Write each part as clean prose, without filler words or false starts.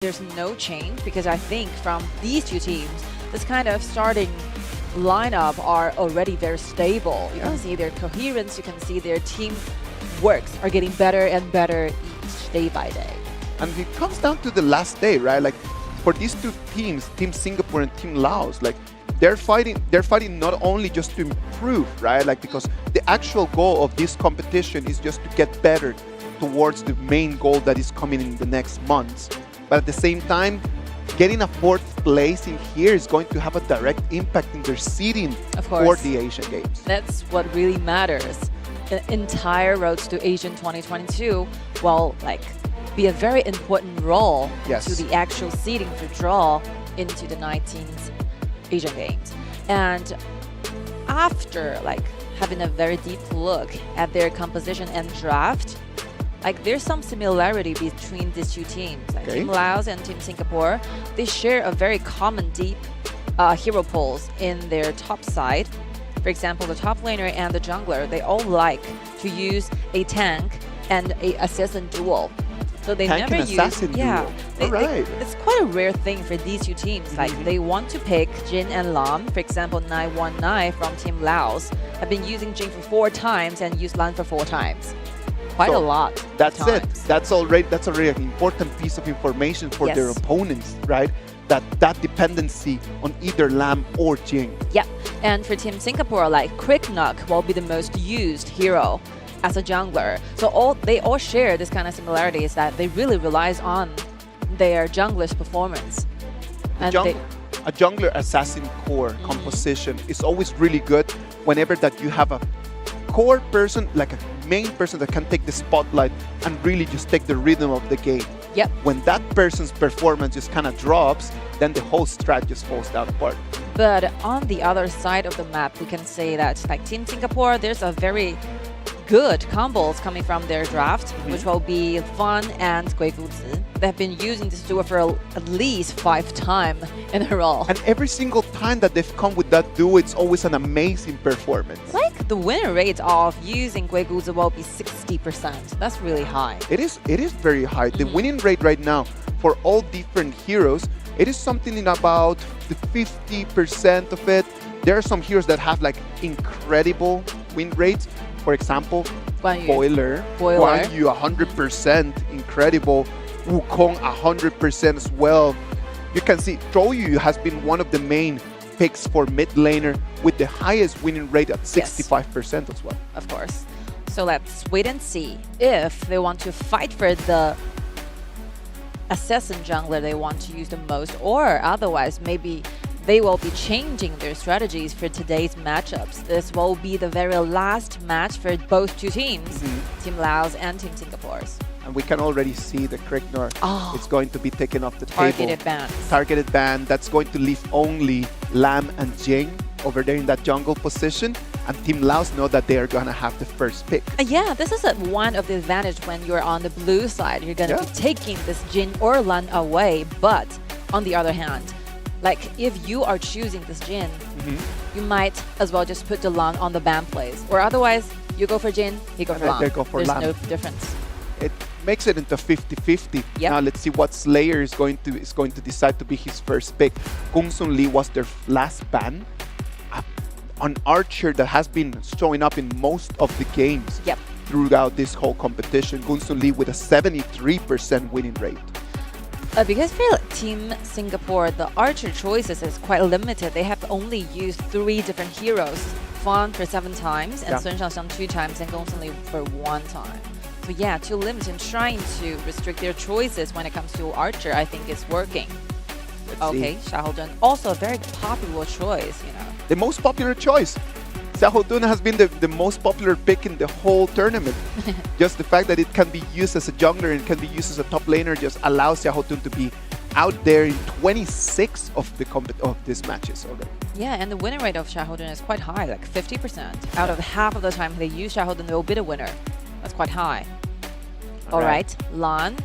there's no change because I think from these two teams, this kind of starting lineup are already very stable. You can see their coherence, you can see their team works are getting better and better each day by day. And it comes down to the last day, right? Like for these two teams, Team Singapore and Team Laos, like they're fighting not only just to improve, right? Like because the actual goal of this competition is just to get better towards the main goal that is coming in the next months. But at the same time, getting a fourth place in here is going to have a direct impact in their seeding for the Asian Games. That's what really matters. The entire roads to Asian 2022 will be a very important role to the actual seeding for draw into the 19th Asian Games. And after having a very deep look at their composition and draft, there's some similarity between these two teams. Team Laos and Team Singapore, they share a very common deep hero pools in their top side. For example, the top laner and the jungler, they all like to use a tank and a assassin duel. So they tank never and use it's quite a rare thing for these two teams. They want to pick Jin and Lam. For example, 919 from Team Laos have been using Jin for 4 times and used Lan for 4 times. Quite a lot. That's it. That's already an important piece of information for their opponents, right? That dependency on either Lam or Jing. Yeah, and for Team Singapore, Cricknock will be the most used hero as a jungler. So they all share this kind of similarities that they really relies on their jungler's performance. And a jungler assassin core composition is always really good whenever that you have a core person, like a main person that can take the spotlight and really just take the rhythm of the game. Yep. When that person's performance just kind of drops, then the whole strat just falls down apart. But on the other side of the map, we can say that Team Singapore, there's a very good combos coming from their draft, which will be Fan and Guiguzi. They've been using this duo for at least 5 times in a row. And every single time that they've come with that duo, it's always an amazing performance. The win rate of using Guiguzi will be 60%. That's really high. It is very high. The winning rate right now for all different heroes, it is something in about the 50% of it. There are some heroes that have incredible win rates. For example, Boiler, Guan Yu 100% incredible, Wukong 100% as well. You can see Zhou Yu has been one of the main picks for mid laner with the highest winning rate at 65% as well. Of course. So let's wait and see if they want to fight for the assassin jungler they want to use the most, or otherwise maybe they will be changing their strategies for today's matchups. This will be the very last match for both two teams, Team Laos and Team Singapore's. And we can already see the Cricknock. It's going to be taken off the Targeted table. Ban. Targeted ban. That's going to leave only Lam and Jing over there in that jungle position. And Team Laos know that they are going to have the first pick. Yeah, this is one of the advantage when you're on the blue side. You're going to be taking this Jin or Lan away. But on the other hand, if you are choosing this Jin, you might as well just put the Lan on the ban place. Or otherwise, you go for Jin, he goes for Lan. They go for There's Lan. no difference. It makes it into 50-50. Now let's see what Slayer is going to decide to be his first pick. Kung Sun Lee was their last ban. An archer that has been showing up in most of the games throughout this whole competition. Kung Sun Lee with a 73% winning rate. Because for Team Singapore, the archer choices is quite limited. They have only used 3 different heroes. Fan for 7 times, and Sun Shaoxiang 2 times, and Gong Sun Li for 1 time. So yeah, too limited. Trying to restrict their choices when it comes to archer, I think is working. Xiahou Dun, also a very popular choice, The most popular choice. Xiahou Dun has been the most popular pick in the whole tournament. Just the fact that it can be used as a jungler and can be used as a top laner just allows Xiahou Dun to be out there in 26 of these matches already. Yeah, and the winning rate of Xiahou Dun is quite high, 50%. Out of half of the time they use Xiahou Dun, they will be the winner. That's quite high. All right, Lan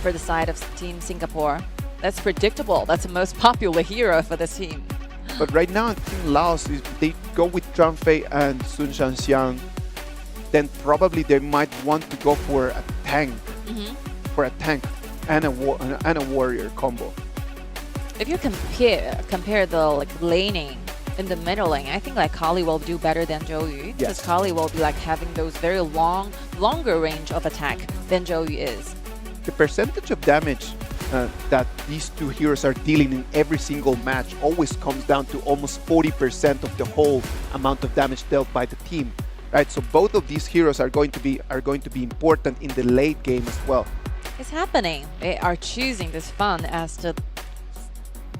for the side of Team Singapore. That's predictable. That's the most popular hero for this team. But right now in Team Laos, if they go with Zhang Fei and Sun Shaoxiang, then probably they might want to go for a tank. and a warrior combo. If you compare the like laning in the middle lane, I think like Kali will do better than Zhou because Kali will be like having those very longer range of attack than Zhou is. The percentage of damage that these two heroes are dealing in every single match always comes down to almost 40% of the whole amount of damage dealt by the team, right? So both of these heroes are going to be important in the late game as well. It's happening. They are choosing this Fan as the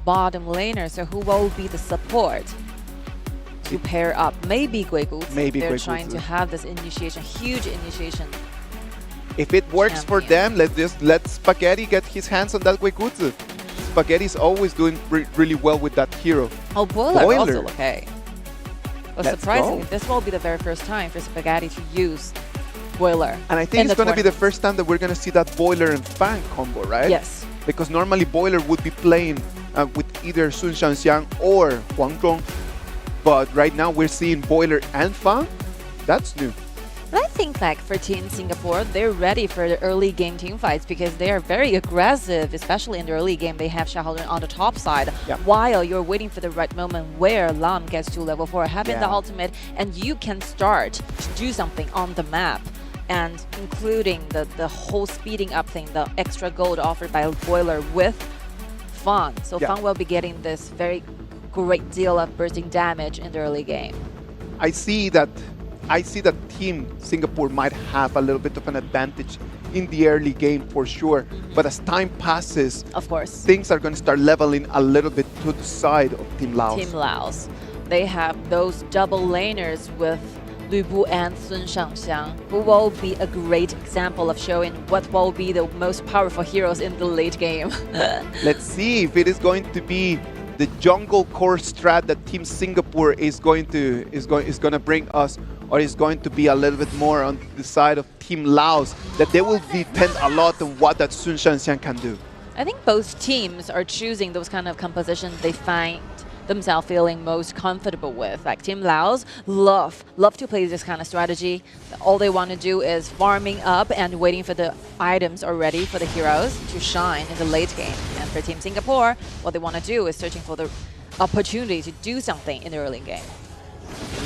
bottom laner, so who will be the support to pair up? Maybe Guiguzi. Maybe they're Guiguzi. Trying to have this initiation, huge initiation. If it works for them, let Spaghetti get his hands on that Guiguzi. Spaghetti's always doing really well with that hero. Oh, Boiler also okay. But surprisingly, this will be the very first time for Spaghetti to use Boiler. And I think it's going to be the first time that we're going to see that Boiler and Fang combo, right? Yes. Because normally Boiler would be playing with either Sun Shanxiang or Huang Zhong. But right now we're seeing Boiler and Fang. That's new. But I think like for Team Singapore, they're ready for the early game team fights because they are very aggressive, especially in the early game. They have Xiaohao on the top side while you're waiting for the right moment where Lam gets to level 4, having the ultimate, and you can start to do something on the map. And including the whole speeding up thing, the extra gold offered by Boiler with Fang. So Fang will be getting this very great deal of bursting damage in the early game. I see that Team Singapore might have a little bit of an advantage in the early game for sure. But as time passes, of course, things are going to start leveling a little bit to the side of Team Laos. Team Laos. They have those double laners with Lu Bu and Sun Shangxiang, who will be a great example of showing what will be the most powerful heroes in the late game. Let's see if it is going to be the jungle core strat that Team Singapore is going to bring us, or is going to be a little bit more on the side of Team Laos, that they will depend a lot on what that Sun Shanxiang can do. I think both teams are choosing those kind of compositions they find themselves feeling most comfortable with. Like Team Laos love to play this kind of strategy. All they want to do is farming up and waiting for the items already for the heroes to shine in the late game. And for Team Singapore, what they want to do is searching for the opportunity to do something in the early game.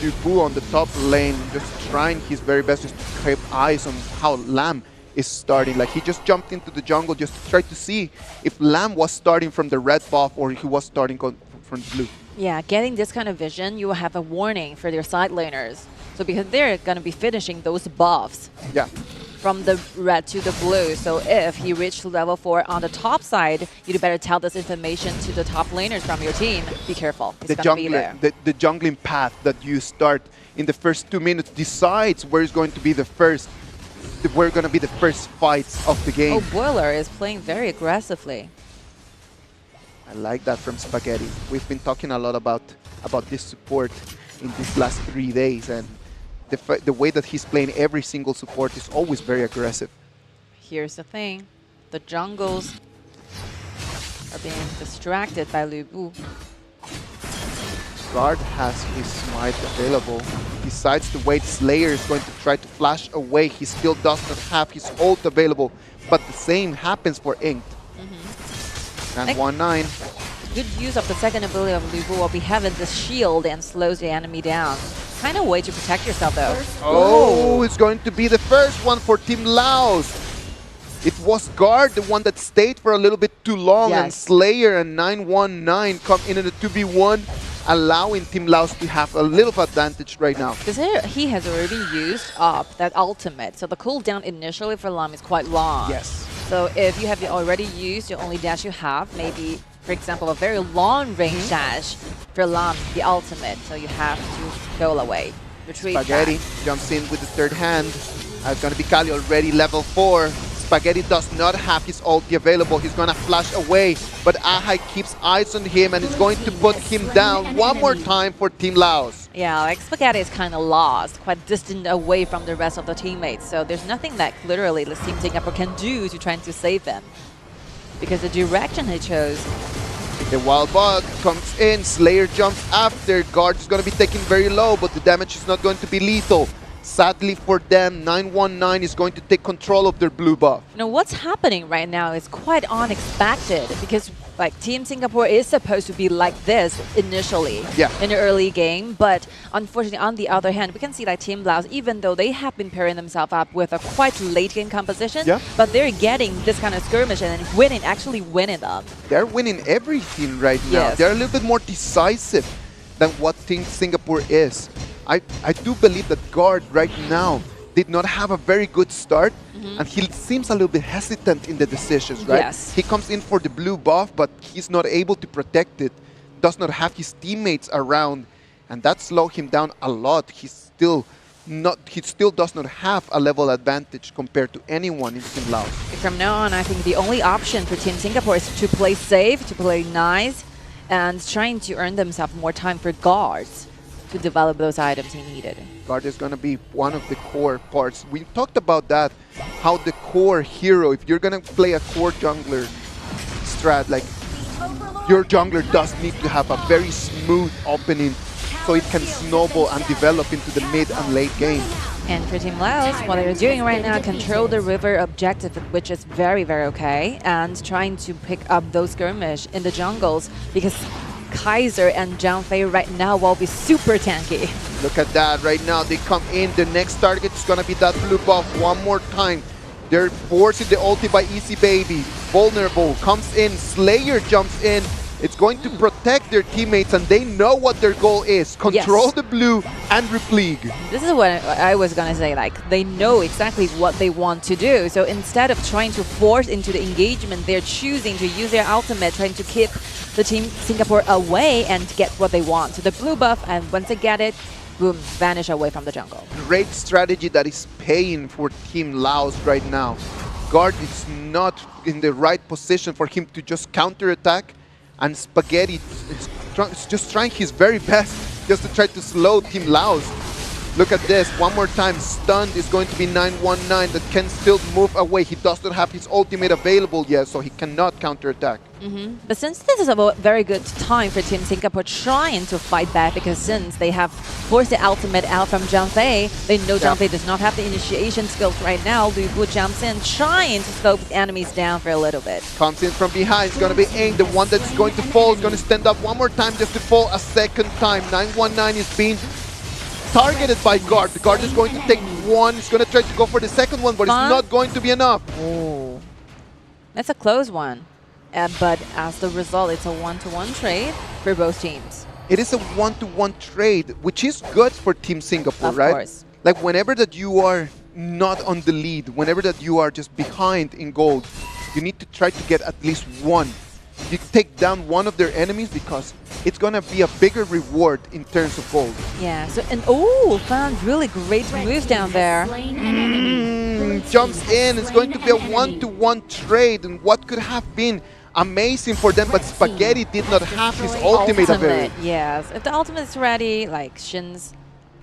Lu Bu on the top lane, just trying his very best just to keep eyes on how Lam is starting. Like he just jumped into the jungle just to try to see if Lam was starting from the red buff or he was starting from blue. Yeah, getting this kind of vision, you will have a warning for their side laners. So because they're going to be finishing those buffs from the red to the blue. So if he reached level 4 on the top side, you'd better tell this information to the top laners from your team. Be careful. He's going to be there. The jungling path that you start in the first 2 minutes decides where is going to be the first fights of the game. Oh, Boiler is playing very aggressively. I like that from Spaghetti. We've been talking a lot about this support in these last 3 days, and the way that he's playing every single support is always very aggressive. Here's the thing. The jungles are being distracted by Lu Bu. Guard has his smite available. Decides to wait. Slayer is going to try to flash away. He still does not have his ult available, but the same happens for Inked. And 1-9. Good use of the second ability of Lu Bu will be having this shield and slows the enemy down. Kind of way to protect yourself though. Oh, it's going to be the first one for Team Laos. It was Guard, the one that stayed for a little bit too long, and Slayer and 919 come in a 2v1, allowing Team Laos to have a little advantage right now. Because he has already used up that ultimate, so the cooldown initially for Lam is quite long. Yes. So if you have already used the only dash you have, maybe, for example, a very long range dash for Lam, the ultimate, so you have to go away, retreat Spaghetti jumps in with the third hand. It's going to be Kali already level 4. Spaghetti does not have his ulti available. He's going to flash away, but Ahai keeps eyes on him and is going to put him down one more time for Team Laos. Yeah, like Spaghetti is kind of lost, quite distant away from the rest of the teammates. So there's nothing that literally the Team Singapore can do to try to save him. Because the direction he chose. The Wild Bug comes in, Slayer jumps after. Guard is going to be taken very low, but the damage is not going to be lethal. Sadly for them, 919 is going to take control of their blue buff. You know, what's happening right now is quite unexpected because like Team Singapore is supposed to be like this initially in the early game, but unfortunately on the other hand, we can see like Team Laos, even though they have been pairing themselves up with a quite late game composition, but they're getting this kind of skirmish and winning, actually winning them. They're winning everything right now. They're a little bit more decisive than what Team Singapore is. I do believe that Guard right now did not have a very good start, and he seems a little bit hesitant in the decisions, right? Yes. He comes in for the blue buff, but he's not able to protect it, does not have his teammates around, and that slowed him down a lot. He still does not have a level advantage compared to anyone in Team Laos. From now on, I think the only option for Team Singapore is to play safe, to play nice, and trying to earn themselves more time for guards to develop those items he needed. Guard is going to be one of the core parts. We talked about that, how the core hero, if you're going to play a core jungler strat, like your jungler does need to have a very smooth opening so it can snowball and develop into the mid and late game. And for Team Laos, what they're doing right now, control the river objective, which is very, very okay, and trying to pick up those skirmish in the jungles because Kaiser and Zhang Fei right now will be super tanky. Look at that right now. They come in. The next target is going to be that blue buff one more time. They're forcing the ulti by Easy Baby. Vulnerable comes in. Slayer jumps in. It's going to protect their teammates, and they know what their goal is. Control the blue and repleague. This is what I was going to say. Like, they know exactly what they want to do. So instead of trying to force into the engagement, they're choosing to use their ultimate, trying to keep the Team Singapore away and get what they want. So the blue buff, and once they get it, boom, vanish away from the jungle. Great strategy that is paying for Team Laos right now. Guard is not in the right position for him to just counterattack, and Spaghetti is just trying his very best just to try to slow Team Laos. Look at this, one more time, stunned is going to be 919 that can still move away. He does not have his ultimate available yet, so he cannot counterattack. But since this is a very good time for Team Singapore trying to fight back, because since they have forced the ultimate out from Zhang Fei, they know Zhang Fei does not have the initiation skills right now. Lu Bu jumps in, trying to slow the enemies down for a little bit. Comes in from behind, it's going to be Aang, the one that's going to fall, is going to stand up one more time just to fall a second time. 919 is being targeted by Guard. The Guard is going to take one, he's going to try to go for the second one, but it's not going to be enough. Oh, that's a close one. But as the result, it's a one-to-one trade for both teams. It is a one-to-one trade, which is good for Team Singapore, right? Of course. Like whenever that you are not on the lead, whenever that you are just behind in gold, you need to try to get at least one. You take down one of their enemies because it's going to be a bigger reward in terms of gold. Yeah, so, and oh, found really great moves down there. Jumps in, it's going to be a one-to-one trade, and what could have been amazing for them, but Spaghetti did not have his ultimate available. Yes, if the ultimate is ready, like Shins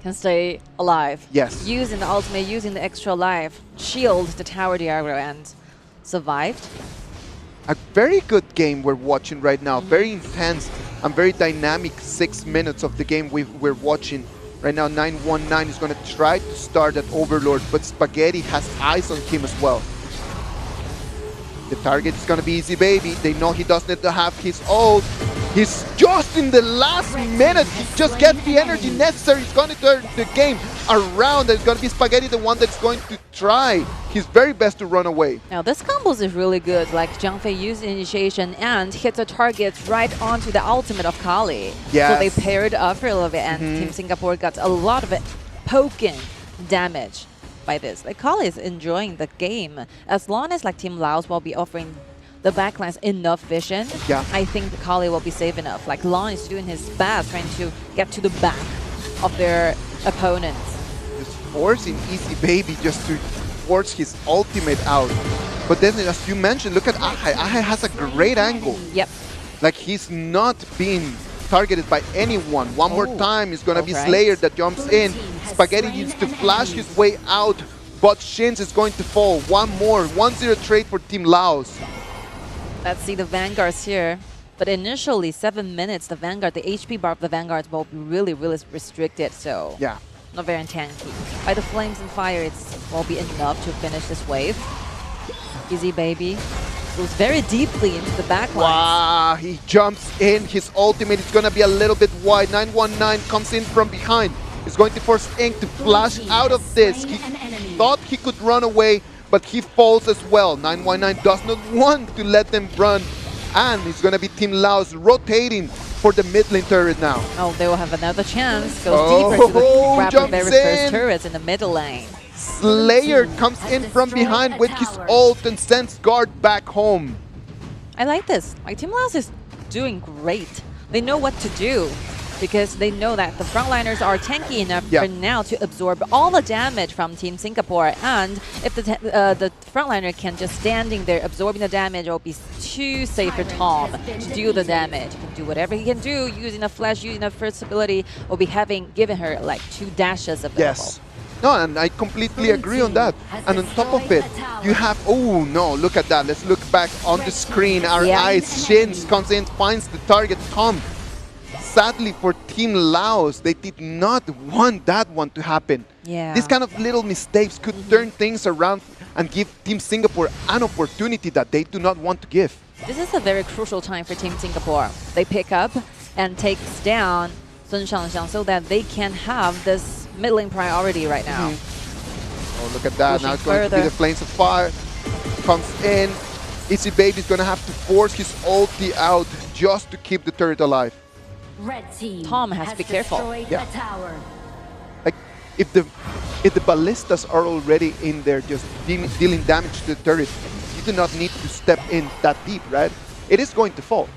can stay alive. Yes. Using the ultimate, using the extra life, shield the tower Diagro and survived. A very good game we're watching right now, very intense and very dynamic 6 minutes of the game we're watching. Right now 919 is going to try to start at Overlord, but Spaghetti has eyes on him as well. The target is going to be Easy Baby. They know he doesn't need to have his ult. He's just in the last minute. He just gets the energy necessary. He's going to turn the game around. It's going to be Spaghetti, the one that's going to try his very best to run away. Now this combos is really good. Like Zhang Fei used initiation and hit the target right onto the ultimate of Kali. Yes. So they paired up for a little bit, and Team Singapore got a lot of poking damage by this. Like Kali is enjoying the game. As long as like Team Laos will be offering the backlines enough vision, I think Kali will be safe enough. Like Lon is doing his best trying to get to the back of their opponents. Just forcing Easy Baby just to force his ultimate out. But then as you mentioned, look at Ahai. Ahai has a great angle. Yep. Like he's not being targeted by anyone. One more time, it's going to be Slayer that jumps in. Spaghetti needs to flash his way out, but Shins is going to fall. One more, 1-0 trade for Team Laos. Let's see the Vanguards here. But initially, 7 minutes, the Vanguard, the HP bar of the Vanguards will be really, really restricted. So yeah, not very tanky. By the flames and fire, it will be enough to finish this wave. Easy baby. Goes very deeply into the back line. Wow, he jumps in. His ultimate is going to be a little bit wide. 919 comes in from behind. He's going to force Ink to flash out of this. He thought he could run away, but he falls as well. 919 does not want to let them run. And it's going to be Team Laos rotating for the mid lane turret now. Oh, they will have another chance. Goes deeper to grab the very first turrets in the middle lane. Slayer comes in from behind with his ult and sends Guard back home. I like this. Like, Team Laos is doing great. They know what to do because they know that the frontliners are tanky enough for now to absorb all the damage from Team Singapore. And if the frontliner can just standing there absorbing the damage, it will be too safe for Tom to do the damage. He can do whatever he can do using a flash, using a first ability, will be giving her like 2 dashes available. Yes. No, and I completely agree on that. And on top of it, you have, oh no, look at that. Let's look back on the screen. Our eyes, Shins comes in, finds the target, Tom. Sadly for Team Laos, they did not want that one to happen. Yeah. These kind of little mistakes could turn things around and give Team Singapore an opportunity that they do not want to give. This is a very crucial time for Team Singapore. They pick up and takes down Sun Shangxiang so that they can have this mid lane priority right now. Oh, look at that. Pushing now it's going to be the Flames of Fire. Comes in. Easy Baby's going to have to force his ulti out just to keep the turret alive. Tom has to be careful. Yeah. Like, if the ballistas are already in there just dealing damage to the turret, you do not need to step in that deep, right? It is going to fall.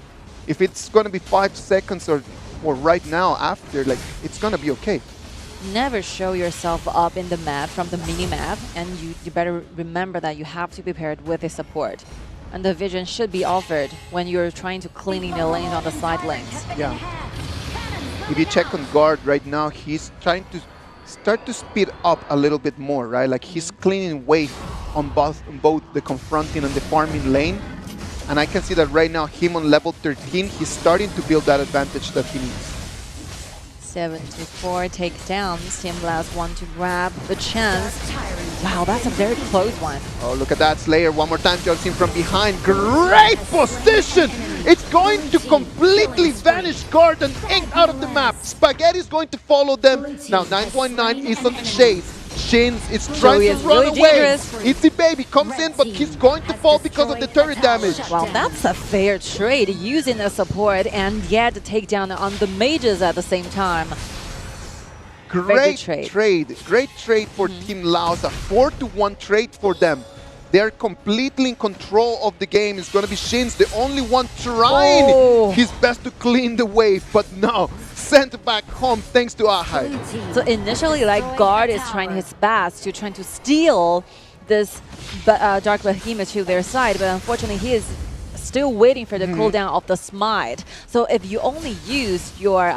If it's going to be 5 seconds or right now after, like, it's going to be okay. Never show yourself up in the map from the mini-map, and you better remember that you have to be paired with a support. And the vision should be offered when you're trying to clean in the lanes on the side lanes. Yeah. If you check on Guard right now, he's trying to start to speed up a little bit more, right? Like, he's cleaning weight on both the confronting and the farming lane. And I can see that right now, him on level 13, he's starting to build that advantage that he needs. 74 takedowns. Team Laos want to grab the chance. Wow, that's a very close one. Oh, look at that. Slayer one more time jumps in from behind. Great position! It's going to completely vanish Guard and Ink out of the map. Spaghetti's going to follow them. Now 919 is on the chase. Shins is trying to run away. Easy Baby comes in, but he's going to fall because of the turret damage. Well, that's a fair trade, using the support and yet take down on the mages at the same time. Great trade. Great trade for Team Laos. A 4-to-1 trade for them. They're completely in control of the game. It's going to be Shins, the only one trying his best to clean the wave, but no. Sent back home thanks to Ahai. So initially, like, Guard is trying his best to try to steal this Dark Behemoth to their side, but unfortunately he is still waiting for the cooldown of the Smite. So if you only use your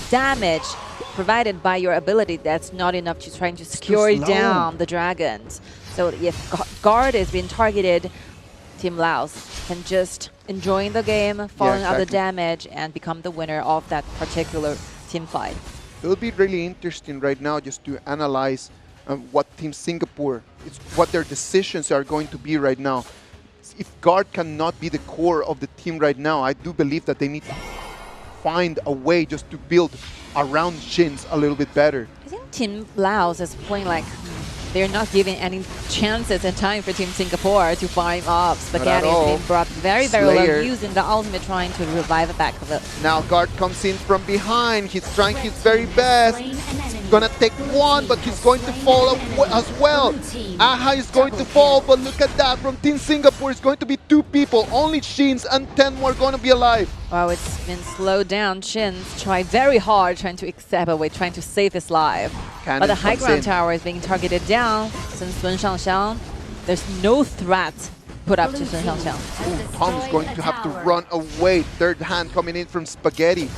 damage provided by your ability, that's not enough to try to secure down the dragons. So if Guard is being targeted, Team Laos can just enjoy the game, following out the damage, and become the winner of that particular team fight. It will be really interesting right now just to analyze what Team Singapore, what their decisions are going to be right now. If Guard cannot be the core of the team right now, I do believe that they need to find a way just to build around Shins a little bit better. I think Team Laos is playing like they're not giving any chances and time for Team Singapore to farm up. Spaghetti is being brought very, very low, using the ultimate, trying to revive the back of it. Now Guard comes in from behind. He's trying his very best. He's gonna take one, but he's going to fall as well. Aha is going to fall, but look at that. From Team Singapore, it's going to be 2 people. Only Shins and 10 more going to be alive. Wow, it's been slowed down. Shins tried very hard trying to accept away, trying to save his life. But the high ground tower is being targeted down since Sun Shangxiang. There's no threat put up to Sun Shangxiang. Tom's going to have to run away. Third hand coming in from Spaghetti.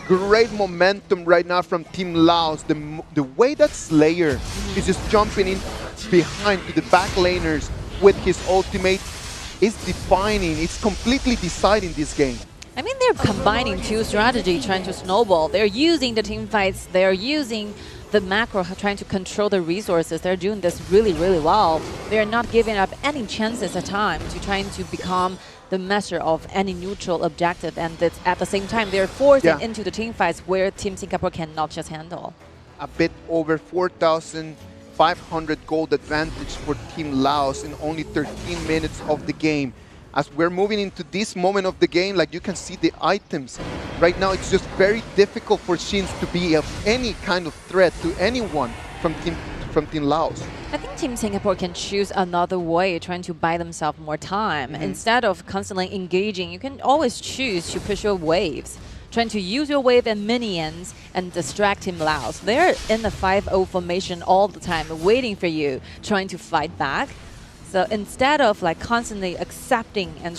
Great momentum right now from Team Laos. The way that Slayer is just jumping in behind to the back laners with his ultimate is defining. It's completely deciding this game. I mean, they're combining two strategies, trying to snowball. They're using the team fights. They're using the macro, trying to control the resources. They're doing this really, really well. They're not giving up any chances at time to trying to become the measure of any neutral objective. And at the same time, they're forcing into the team fights where Team Singapore cannot just handle. A bit over 4,500 gold advantage for Team Laos in only 13 minutes of the game. As we're moving into this moment of the game, like you can see the items. Right now, it's just very difficult for Shins to be of any kind of threat to anyone from Team Laos. I think Team Singapore can choose another way, trying to buy themselves more time. Instead of constantly engaging, you can always choose to push your waves, trying to use your wave and minions and distract Team Laos. They're in the 5-0 formation all the time, waiting for you, trying to fight back. So instead of like constantly accepting and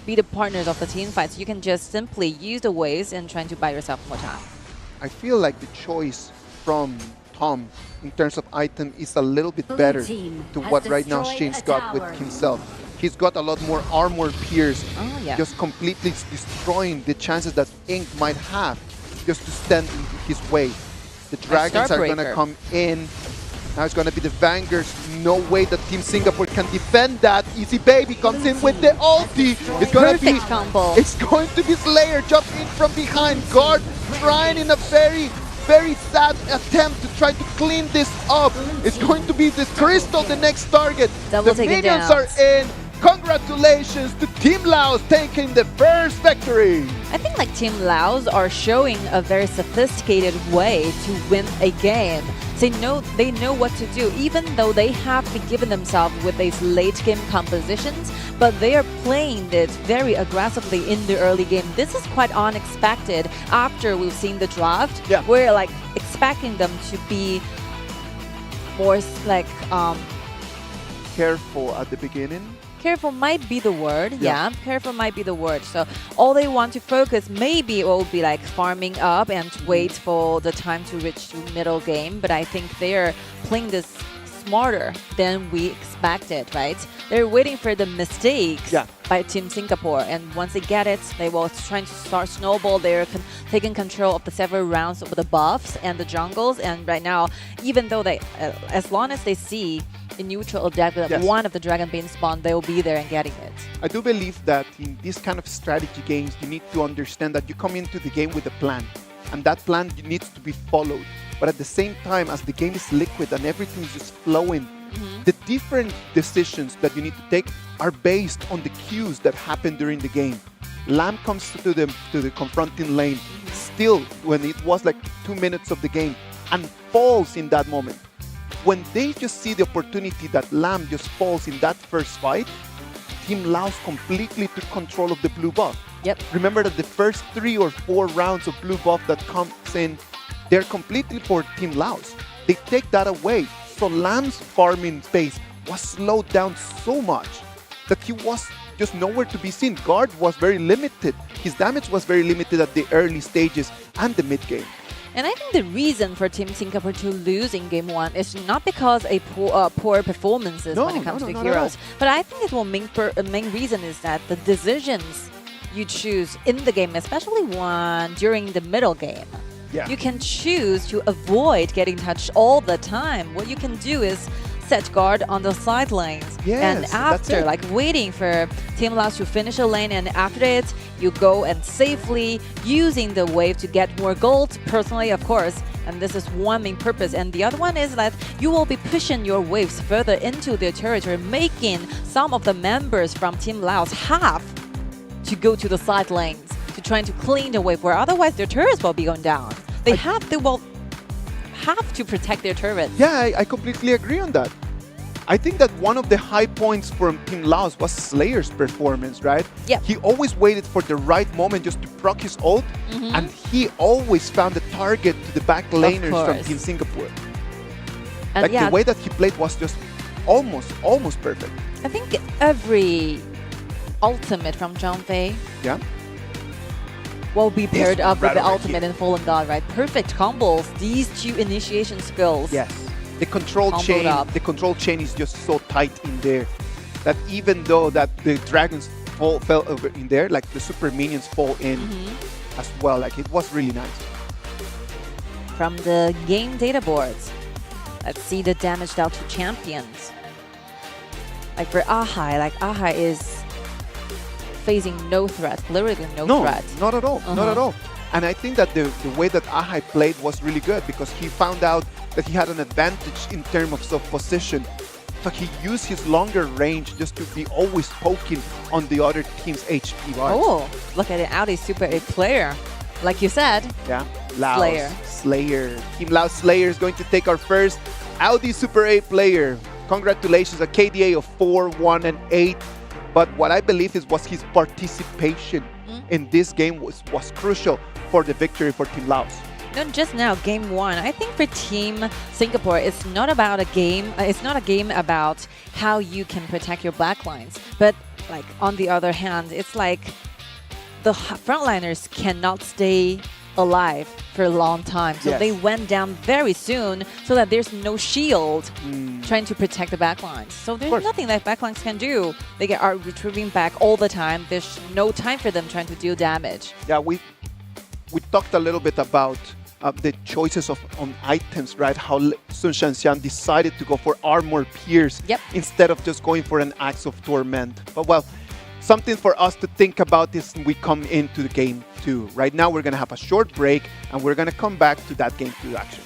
be the partners of the team fights, you can just simply use the waves and trying to buy yourself more time. I feel like the choice from Tom in terms of item is a little bit better to what right now Shane's got with himself. He's got a lot more armor pierce, just completely destroying the chances that Ink might have just to stand in his way. The dragons are going to come in. Now it's going to be the Vanguards. No way that Team Singapore can defend that. Easy Baby comes in with the ulti. It's going to be combo. It's going to be Slayer jump in from behind. Guard trying in a very, very sad attempt to try to clean this up. It's going to be this Crystal, the next target. The minions are in. Congratulations to Team Laos taking the first victory. I think like Team Laos are showing a very sophisticated way to win a game. They know what to do, even though they have been given themselves with these late game compositions, but they are playing it very aggressively in the early game. This is quite unexpected after we've seen the draft. We're like expecting them to be more like careful at the beginning. Careful might be the word, careful might be the word. So all they want to focus maybe will be like farming up and wait for the time to reach to middle game. But I think they're playing this smarter than we expected, right? They're waiting for the mistakes by Team Singapore. And once they get it, they will try to start snowball. They're taking control of the several rounds of the buffs and the jungles. And right now, even though they, as long as they see a neutral objective that one of the dragon being spawned, they will be there and getting it. I do believe that in these kind of strategy games, you need to understand that you come into the game with a plan, and that plan needs to be followed. But at the same time, as the game is liquid and everything is just flowing, the different decisions that you need to take are based on the cues that happen during the game. Lamb comes to the confronting lane, still when it was like 2 minutes of the game, and falls in that moment. When they just see the opportunity that Lamb just falls in that first fight, Team Laos completely took control of the blue buff. Remember that the first 3 or 4 rounds of blue buff that comes in, they're completely for Team Laos. They take that away. So Lamb's farming phase was slowed down so much that he was just nowhere to be seen. Guard was very limited. His damage was very limited at the early stages and the mid game. And I think the reason for Team Singapore to lose in Game 1 is not because of poor performances when it comes to heroes. But I think the main reason is that the decisions you choose in the game, especially one during the middle game, you can choose to avoid getting touched all the time. What you can do is set guard on the side lanes, and after like waiting for Team Laos to finish a lane, and after it you go and safely using the wave to get more gold personally, of course, and this is one main purpose. And the other one is that you will be pushing your waves further into their territory, making some of the members from Team Laos have to go to the side lanes to trying to clean the wave, where otherwise their turrets will be going down. They have to protect their turrets. I completely agree on that. I think that one of the high points from Team Laos was Slayer's performance, right? He always waited for the right moment just to proc his ult, and he always found the target to the back laners from Team Singapore. And like the way that he played was just almost perfect. I think every ultimate from Zhang Fei will be paired up with the ultimate in Fallen God, right? Perfect combos. These two initiation skills. The control chain, is just so tight in there that even though that the dragons fell over in there, like the super minions fall in as well. Like it was really nice. From the game data boards, let's see the damage dealt to champions. Like for Ahai, Ahai is facing no threat, literally no threat. Not at all, not at all. And I think that the way that Ahai played was really good because he found out that he had an advantage in terms of self-position. So he used his longer range just to be always poking on the other team's HP bars. Oh, look at it, Audi Super 8 player. Like you said, yeah, Laos, Slayer. Team Laos Slayer is going to take our first Audi Super 8 player. Congratulations, a KDA of 4, 1, and 8. But what I believe was his participation in this game was crucial for the victory for Team Laos. Not just now, game 1. I think for Team Singapore, it's not about a game. It's not a game about how you can protect your backlines. But like on the other hand, it's like the frontliners cannot stay alive for a long time. So they went down very soon so that there's no shield trying to protect the backlines. So there's nothing that backlines can do. They are retrieving back all the time. There's no time for them trying to deal damage. Yeah, we talked a little bit about the choices on items, right? How Sun Shanxian decided to go for Armor Pierce instead of just going for an Axe of Torment. But well, something for us to think about is we come into the game 2. Right now we're going to have a short break and we're going to come back to that game 2 action.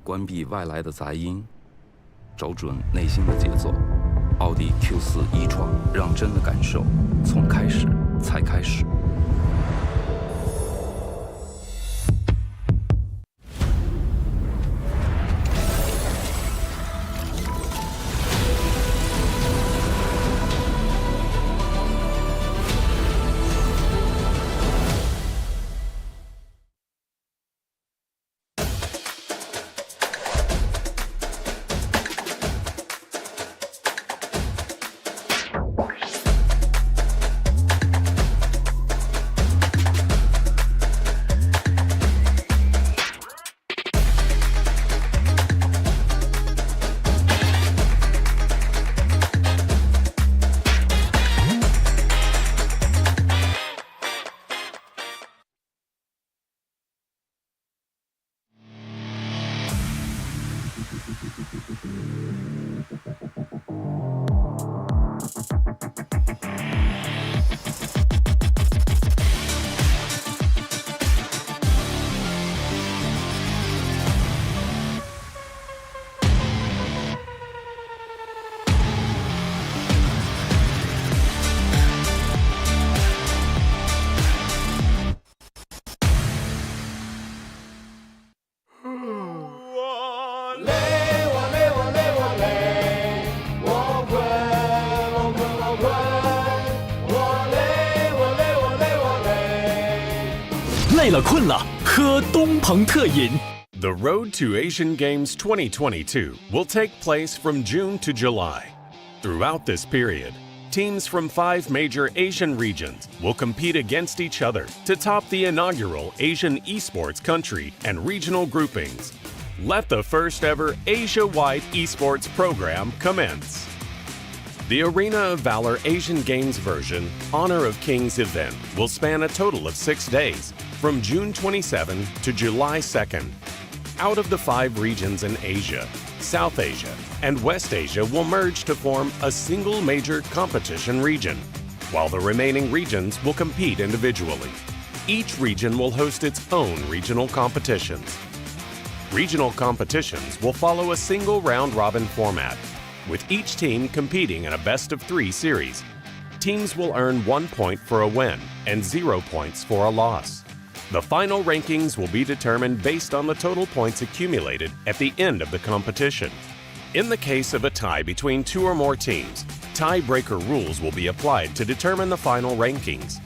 关闭外来的杂音，找准内心的节奏。奥迪 Q4 e-tron 让真的感受从开始才开始。累了困了，喝东鹏特饮。 The Road to Asian Games 2022 will take place from June to July. Throughout this period, teams from 5 major Asian regions will compete against each other to top the inaugural Asian esports country and regional groupings. Let the first ever Asia-wide esports program commence. The Arena of Valor Asian Games version Honor of Kings event will span a total of 6 days, from June 27 to July 2nd. Out of the 5 regions in Asia, South Asia, and West Asia will merge to form a single major competition region, while the remaining regions will compete individually. Each region will host its own regional competitions. Regional competitions will follow a single round-robin format, with each team competing in a best-of-3 series. Teams will earn 1 point for a win and 0 points for a loss. The final rankings will be determined based on the total points accumulated at the end of the competition. In the case of a tie between 2 or more teams, tiebreaker rules will be applied to determine the final rankings.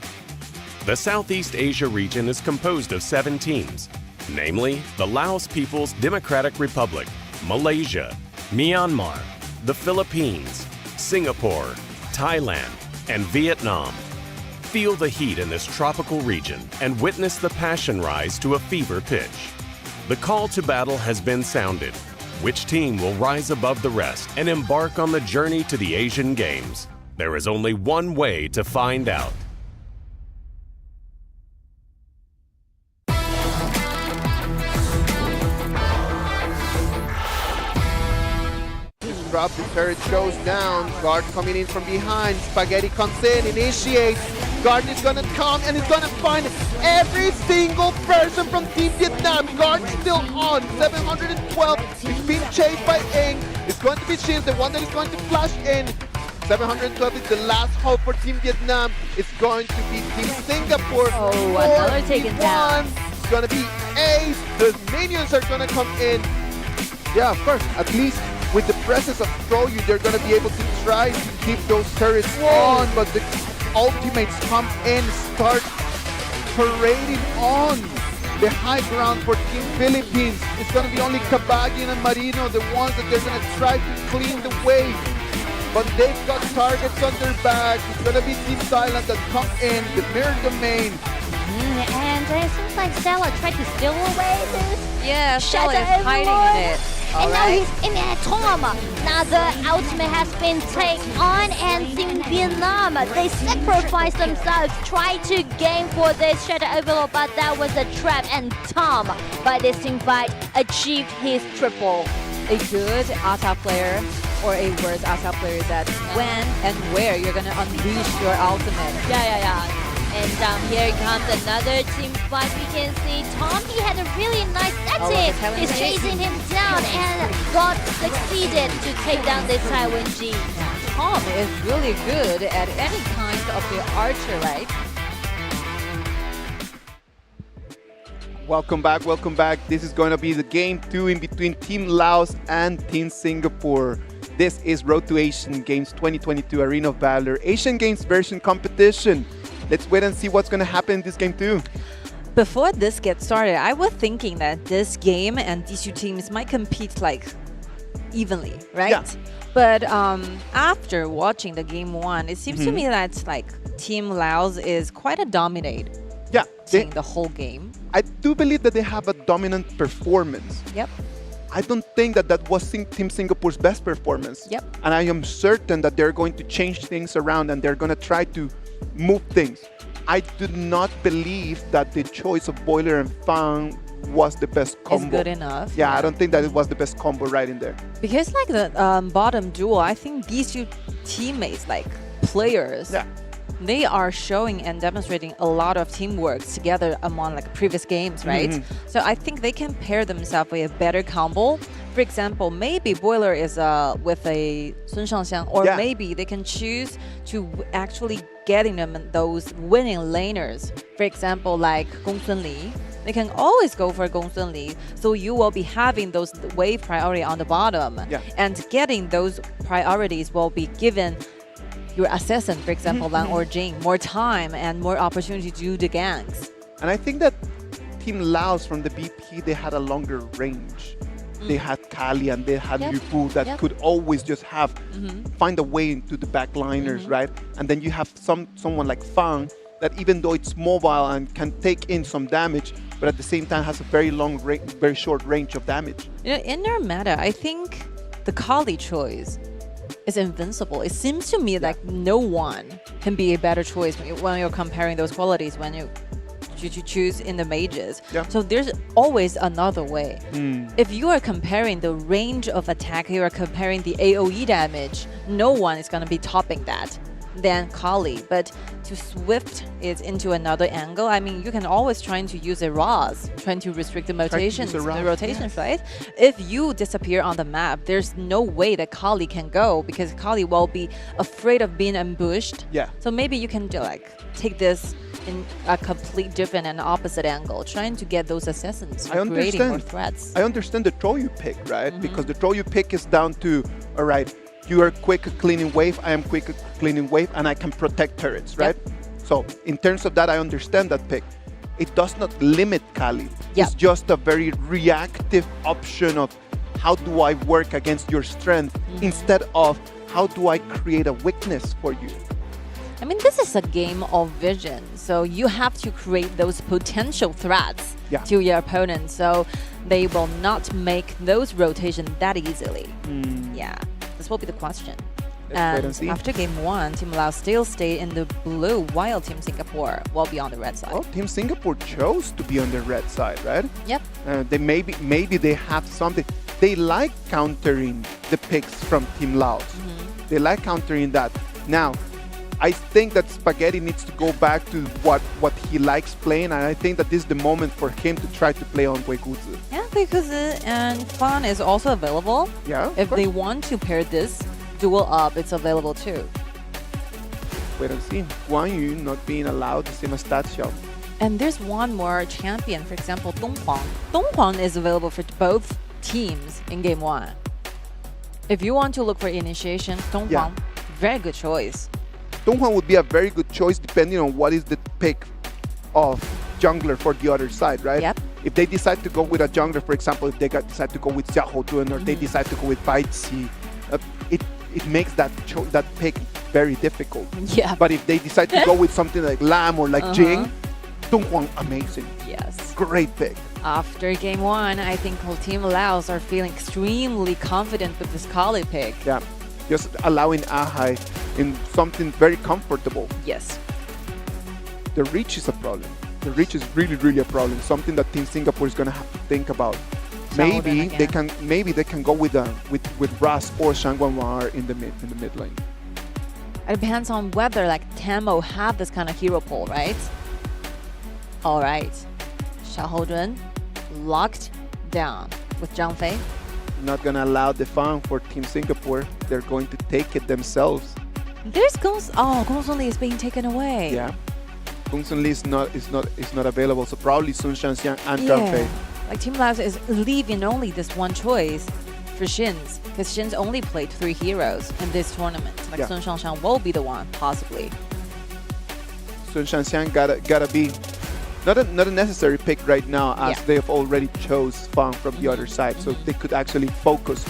The Southeast Asia region is composed of 7 teams, namely the Laos People's Democratic Republic, Malaysia, Myanmar, the Philippines, Singapore, Thailand, and Vietnam. Feel the heat in this tropical region and witness the passion rise to a fever pitch. The call to battle has been sounded. Which team will rise above the rest and embark on the journey to the Asian Games? There is only one way to find out. Drop, the turret goes down. Guard coming in from behind. Spaghetti comes in, initiates. Guard is gonna come and is gonna find every single person from Team Vietnam. Guard still on. 712. He's being chased by Ing. It's going to be Shin, the one that is going to flash in. 712 is the last hope for Team Vietnam. It's going to be Team Singapore. Oh, another taken down. It's gonna be Ace. The minions are gonna come in. Yeah, of course. At least with the presence of Troyu, they're going to be able to try to keep those turrets on, but the ultimates come in, start parading on the high ground for Team Philippines. It's going to be only Kabagian and Marino, the ones that they're going to try to clean the way. But they've got targets on their back. It's going to be Team Thailand that come in, the mirror domain. And it seems like Stella tried to steal away this. Yeah, Stella is Shadow hiding Overlord. in it. And now he's in at Tom. Now the ultimate has been taken on, and Team Vietnam, they sacrificed themselves, tried to gain for this Shadow Overlord, but that was a trap, and Tom, by this team fight, achieved his triple. A good ATA player or a worse ATA player is that when and where you're going to unleash your ultimate. Yeah. And here comes another team fight. We can see Tom, he had a really nice setting. He's chasing him down and God succeeded to take down this Taiwan G. Tom is really good at any kind of the archer, right? Welcome back. This is going to be the game 2 in between Team Laos and Team Singapore. This is Road to Asian Games 2022 Arena of Valor Asian Games version competition. Let's wait and see what's going to happen in this game too. Before this gets started, I was thinking that this game and these two teams might compete like evenly, right? Yeah. But after watching the game 1, it seems to me that like Team Laos is quite a dominate. Yeah, The whole game. I do believe that they have a dominant performance. Yep. I don't think that was Team Singapore's best performance. Yep. And I am certain that they're going to change things around and they're going to try to move things. I do not believe that the choice of Boiler and Fang was the best combo. Is good enough. Yeah, I don't think that it was the best combo right in there. Because like the bottom duel, I think these two teammates, like players, they are showing and demonstrating a lot of teamwork together among like previous games, right? So I think they can pair themselves with a better combo. For example, maybe Boiler is with a Sun Shangxiang, or maybe they can choose to actually getting them those winning laners. For example, like Gong Sun Li. They can always go for Gong Sun Li, so you will be having those wave priority on the bottom. And getting those priorities will be given your assassin, for example, Lang or Jing, more time and more opportunity to do the ganks. And I think that Team Laos from the BP, they had a longer range. They had Kali and they had Yu Fu that could always just find a way into the backliners, right? And then you have someone like Fang that even though it's mobile and can take in some damage, but at the same time has a very very short range of damage. You know, in their meta, I think the Kali choice is invincible. It seems to me like no one can be a better choice when you're comparing those qualities when you choose in the mages. So there's always another way. If you are comparing the range of attack, you are comparing the AoE damage, no one is going to be topping that than Kali. But to Swift it into another angle, I mean, you can always try to use a Roz, trying to restrict the rotations, right? If you disappear on the map, there's no way that Kali can go because Kali will be afraid of being ambushed. So maybe you can take this in a complete different and opposite angle, trying to get those assassins creating more threats. I understand the Troyu pick, right? Because the Troyu pick is down to, all right, you are quick at cleaning wave, I am quick at cleaning wave, and I can protect turrets, right? So in terms of that, I understand that pick. It does not limit Kali. It's just a very reactive option of how do I work against your strength instead of how do I create a weakness for you. I mean, this is a game of vision, so you have to create those potential threats to your opponent, so they will not make those rotations that easily. This will be the question. Let's wait and see. After game 1, Team Laos still stayed in the blue, while Team Singapore will be on the red side. Well, Team Singapore chose to be on the red side, right? Yep. They maybe they have something. They like countering the picks from Team Laos. They like countering that. Now, I think that Spaghetti needs to go back to what he likes playing, and I think that this is the moment for him to try to play on Guiguzi. Yeah, Guiguzi and Fan is also available. Yeah. If they want to pair this duel up, it's available too. Wait and see. Guan Yu not being allowed the same stat shell. And there's one more champion, for example, Donghuang. Donghuang is available for both teams in game 1. If you want to look for initiation, Donghuang, very good choice. Donghuang would be a very good choice depending on what is the pick of jungler for the other side, right? Yep. If they decide to go with a jungler, for example, if they decide to go with Xiao Dun or they decide to go with Baixi, it makes that pick very difficult. Yeah. But if they decide to go with something like Lam or like Jing, Donghuang, amazing. Yes. Great pick. After game 1, I think Team Laos are feeling extremely confident with this Kali pick. Yeah. Just allowing Ahai in something very comfortable. Yes. The reach is a problem. The reach is really, really a problem. Something that Team Singapore is going to have to think about. Maybe they can go with Ras or Shangguanwar in the mid lane. It depends on whether like Tamo have this kind of hero pool, right? All right. Xiao Dun locked down with Zhang Fei. Not going to allow the farm for Team Singapore. They're going to take it themselves. There's Gong. Oh, Gong Sun Li is being taken away. Yeah. Gong Sun Li is not available, so probably Sun Shanxiang and Zhang Fei. Like Team Laos is leaving only this one choice for Shins, because Shins only played 3 heroes in this tournament. Like Sun Shanxiang will be the one, possibly. Sun Shanxiang gotta be not a necessary pick right now, as they've already chose Fang from the other side, so they could actually focus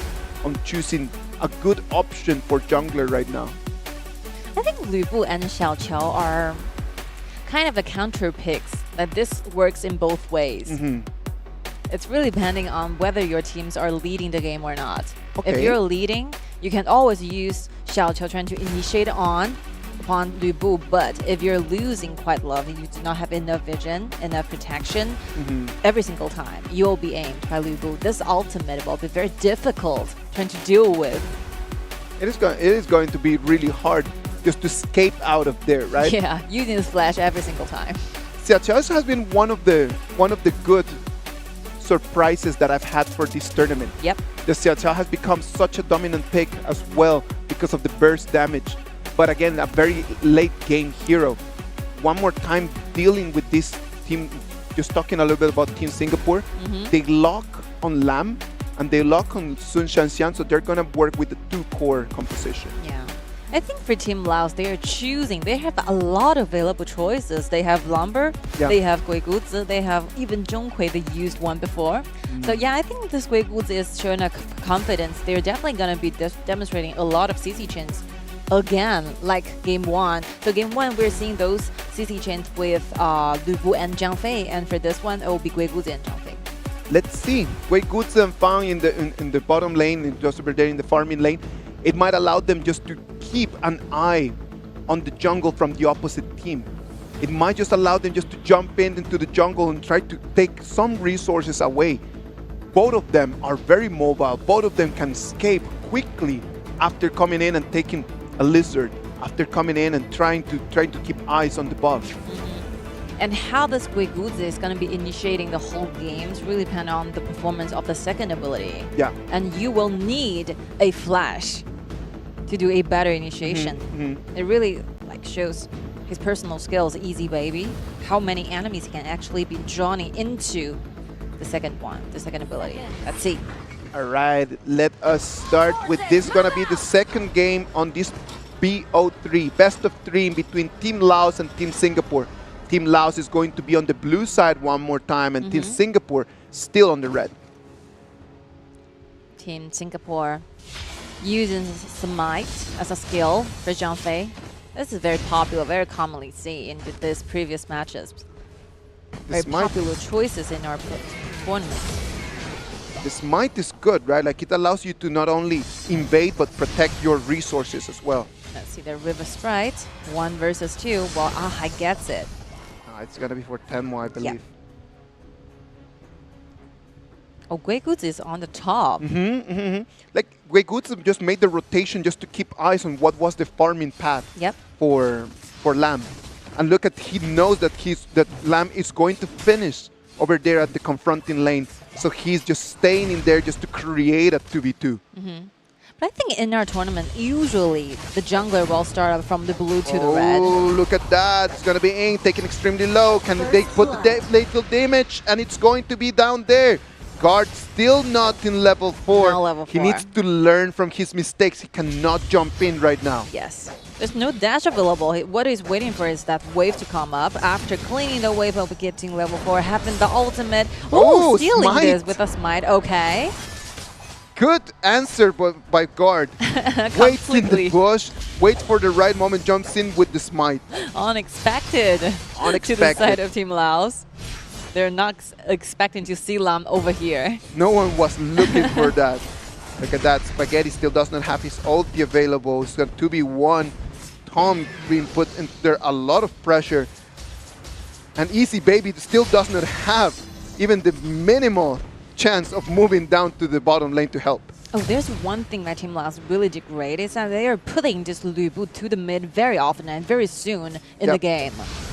on choosing a good option for jungler right now. I think Lu Bu and Xiao Qiao are kind of the counter picks, that this works in both ways. It's really depending on whether your teams are leading the game or not. If you're leading, you can always use Xiao Qiao trying to initiate upon Lu Bu, but if you're losing quite low, you do not have enough vision, enough protection, every single time you will be aimed by Lu Bu. This ultimate will be very difficult trying to deal with. It is going to be really hard just to escape out of there, right? Yeah, using this flash every single time. Xiao Qiao has been one of the good surprises that I've had for this tournament. Yep. The Xiao Qiao has become such a dominant pick as well because of the burst damage. But again, a very late game hero. One more time dealing with this team, just talking a little bit about Team Singapore. They lock on Lam and they lock on Sun Shanxiang, so they're going to work with the 2 core composition. Yeah. I think for Team Laos, they are choosing. They have a lot of available choices. They have Lumber, they have Guiguzi, they have even Zhonghui. They used one before. So yeah, I think this Guiguzi is showing a confidence. They're definitely going to be demonstrating a lot of CC chains again, like game 1. So game 1, we're seeing those CC chains with Lu Bu and Zhang Fei, and for this one, it will be Guiguzi and Zhang Fei. Let's see. Guiguzi and Fang in the bottom lane, and just over there in the farming lane. It might allow them just to keep an eye on the jungle from the opposite team. It might just allow them just to jump into the jungle and try to take some resources away. Both of them are very mobile. Both of them can escape quickly after coming in and taking a lizard, after coming in and trying to keep eyes on the buff. And how this Guiguzi is going to be initiating the whole games really depend on the performance of the second ability. Yeah. And you will need a flash to do a better initiation. It really like shows his personal skills, easy baby, how many enemies he can actually be drawn into the second ability. Let's see. All right, let us start with this. Gonna be the second game on this BO3, best of 3 in between Team Laos and Team Singapore. Team Laos is going to be on the blue side one more time, and Team Singapore still on the red. Team Singapore using Smite as a skill for Zhang Fei. This is very popular, very commonly seen in these previous matches. Very popular choices in our tournament. The smite is good, right? Like it allows you to not only invade but protect your resources as well. Let's see the River Sprite. 1 versus 2. Well, Ahai gets it. It's gonna be for Tenmo, I believe. Oh, Guiguz is on the top. Like Guiguz just made the rotation just to keep eyes on what was the farming path for Lamb. And look at, he knows that Lamb is going to finish over there at the confronting lane. So he's just staying in there just to create a 2v2. But I think in our tournament, usually the jungler will start up from the blue to the red. Oh, look at that. It's going to be Ing taken extremely low. Can they put the lethal damage? And it's going to be down there. Guard still not in level 4. No level 4. He needs to learn from his mistakes. He cannot jump in right now. Yes. There's no dash available. What he's waiting for is that wave to come up. After cleaning the wave up, getting level 4, having the ultimate. Oh, stealing smite. this with a smite. Okay. Good answer by Guard. Waits in the bush, waits for the right moment, jumps in with the smite. Unexpected. To the side of Team Laos. They're not expecting to see Lam over here. No one was looking for that. Look at that. Spaghetti still does not have his ulti available. It's got 2v1. Tom being put under a lot of pressure. And Easy Baby still does not have even the minimal chance of moving down to the bottom lane to help. Oh, there's one thing that Team Laos really did great is that they are putting this Lu Bu to the mid very often and very soon in the game.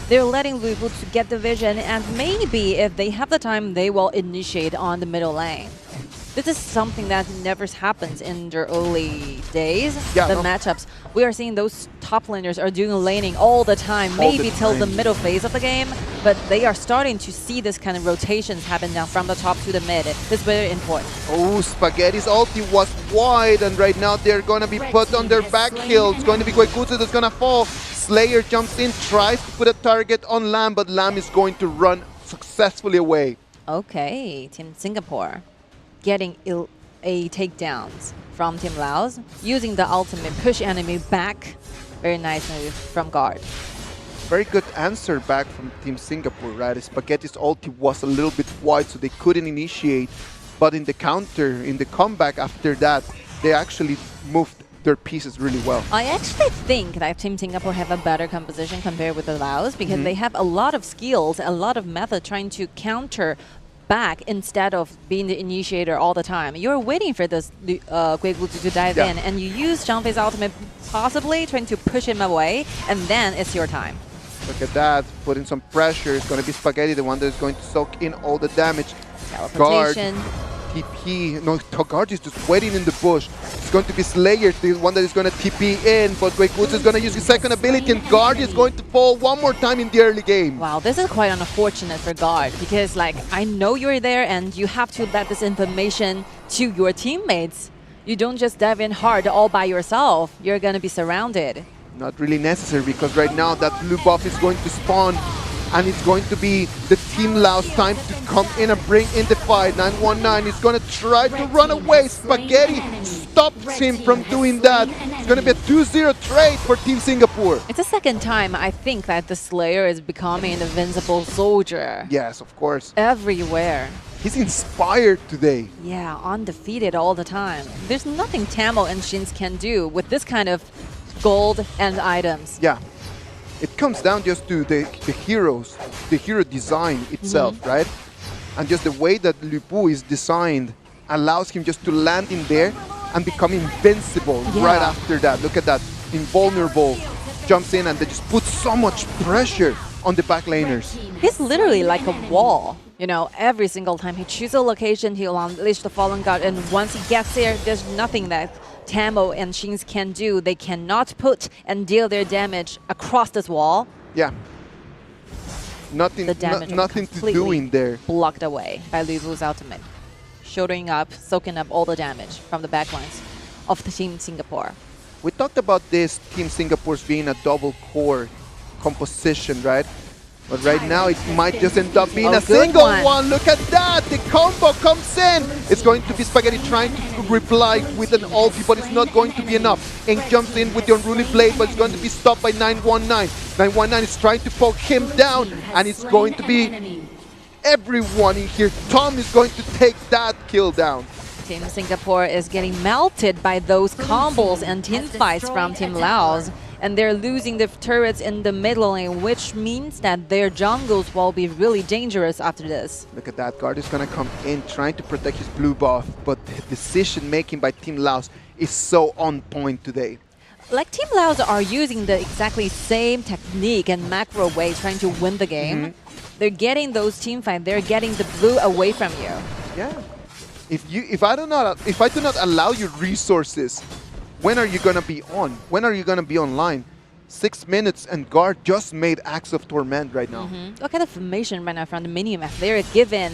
They're letting Lu Bu to get the vision, and maybe if they have the time, they will initiate on the middle lane. This is something that never happens in their early days. The matchups, we are seeing those top laners are doing laning all the time, maybe till the middle phase of the game, but they are starting to see this kind of rotations happen now from the top to the mid. This is very important. Oh, Spaghetti's ulti was wide, and right now they're going to be put on their back heel. It's going to be Guigutsu that's going to fall. Slayer jumps in, tries to put a target on Lamb, but Lamb is going to run successfully away. Okay, Team Singapore getting a takedowns from Team Laos, using the ultimate push enemy back. Very nice move from Guard. Very good answer back from Team Singapore, right? Spaghetti's ulti was a little bit wide, so they couldn't initiate. But in the counter, in the comeback after that, they actually moved their pieces really well. I actually think that Team Singapore have a better composition compared with the Laos, because they have a lot of skills, a lot of method trying to counter back instead of being the initiator all the time. You're waiting for this Guigutsu to dive in, and you use Zhang ultimate, possibly trying to push him away, and then it's your time. Look at that, putting some pressure. It's going to be Spaghetti, the one that is going to soak in all the damage. Guard, TP. No, Guard is just waiting in the bush. It's going to be Slayer, the one that is going to TP in, but Guigutsu is going to use his second ability, and Guard is going to fall one more time in the early game. Wow, this is quite unfortunate for Guard, because like, I know you're there and you have to let this information to your teammates. You don't just dive in hard all by yourself. You're going to be surrounded. Not really necessary, because right now that blue buff is going to spawn, and it's going to be the Team Laos time to come in and bring in the fight. 919 is going to try to run away. Spaghetti stops him from doing that. It's going to be a 2-0 trade for Team Singapore. It's the second time I think that the Slayer is becoming an invincible soldier. Yes, of course. Everywhere. He's inspired today. Yeah, undefeated all the time. There's nothing Tamil and Shins can do with this kind of gold and items. Yeah. It comes down just to the heroes, the hero design itself, right? And just the way that Lu Bu is designed allows him just to land in there and become invincible right after that. Look at that, invulnerable, jumps in and they just put so much pressure on the back laners. He's literally like a wall. You know, every single time he chooses a location, he'll unleash the Fallen God, and once he gets there, there's nothing that Tamo and Shins can do. They cannot put and deal their damage across this wall. Yeah. Nothing, nothing to do in there. Blocked away by Lu Bu's ultimate. Shouldering up, soaking up all the damage from the backlines of the Team Singapore. We talked about this Team Singapore's being a double core composition, right? But right now, it might just end up being a single one. Look at that! The combo comes in! It's going to be Spaghetti trying to reply with an ulti, but it's not going to be enough. Ink jumps in with the Unruly Blade, but it's going to be stopped by 919. 919 is trying to poke him down, and it's going to be everyone in here. Tom is going to take that kill down. Team Singapore is getting melted by those combos and team fights from Team Laos. And they're losing the turrets in the middle lane, which means that their jungles will be really dangerous after this. Look at that. Guard is going to come in trying to protect his blue buff, but the decision making by Team Laos is so on point today. Like Team Laos are using the exactly same technique and macro way trying to win the game. They're getting those team fights, they're getting the blue away from you. Yeah. If I do not allow you resources, when are you gonna be on? When are you gonna be online? 6 minutes and Guard just made Axe of Torment right now. Look at the formation right now from the minimap. They're given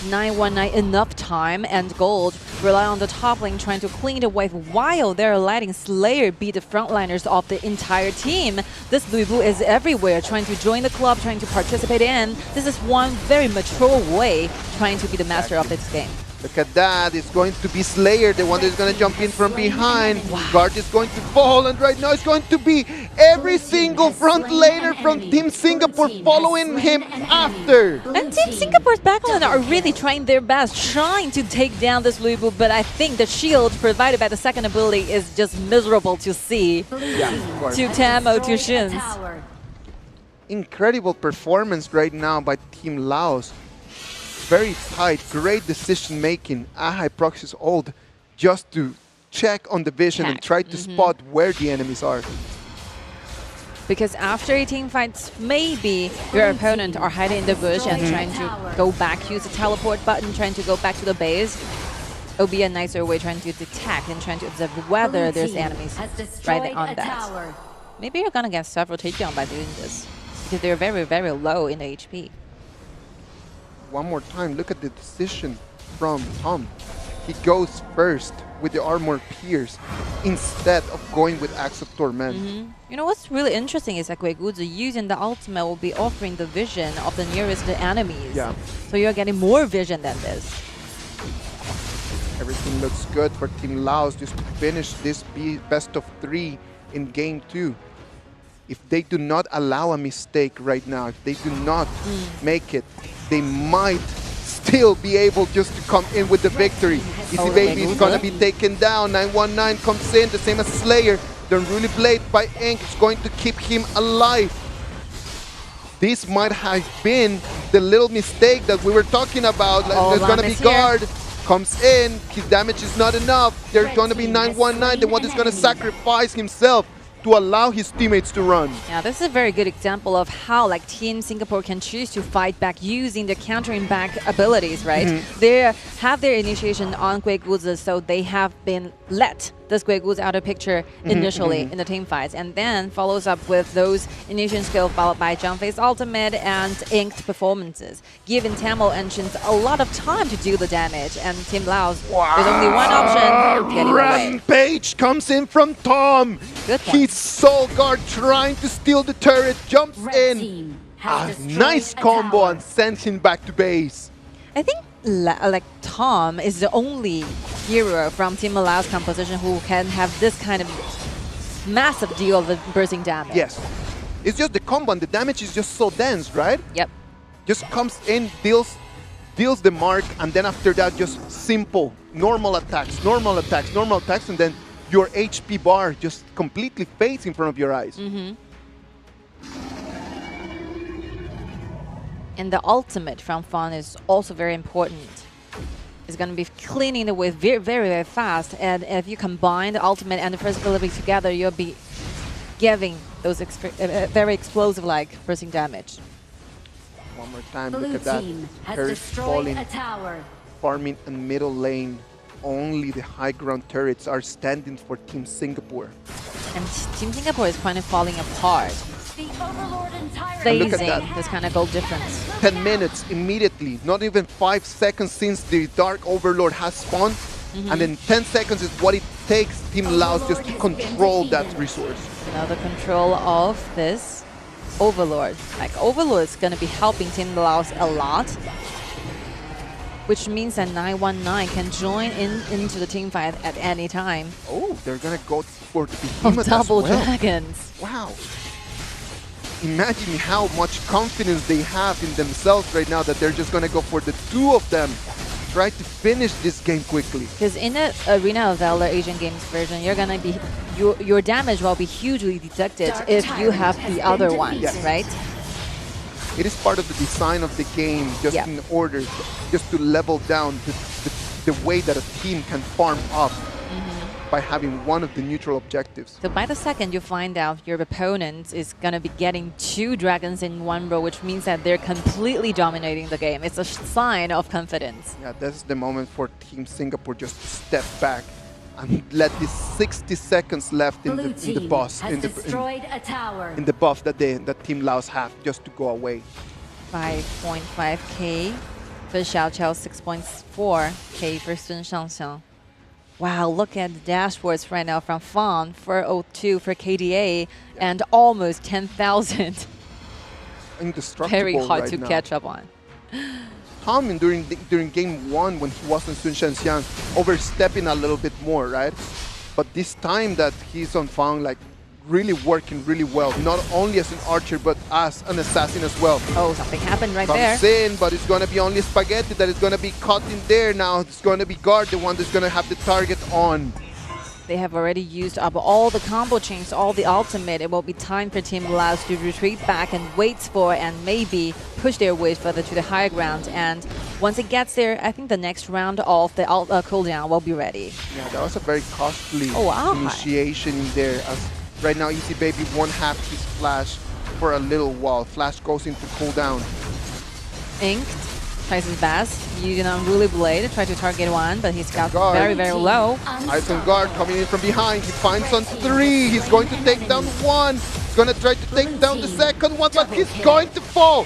919 enough time and gold, rely on the top lane trying to clean the wave while they're letting Slayer be the frontliners of the entire team. This Luibu is everywhere, trying to join the club, trying to participate in. This is one very mature way trying to be the master of this game. Look at that, it's going to be Slayer, the one that's going to jump in from behind. Guard is going to fall, and right now it's going to be every single front laner from Team Singapore following him after. And Team Singapore's backline are really trying their best, trying to take down this Luibu, but I think the shield provided by the second ability is just miserable to see. Yeah, of course. To Tamo, to Shins. Incredible performance right now by Team Laos. Very tight, great decision making. Ahai proxies ult just to check on the vision and try to spot where the enemies are. Because after a team fight, maybe your opponent are hiding in the bush and trying to go back, use the teleport button, trying to go back to the base. It would be a nicer way trying to detect and trying to observe whether there's enemies right on that. Maybe you're gonna get several takedowns by doing this, because they're very, very low in the HP. One more time, look at the decision from Tom. He goes first with the armor pierce instead of going with Axe of Torment. You know what's really interesting is that Guiguzi using the ultimate will be offering the vision of the nearest enemies. Yeah. So you're getting more vision than this. Everything looks good for Team Laos just to finish this best of 3 in game 2. If they do not allow a mistake right now, if they do not make it, they might still be able just to come in with the victory. Easy Baby is going to be taken down. 919 comes in, the same as Slayer. The Unruly Blade by Ink is going to keep him alive. This might have been the little mistake that we were talking about. There's going to be Guard. Comes in, his damage is not enough. There's going to be 919, the one that's going to sacrifice himself to allow his teammates to run. Yeah, this is a very good example of how like Team Singapore can choose to fight back using the countering back abilities, right? They have their initiation on Guiguzi, so they have been let this Guiguzi out of picture initially in the team fights, and then follows up with those initiation skills followed by Zhangfei's ultimate and inked performances, giving Tamil engines a lot of time to do the damage, and Team Laos, there's only one option, getting away. Rampage comes in from Tom. He's Soul Guard trying to steal the turret, jumps in. A nice combo and sends him back to base. I think like Tom is the only hero from Team Laos composition who can have this kind of massive deal with bursting damage. Yes. It's just the combo and the damage is just so dense, right? Yep. Just comes in, deals the mark, and then after that just simple, normal attacks, and then your HP bar just completely fades in front of your eyes. And the ultimate from Fawn is also very important. It's going to be cleaning the wave very, very, very fast. And if you combine the ultimate and the first ability together, you'll be giving those very explosive like bursting damage. One more time, look at that. Turret falling, farming in middle lane. Only the high ground turrets are standing for Team Singapore. And Team Singapore is kind of falling apart. Look at Phasing that. this kind of goal difference. 10 minutes immediately, not even 5 seconds since the Dark Overlord has spawned. And then 10 seconds is what it takes Team Laos just to control that resource. Now the control of this Overlord. Like Overlord is going to be helping Team Laos a lot, which means that 919 can join into the team fight at any time. Oh, they're going to go for the behemoth Double as well. dragons. Wow. imagine how much confidence they have in themselves right now that they're just going to go for the two of them, try to finish this game quickly. Because in the Arena of Valor Asian Games version, you're gonna be your damage will be hugely deducted if you have the other ones, right? It is part of the design of the game, just in order just to level down the way that a team can farm up by having one of the neutral objectives. So by the second you find out your opponent is going to be getting 2 dragons in one row, which means that they're completely dominating the game. It's a sign of confidence. Yeah, that's the moment for Team Singapore just to step back and let these 60 seconds left in the boss, in the buff that Team Laos have just to go away. 5.5k for Xiao Qiao, 6.4k for Sun Shangxiang. Wow, look at the dashboards right now from Fawn, 402 for KDA, and almost 10,000. Indestructible Very hard right to now. catch up on. Tom, during game 1, when he was in Sun Shangxiang, overstepping a little bit more, right? But this time that he's on Fang, like, really working really well, not only as an archer, but as an assassin as well. Oh, something happened right Comes there. in, but it's going to be only Spaghetti that is going to be caught in there now. It's going to be Guard, the one that's going to have the target on. They have already used up all the combo chains, all the ultimate. It will be time for Team Laos to retreat back and wait for and maybe push their way further to the higher ground. And once it gets there, I think the next round of the cooldown will be ready. Yeah, that was a very costly wow. initiation in there. As right now, Easy Baby won't have his flash for a little while. Flash goes into cooldown. Inked tries his best, using Unruly Blade to try to target one, but he's got Guard. very, very low. Ice on Guard coming in from behind. He finds on 3. He's going to take down 1. He's going to try to take down the second one, but he's going to fall.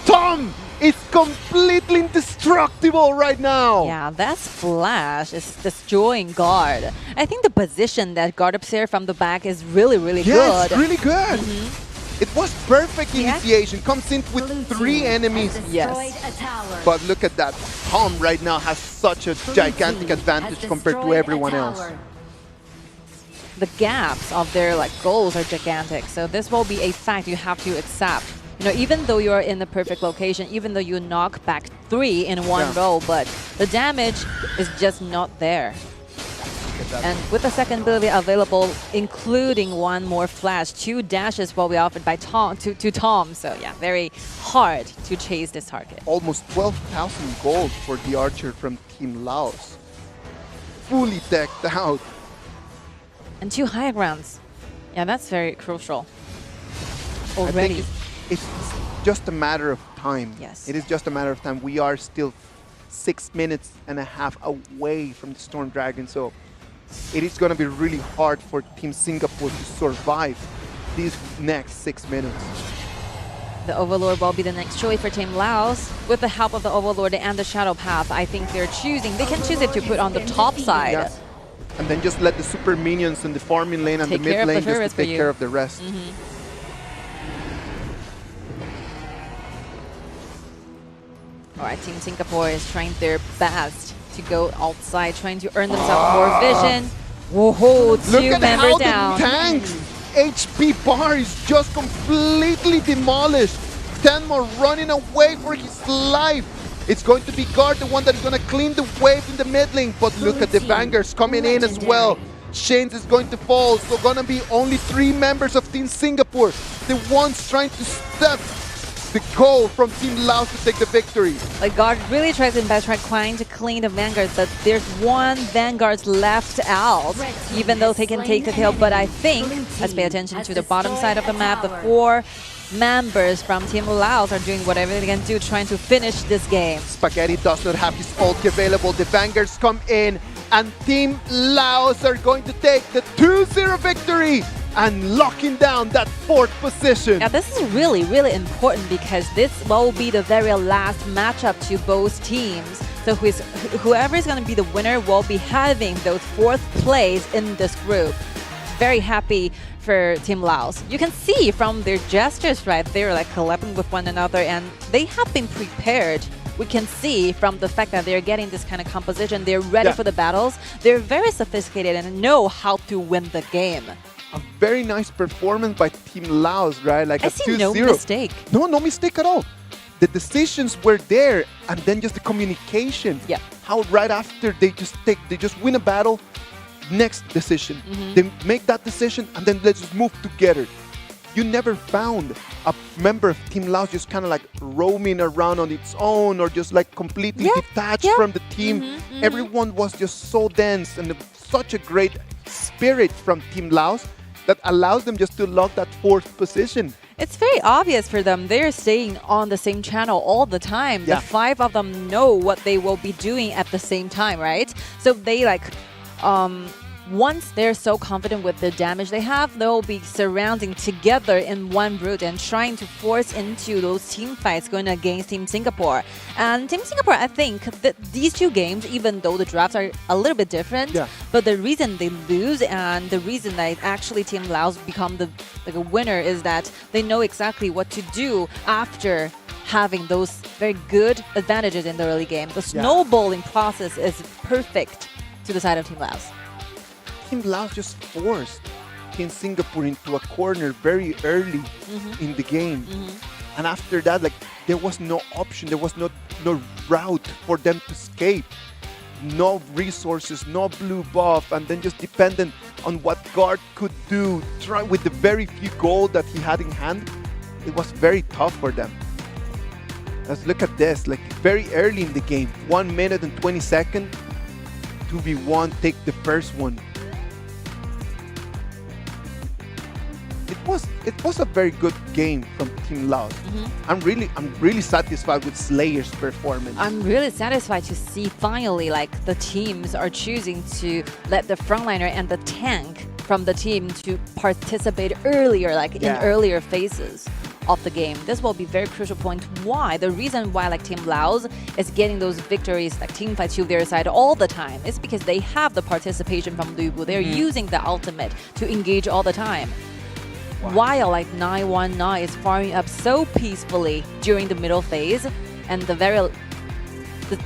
Tom is completely indestructible right now. Yeah, that's Flash is destroying Guard. I think the position that Guard ups here from the back is really, really Yes, good. really good. It was perfect initiation. Comes in with 3 enemies. Yes. But look at that. Tom right now has such a gigantic advantage compared to everyone else. The gaps of their goals are gigantic. So this will be a fact you have to accept. You know, even though you're in the perfect location, even though you knock back 3 in one row, but the damage is just not there. And with the second ability available, including 1 more flash, 2 dashes will be offered by Tom to Tom. So yeah, very hard to chase this target. Almost 12,000 gold for the archer from Team Laos. Fully decked out. And 2 higher grounds. Yeah, that's very crucial. I Already. think it's just a matter of time. Yes. It is just a matter of time. We are still 6 minutes and a half away from the Storm Dragon, so it is going to be really hard for Team Singapore to survive these next 6 minutes. The Overlord will be the next choice for Team Laos. With the help of the Overlord and the Shadow Path, I think they can choose it to put on the top side. Yeah. And then just let the super minions in the farming lane and the mid lane just to take care of the rest. Alright, Team Singapore is trying their best to go outside, trying to earn themselves more vision. Whoa, 2 Look at members how down. the tank's HP bar is just completely demolished. Tenmo running away for his life. It's going to be Guard, the one that is going to clean the wave in the mid lane. But look at the Vanguards coming in as well. Shanes is going to fall, so gonna be only 3 members of Team Singapore. The ones trying to step the goal from Team Laos to take the victory. Guard really tries his best, trying to clean the Vanguards, but there's 1 Vanguard left out, even though they can take the kill. But I think, let's pay attention to the bottom side of the map. The 4 members from Team Laos are doing whatever they can do, trying to finish this game. Spaghetti does not have his ulti available. The Vanguards come in, and Team Laos are going to take the 2-0 victory and locking down that 4th position. Now this is really, really important because this will be the very last matchup to both teams. So whoever is going to be the winner will be having those 4th place in this group. Very happy for Team Laos. You can see from their gestures, right? They're collabing with one another and they have been prepared. We can see from the fact that they're getting this kind of composition, they're ready for the battles. They're very sophisticated and know how to win the game. a very nice performance by Team Laos, right? Like I a see 2-0. no mistake. No mistake at all. The decisions were there, and then just the communication. Yeah. How right after they just win a battle, next decision. They make that decision, and then let's just move together. You never found a member of Team Laos just kind of like roaming around on its own or just like completely detached from the team. Everyone was just so dense, and such a great spirit from Team Laos that allows them just to lock that 4th position. It's very obvious for them. They're staying on the same channel all the time. Yeah. The 5 of them know what they will be doing at the same time, right? So they like, once they're so confident with the damage they have, they'll be surrounding together in one route and trying to force into those team fights going against Team Singapore. And Team Singapore, I think that these 2 games, even though the drafts are a little bit different, but the reason they lose and the reason that actually Team Laos become the winner is that they know exactly what to do after having those very good advantages in the early game. The snowballing process is perfect to the side of Team Laos. Team Laos just forced Team Singapore into a corner very early in the game. And after that, like, there was no option. There was no route for them to escape. No resources, no blue buff, and then just dependent on what guard could do. Try with the very few gold that he had in hand, it was very tough for them. Let's look at this, like very early in the game, 1 minute and 20 seconds, 2v1, take the first one. It was a very good game from Team Laos. I'm really satisfied with Slayer's performance. I'm really satisfied to see finally like the teams are choosing to let the frontliner and the tank from the team to participate earlier, like in earlier phases of the game. This will be very crucial point. Why? The reason why like Team Laos is getting those victories, like team fights to their side all the time, is because they have the participation from Lu Bu. They're using the ultimate to engage all the time. While like 919 is farming up so peacefully during the middle phase, and the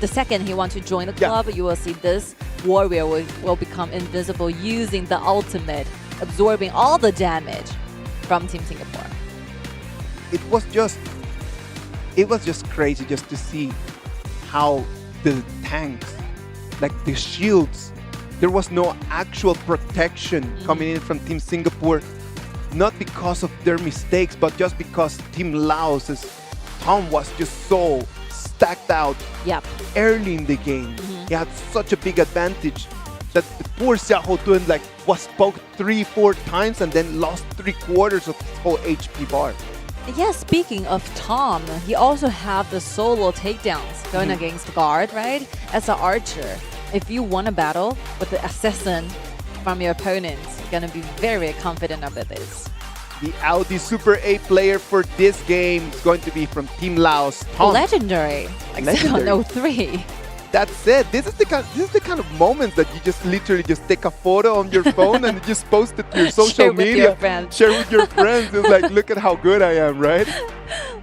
second he wants to join the club, you will see this warrior will become invisible using the ultimate, absorbing all the damage from Team Singapore. It was just crazy just to see how the tanks, like the shields, there was no actual protection coming in from Team Singapore. Not because of their mistakes, but just because Team Laos's Tom was just so stacked out early in the game. He had such a big advantage that the poor Xiao Dun like was poked 3-4 times and then lost 3/4 of his whole HP bar. Yeah, speaking of Tom, he also have the solo takedowns going against guard, right? As an archer, if you won a battle with the assassin from your opponents, you're gonna be very confident about this. The Audi Super A player for this game is going to be from Team Laos, Tom. Legendary, like 703. That's it. This is the kind of moments that you just literally just take a photo on your phone and just post it to your social media. Share with your friends. It's like, look at how good I am, right?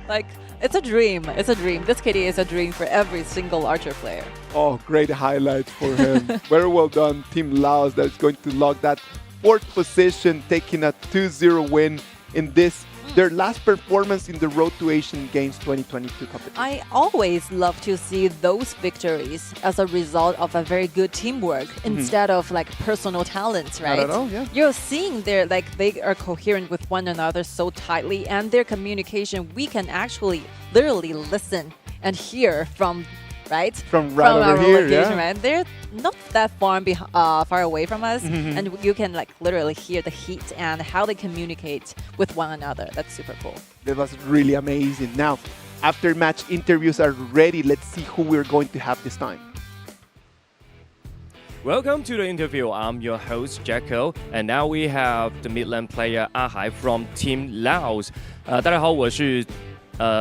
Like, it's a dream. It's a dream. This KD is a dream for every single archer player. Oh, great highlights for him. Very well done, Team Laos. That's going to log that 4th position, taking a 2-0 win in this, their last performance in the Road to Asian Games 2022 competition. I always love to see those victories as a result of a very good teamwork instead of like personal talents, right? Not at all, yeah. You're seeing they are coherent with one another so tightly, and their communication, we can actually literally listen and hear from, right? From over here, location, right? They're not that far away from us, and you can like literally hear the heat and how they communicate with one another. That's super cool. That was really amazing. Now, after match interviews are ready, let's see who we're going to have this time. Welcome to the interview. I'm your host Jacko, and now we have the mid-lane player Ahai from Team Laos. 大家好，我是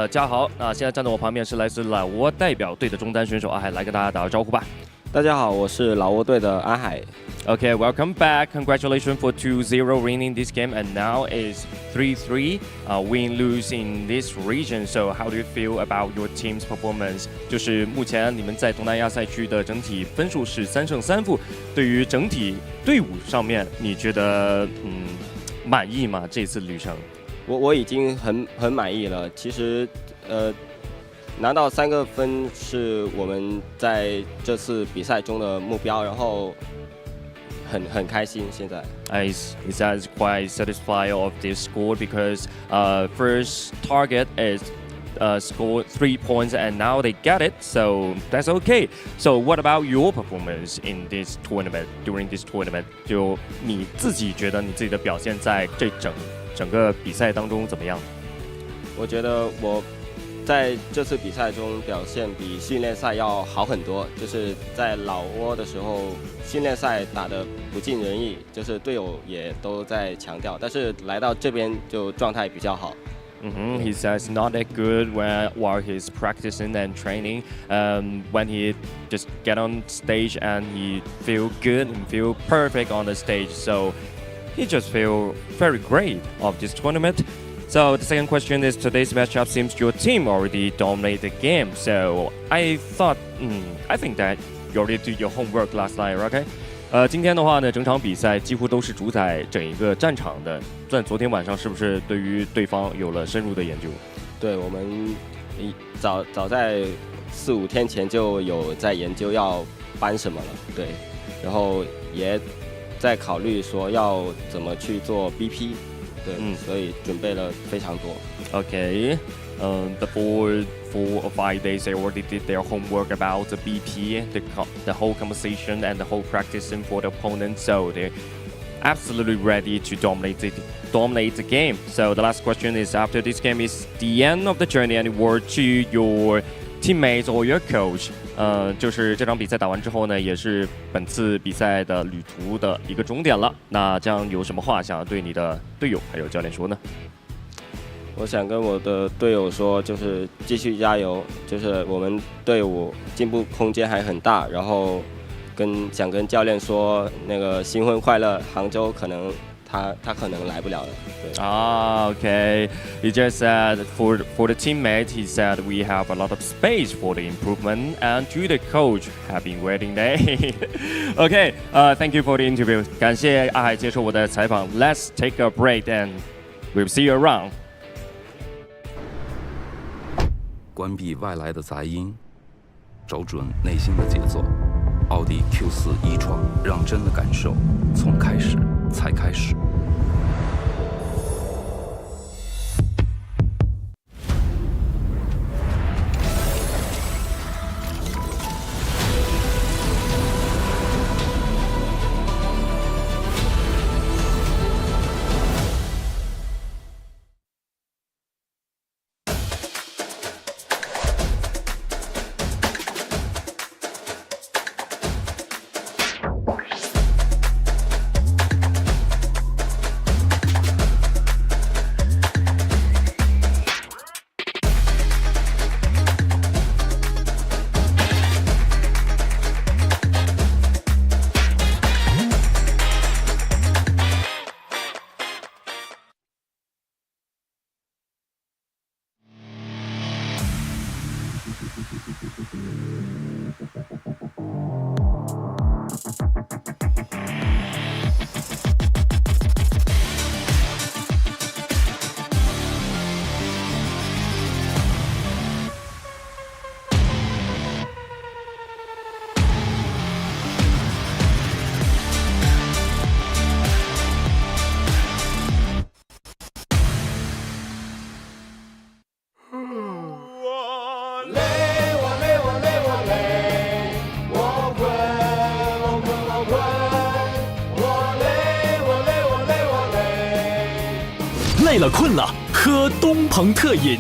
嘉豪啊，现在站在我旁边是来自老挝代表队的中单选手阿海，来跟大家打个招呼吧。大家好，我是老挝队的阿海。Okay, welcome back. Congratulations for 2-0 winning this game, and now is 3-3 win-lose in this region. So how do you feel about your team's performance? 就是目前你们在东南亚赛区的整体分数是3胜3负。对于整体队伍上面，你觉得满意吗？这次旅程？我已经很满意了。其实拿到3个分是我们在这次比赛中的目标，然后很开心。现在 Is that quite satisfied of this score because first target is score 3 points and now they get it, so that's okay. So what about your performance in this tournament? During this tournament, 就你自己觉得你自己的表现在这整个比赛当中怎么样？我觉得我在这次比赛中表现比训练赛要好很多。就是在老挝的时候，训练赛打得不尽人意，就是队友也都在强调，但是来到这边就状态比较好。He says not that good while he's practicing and training. When he just get on stage and he feel good and feel perfect on the stage, so he just feel very great of this tournament. So the second question is, today's matchup seems your team already dominated the game. So I think that you already did your homework last night, okay? 今天的话呢，整场比赛几乎都是主宰整一个战场的。在昨天晚上，是不是对于对方有了深入的研究？对，我们早在4、5天前就有在研究要搬什么了，对，然后也在考虑说要怎么去做 BP， 对，所以准备了非常多。Okay. The 4 or 5 days they already did their homework about the BP, the whole conversation and the whole practicing for the opponent, so they're absolutely ready to dominate the game. So the last question is, after this game is the end of the journey, any word to your teammates or your coach? 就是这场比赛打完之后呢，也是本次比赛的旅途的一个终点了。那这样有什么话想要对你的队友还有教练说呢？我想跟我的队友说，就是继续加油，就是我们队伍进步空间还很大，然后想跟教练说，那个新婚快乐，杭州可能他可能来不了了。对。Okay. He just said for the teammates, he said we have a lot of space for the improvement, and to the coach, happy wedding day. Okay. Thank you for the interview. 感谢阿海接受我的采访。Let's take a break and we'll see you around. 关闭外来的杂音，找准内心的节奏。奥迪 Q4 e-tron，让真的感受从开始才开始。累了困了，喝东鹏特饮。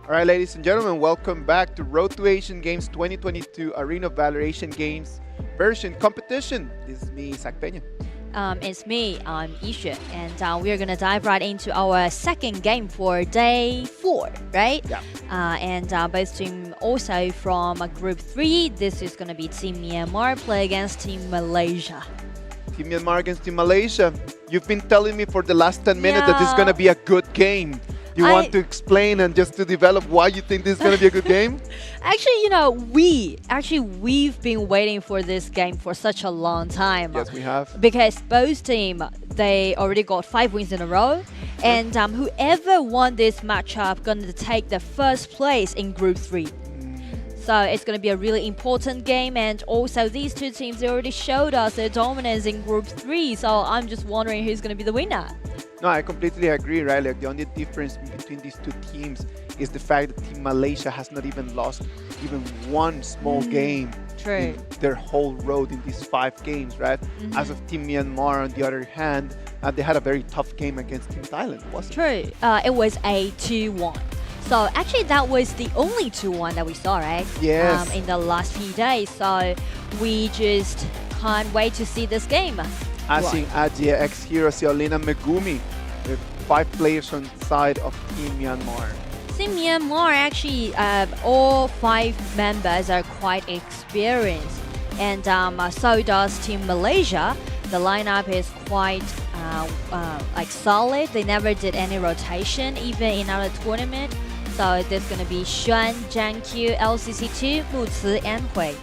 All right, ladies and gentlemen, welcome back to Road to Asian Games 2022 Arena of Valor Asian Games version competition. This is me, Isaac Peña. It's me, I'm Yixue, and we're gonna dive right into our second game for day 4, right? Yeah. And both team also from Group 3. This is gonna be Team Myanmar play against Team Malaysia. Team Myanmar against Team Malaysia. You've been telling me for the last 10 minutes that this is going to be a good game. You want to explain and just to develop why you think this is going to be a good game? Actually, we've been waiting for this game for such a long time. Yes, we have. Because both teams, they already got 5 wins in a row. And whoever won this matchup going to take the first place in Group 3. So it's going to be a really important game, and also these two teams, they already showed us their dominance in Group 3, so I'm just wondering who's going to be the winner. No, I completely agree, right? Like the only difference between these two teams is the fact that Team Malaysia has not even lost even one small game in their whole road in these 5 games, right? As of Team Myanmar, on the other hand, they had a very tough game against Team Thailand, wasn't it? True. It was a 2-1. So actually that was the only 2-1 that we saw, right? Yes. In the last few days. So we just can't wait to see this game. Asing Adie, ex-hero Xiaolina Megumi, with 5 players on the side of Team Myanmar. Team Myanmar, actually, all 5 members are quite experienced. And so does Team Malaysia. The lineup is quite solid. They never did any rotation, even in our tournament. So there's going to be Xuan, Zhang Q, LCC2, Mu Ci, and Hui.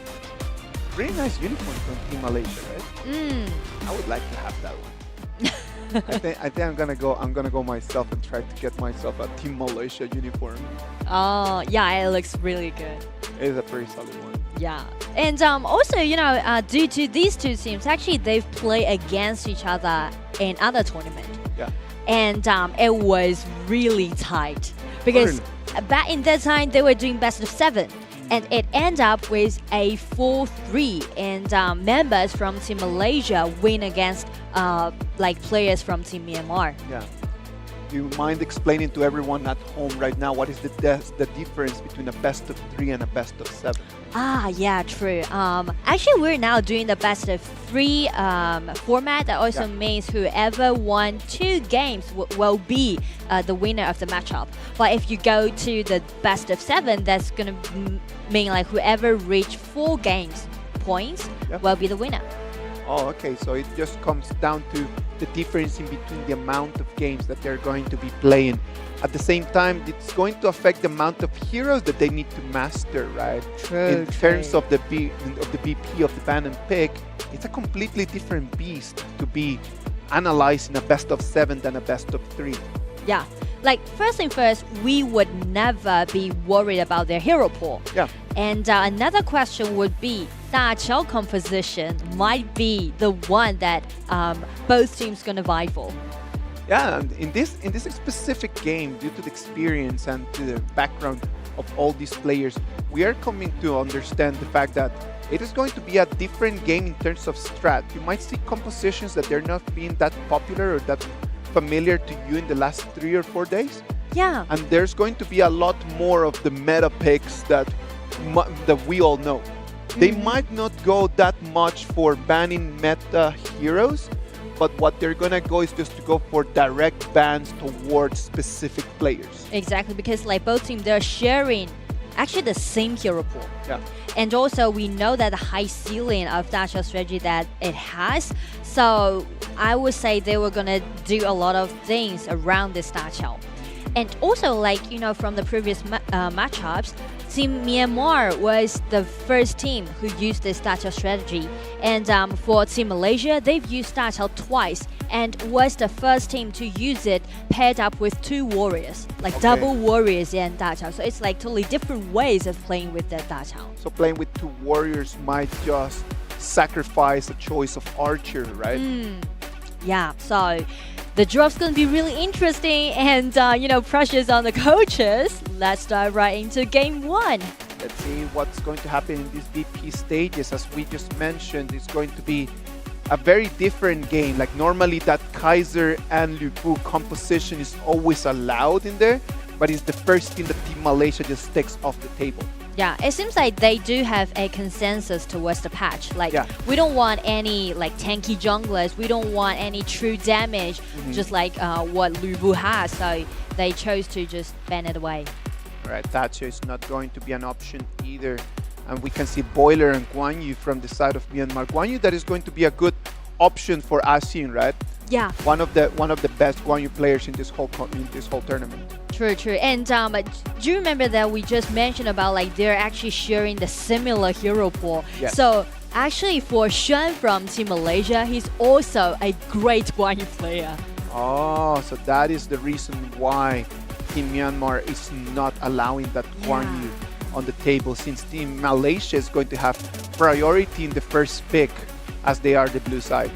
Really nice uniform from Team Malaysia, right? I would like to have that one. I think I'm gonna go myself and try to get myself a Team Malaysia uniform. Oh yeah, it looks really good. It is a pretty solid one. Yeah, and also due to these two teams, actually they've played against each other in other tournaments. Yeah. And it was really tight because back in that time they were doing best of 7. And it ended up with a 4-3, and members from Team Malaysia win against players from Team Myanmar. Yeah. Do you mind explaining to everyone at home right now what is the difference between a best of 3 and a best of 7? Ah, yeah, true. Actually, we're now doing the best of 3 format. That also means whoever won 2 games will be the winner of the matchup. But if you go to the best of 7, that's gonna mean like whoever reached 4 games points will be the winner. Oh, okay. So it just comes down to the difference in between the amount of games that they're going to be playing. At the same time, it's going to affect the amount of heroes that they need to master, right? In terms of the BP of the ban and pick, it's a completely different beast to be analyzed in a best of 7 than a best of 3. Yeah. Like, first thing first, we would never be worried about their hero pool. Yeah. And another question would be, Dachao composition might be the one that both teams gonna vie for. Yeah, and in this specific game, due to the experience and to the background of all these players, we are coming to understand the fact that it is going to be a different game in terms of strat. You might see compositions that they're not being that popular or that familiar to you in the last 3 or 4 days. Yeah. And there's going to be a lot more of the meta picks that we all know. They might not go that much for banning meta heroes, but what they're gonna go is just to go for direct bans towards specific players. Exactly, because like both teams, they're sharing actually the same hero pool. Yeah. And also we know that the high ceiling of Dachao strategy that it has. So I would say they were gonna do a lot of things around this Dachao. And also, like, from the previous matchups, Team Myanmar was the first team who used this Dachao strategy. And for Team Malaysia, they've used Dachao twice and was the first team to use it paired up with 2 warriors, like double warriors in Dachao. So it's like totally different ways of playing with the Dachao. So playing with 2 warriors might just sacrifice a choice of archer, right? Yeah, so the drop's going to be really interesting and, pressures on the coaches. Let's dive right into game 1. Let's see what's going to happen in these BP stages. As we just mentioned, it's going to be a very different game. Like normally that Kaiser and Liu Bu composition is always allowed in there, but it's the first thing that Team Malaysia just takes off the table. Yeah, it seems like they do have a consensus towards the patch. Like, we don't want any like tanky junglers. We don't want any true damage, just like what Lubu has. So they chose to just ban it away. All right, Thatcher is not going to be an option either. And we can see Boiler and Guan Yu from the side of Myanmar. Guan Yu, that is going to be a good option for ASEAN, right? Yeah. One of the best Guan Yu players in this whole tournament. True, true. And do you remember that we just mentioned about like they're actually sharing the similar hero pool? Yes. So actually for Xuan from Team Malaysia, he's also a great Guan Yu player. Oh, so that is the reason why Team Myanmar is not allowing that Guan Yu on the table, since Team Malaysia is going to have priority in the first pick as they are the blue side.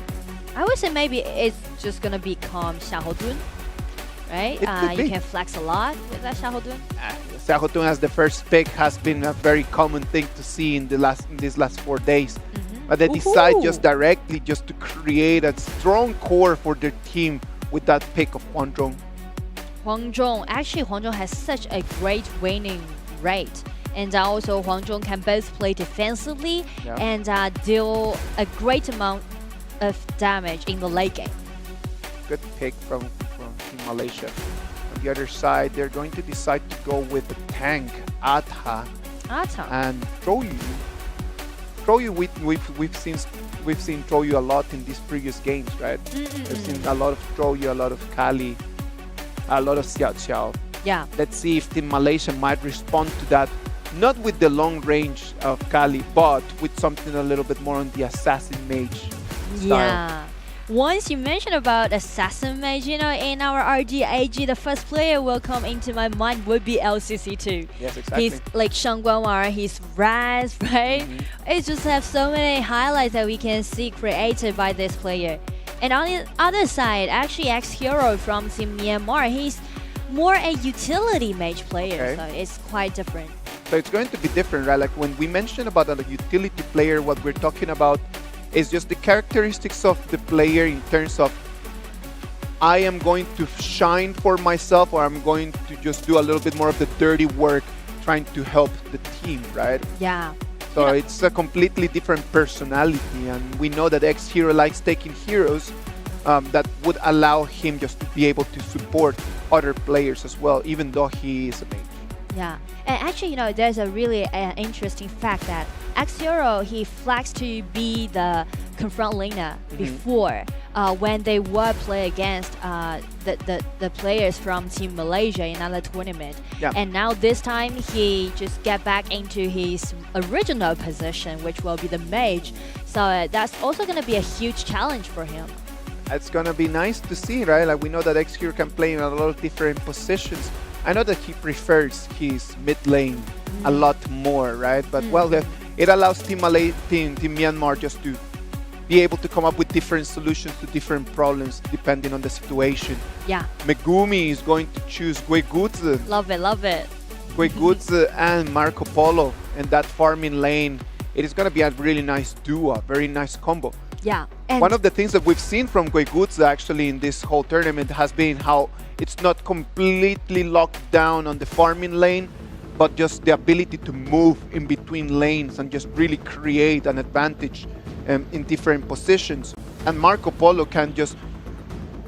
I would say maybe it's just going to become Xiaohodun, right? You can flex a lot with that Xiaohodun. Xiaohodun as the first pick has been a very common thing to see in these last 4 days. But they decide just directly just to create a strong core for their team with that pick of Huang Zhong. Huang Zhong, actually Huang Zhong has such a great winning rate. And also Huang Zhong can both play defensively and deal a great amount of damage in the late game. Good pick from Team Malaysia. On the other side, they're going to decide to go with the tank, Atha. And Zhou Yu, we've seen Zhou Yu a lot in these previous games, right? We've seen a lot of Zhou Yu, a lot of Kali, a lot of Xiao Xiao. Yeah. Let's see if Team Malaysia might respond to that, not with the long range of Kali, but with something a little bit more on the assassin mage style. Yeah. Once you mentioned about assassin mage, you know, in our RDAG, the first player will come into my mind would be LCC2. Yes, exactly. He's like Shang Guanwar, he's Raz, right? It just have so many highlights that we can see created by this player. And on the other side, actually X-Hero from Team Myanmar, he's more a utility mage player, so it's quite different. So it's going to be different, right? Like when we mention about a utility player, what we're talking about is just the characteristics of the player in terms of I am going to shine for myself, or I'm going to just do a little bit more of the dirty work trying to help the team, right? Yeah. So it's a completely different personality, and we know that X-Hero likes taking heroes that would allow him just to be able to support other players as well, even though he is a mage. Yeah, and actually, you know, there's a really interesting fact that X-Hero, he flexed to be the confront laner before when they were play against the players from Team Malaysia in another tournament. And now this time, he just get back into his original position, which will be the mage. So that's also going to be a huge challenge for him. It's going to be nice to see, right? Like we know that X-Hero can play in a lot of different positions. I know that he prefers his mid lane a lot more, right? But well, it allows Team Myanmar just to be able to come up with different solutions to different problems depending on the situation. Yeah. Megumi is going to choose Guigutsu. Love it, love it. Guigutsu and Marco Polo in that farming lane. It is going to be a really nice duo, a very nice combo. Yeah. And one of the things that we've seen from Guigutsu actually in this whole tournament has been how it's not completely locked down on the farming lane, but just the ability to move in between lanes and just really create an advantage in different positions. And Marco Polo can just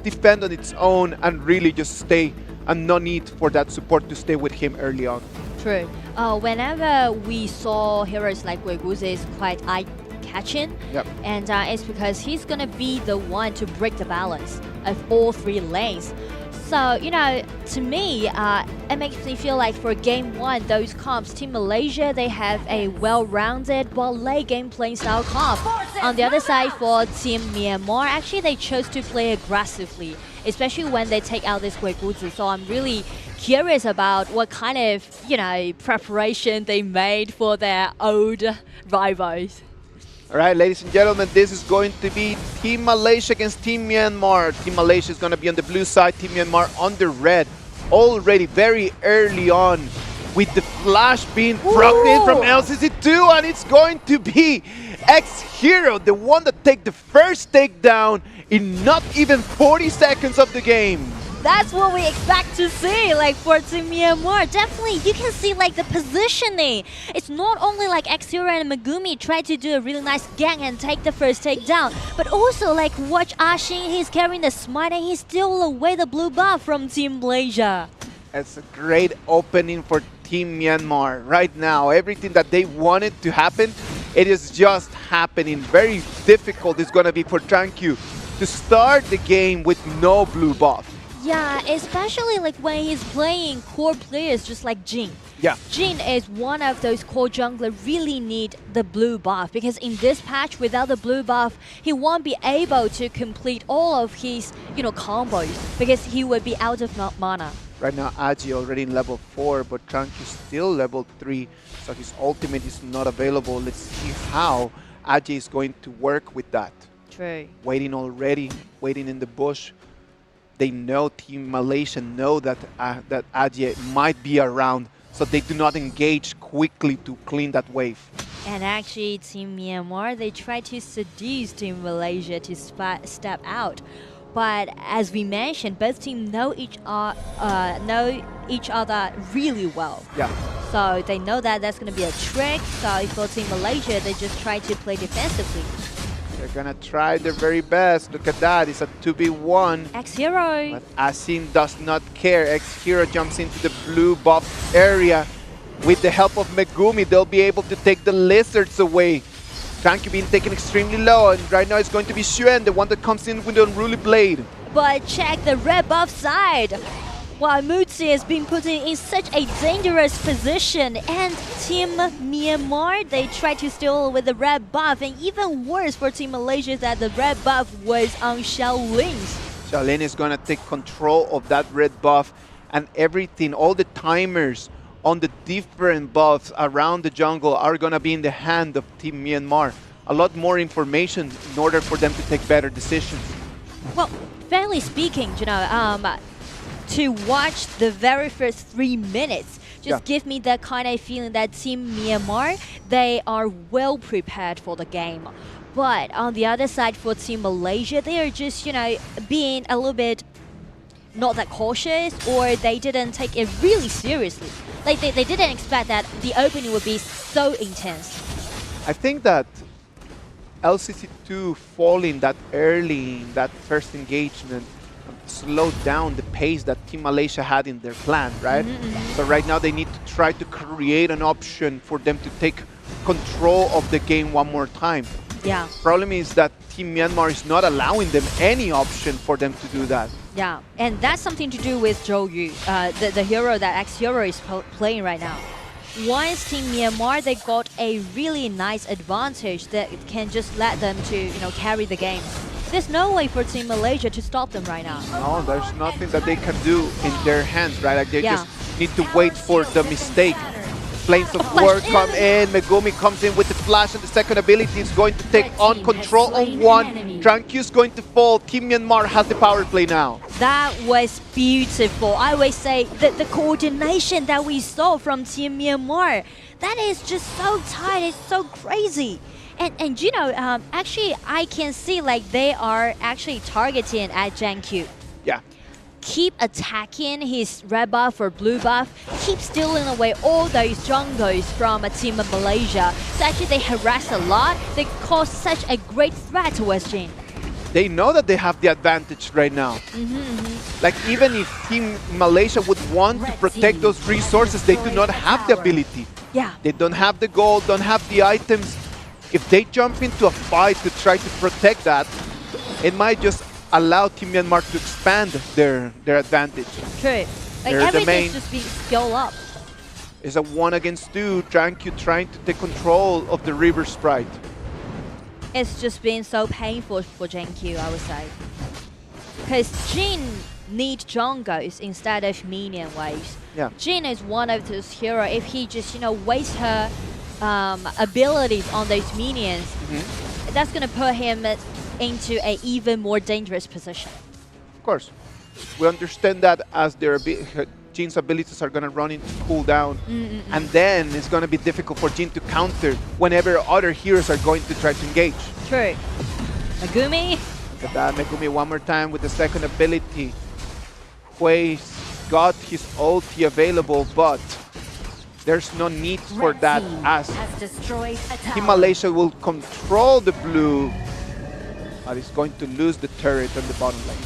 defend on its own and really just stay, and no need for that support to stay with him early on. True. Whenever we saw heroes like Guigutsu, is quite eye-catching, and it's because he's gonna be the one to break the balance of all three lanes. So, you know, to me, it makes me feel like for Game 1, those comps, Team Malaysia, they have a well-rounded, late game playing style comp. On the other side, for Team Myanmar, actually they chose to play aggressively, especially when they take out this Guigutsu. So I'm really curious about what kind of, you know, preparation they made for their old rivals. All right, ladies and gentlemen, this is going to be Team Malaysia against Team Myanmar. Team Malaysia is going to be on the blue side, Team Myanmar on the red. Already very early on with the flash being procced in from LCC2, and it's going to be X-Hero, the one that take the first takedown in not even 40 seconds of the game. That's what we expect to see, like for Team Myanmar. Definitely, you can see like the positioning. It's not only like X0 and Megumi try to do a really nice gang and take the first takedown, but also like watch Ashin, he's carrying the smite and he stole away the blue buff from Team Malaysia. It's a great opening for Team Myanmar right now. Everything that they wanted to happen, it is just happening. Very difficult it's going to be for Trankyu to start the game with no blue buff. Yeah, especially like when he's playing core players just like Jin. Yeah. Jin is one of those core jungler really need the blue buff because in this patch without the blue buff he won't be able to complete all of his combos because he would be out of mana. Right now Aji already in level 4 but Trankyu still level 3 so his ultimate is not available. Let's see how Aji is going to work with that. True. Waiting already, waiting in the bush. They know Team Malaysia know that that Aji might be around, so they do not engage quickly to clean that wave. And actually, Team Myanmar, they try to seduce Team Malaysia to step out. But as we mentioned, both teams know each other really well. Yeah. So they know that that's going to be a trick. So for Team Malaysia, they just try to play defensively. They're gonna try their very best. Look at that, it's a 2v1. X-Hero. But Asin does not care. X-Hero jumps into the blue buff area. With the help of Megumi, they'll be able to take the lizards away. Trankyu being taken extremely low, and right now it's going to be Xuan, the one that comes in with the unruly blade. But check the red buff side. While Mutsi has been put in such a dangerous position, and Team Myanmar, they tried to steal with the red buff, and even worse for Team Malaysia that the red buff was on Xiaolin's. Xiaolin is going to take control of that red buff, and everything, all the timers on the different buffs around the jungle are going to be in the hand of Team Myanmar. A lot more information in order for them to take better decisions. Well, fairly speaking, to watch the very first 3 minutes just give me that kind of feeling that Team Myanmar, they are well prepared for the game. But on the other side for Team Malaysia, they are just, being a little bit not that cautious, or they didn't take it really seriously. Like they didn't expect that the opening would be so intense. I think that LCC2 falling that early in that first engagement slowed down the pace that Team Malaysia had in their plan, right? So right now they need to try to create an option for them to take control of the game one more time. Yeah. Problem is that Team Myanmar is not allowing them any option for them to do that. Yeah, and that's something to do with Zhou Yu, the hero that X-Hero is playing right now. Once Team Myanmar, they got a really nice advantage that can just let them to, carry the game. There's no way for Team Malaysia to stop them right now. No, there's nothing that they can do in their hands, right? Like they just need to wait for the mistake. Flames of War come in, Megumi comes in with the flash, and the second ability is going to take on control on one. Trankyu's going to fall. Team Myanmar has the power play now. That was beautiful. I always say that the coordination that we saw from Team Myanmar, that is just so tight, it's so crazy. And actually I can see like they are actually targeting at Jankyu. Yeah. Keep attacking his red buff or blue buff, keep stealing away all those jungles from a team of Malaysia. So actually they harass a lot, they cause such a great threat towards Jin. They know that they have the advantage right now. Like even if Team Malaysia would want to protect those resources, they do not have the ability. Yeah. They don't have the gold, don't have the items. If they jump into a fight to try to protect that, it might just allow Team Myanmar to expand their advantage. True. Like everything's just being scaled up. It's a 1 against 2. Trankyu trying to take control of the River Sprite. It's just been so painful for Jankyu, I would say. Because Jin need jungles instead of minion waves. Yeah. Jin is one of those heroes. If he just, wastes her abilities on those minions, that's going to put him into an even more dangerous position. Of course. We understand that as Jin's abilities are going to run into cooldown, and then it's going to be difficult for Jin to counter whenever other heroes are going to try to engage. True. Megumi. Look at that, Megumi one more time with the second ability. Hui's got his ulti available, but there's no need for that as Team Malaysia will control the blue, but it's going to lose the turret on the bottom lane.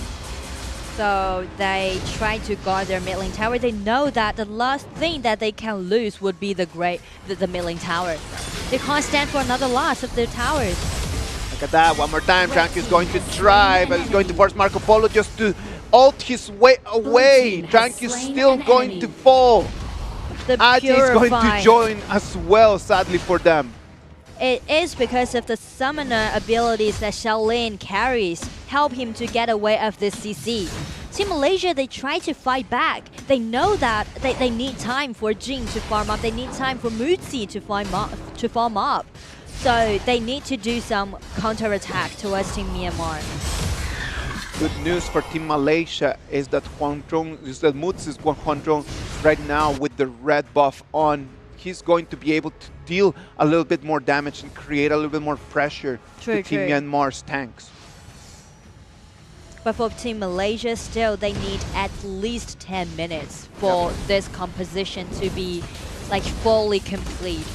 So they try to guard their mid lane tower. They know that the last thing that they can lose would be the mid lane tower. They can't stand for another loss of their towers. Look at that, one more time. Trank is going to try, but he's going to force Marco Polo just to ult his way away. Trank is still going to fall. Aji is going to join as well, sadly for them. It is because of the summoner abilities that Shaolin carries help him to get away of this CC. Team Malaysia, they try to fight back. They know that they need time for Jing to farm up. They need time for Mutsi to farm up. So they need to do some counter-attack towards Team Myanmar. Good news for Team Malaysia is that Mutsi's Huang Zhong right now with the red buff on. He's going to be able to deal a little bit more damage and create a little bit more pressure to Team Myanmar's tanks. But for Team Malaysia, still they need at least 10 minutes for this composition to be like fully complete.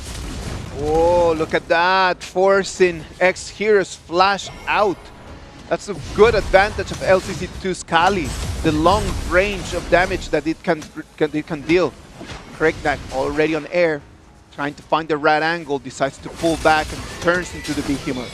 Oh, look at that, forcing X-Heroes flash out. That's a good advantage of LCC2's Kali, the long range of damage that it can deal. Kreknak already on air, trying to find the right angle, decides to pull back and turns into the behemoth.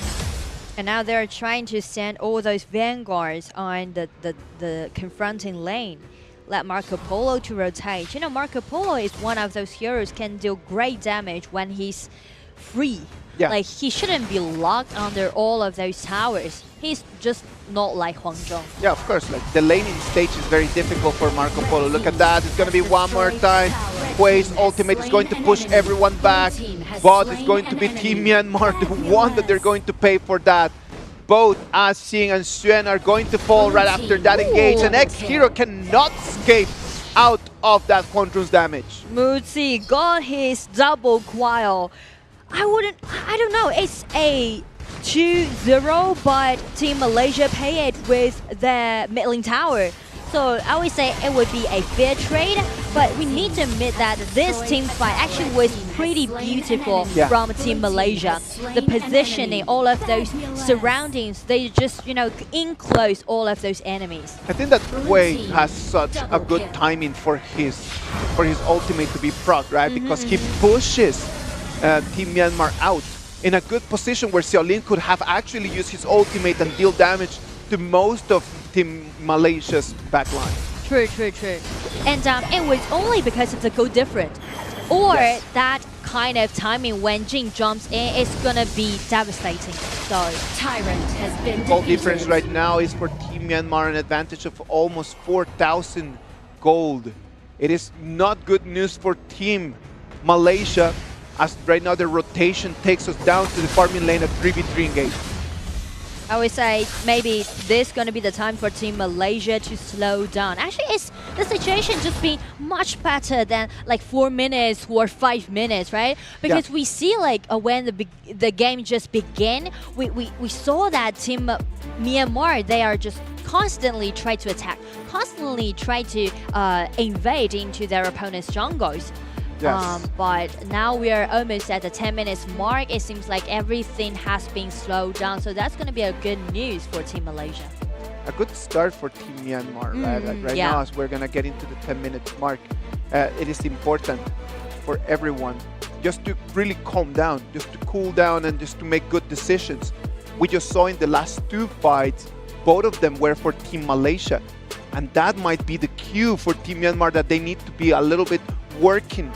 And now they're trying to send all those vanguards on the confronting lane. Let Marco Polo to rotate. You know, Marco Polo is one of those heroes can deal great damage when he's free. Yeah. Like, he shouldn't be locked under all of those towers. He's just not like Huang Zhong. Yeah, of course. Like, the laning stage is very difficult for Marco Polo. Look at that. It's going to be one more time. Hui's ultimate is going to push everyone back. But it's going to be Team Myanmar, the one that they're going to pay for that. Both Asing and Xuan are going to fall right after that engage. And X-Hero cannot escape out of that Huang Zhong's damage. Mutsi got his double quail. I don't know, it's a 2-0, but Team Malaysia pay it with their mid lane tower. So I would say it would be a fair trade, but we need to admit that this team fight actually was pretty beautiful from Team Malaysia. The positioning, all of those surroundings, they just, you know, enclose all of those enemies. I think that Hui has such a good timing for his ultimate to be proc, right? Because he pushes Team Myanmar out in a good position where Xiaolin could have actually used his ultimate and deal damage to most of Team Malaysia's backline. True. And it was only because of the goal difference. Or that kind of timing when Jing jumps in is gonna be devastating. So Tyrant has been goal difference right now is for Team Myanmar an advantage of almost 4,000 gold. It is not good news for Team Malaysia, as right now the rotation takes us down to the farming lane at 3v3 engage. I would say maybe this is going to be the time for Team Malaysia to slow down. Actually, it's the situation just being much better than like 4 minutes or 5 minutes, right? Because we see like when the game just began, we saw that Team Myanmar, they are just constantly try to attack, constantly try to invade into their opponent's jungles. But now we are almost at the 10 minutes mark. It seems like everything has been slowed down. So that's going to be a good news for Team Malaysia. A good start for Team Myanmar, right? Like right now, as we're going to get into the 10-minute mark, it is important for everyone just to really calm down, just to cool down and just to make good decisions. We just saw in the last 2 fights, both of them were for Team Malaysia. And that might be the cue for Team Myanmar that they need to be a little bit working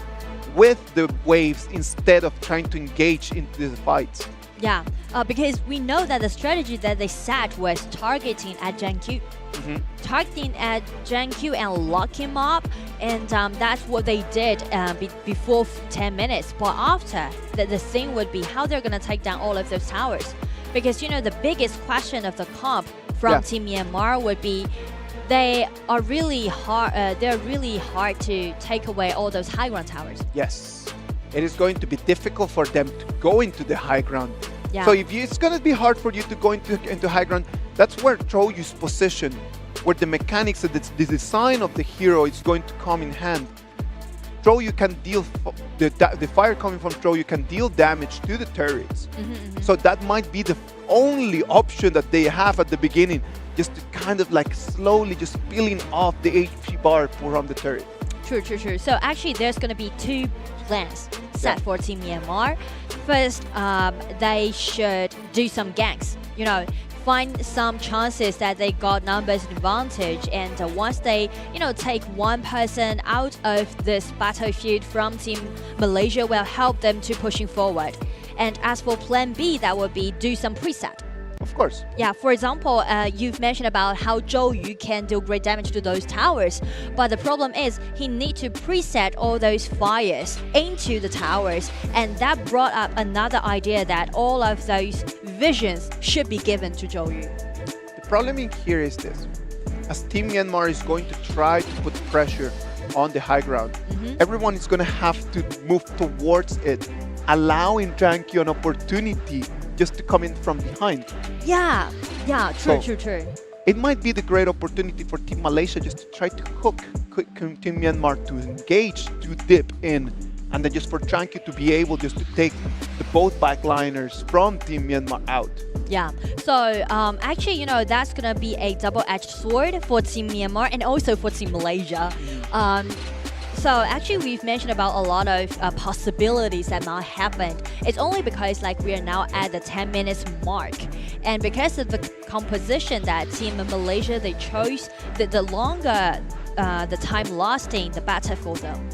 with the waves instead of trying to engage into the fights. Yeah, because we know that the strategy that they set was targeting at Zhang Q. Targeting at Zhang Q and lock him up, and that's what they did before 10 minutes. But after, the thing would be how they're going to take down all of those towers. Because, you know, the biggest question of the comp from Team Myanmar would be they are really hard. They're really hard to take away all those high ground towers. Yes, it is going to be difficult for them to go into the high ground. So if it's going to be hard for you to go into high ground, that's where Troyu's position where the mechanics and the design of the hero is going to come in hand. Throw, you can deal the fire coming from throw, you can deal damage to the turrets. So that might be the only option that they have at the beginning, just to kind of like slowly just peeling off the HP bar from the turret. True. So actually, there's going to be 2 plans set for Team Myanmar. First, they should do some ganks. You know, find some chances that they got numbers advantage, and once they, take one person out of this battlefield from Team Malaysia, will help them to pushing forward. And as for Plan B, that would be do some preset. Of course. Yeah, for example, you've mentioned about how Zhou Yu can deal great damage to those towers, but the problem is he needs to preset all those fires into the towers, and that brought up another idea that all of those visions should be given to Zhou Yu. The problem in here is this. As Team Myanmar is going to try to put pressure on the high ground, everyone is going to have to move towards it, allowing Drankyu an opportunity just to come in from behind. Yeah, true. It might be the great opportunity for Team Malaysia just to try to hook Team Myanmar to engage, to dip in, and then just for Drankyu to be able just to take the both backliners from Team Myanmar out. Yeah, so actually, that's gonna be a double-edged sword for Team Myanmar and also for Team Malaysia. So actually, we've mentioned about a lot of possibilities that might happen. It's only because we are now at the 10 minutes mark, and because of the composition that Team Malaysia they chose, the longer the time lasting, the better for them.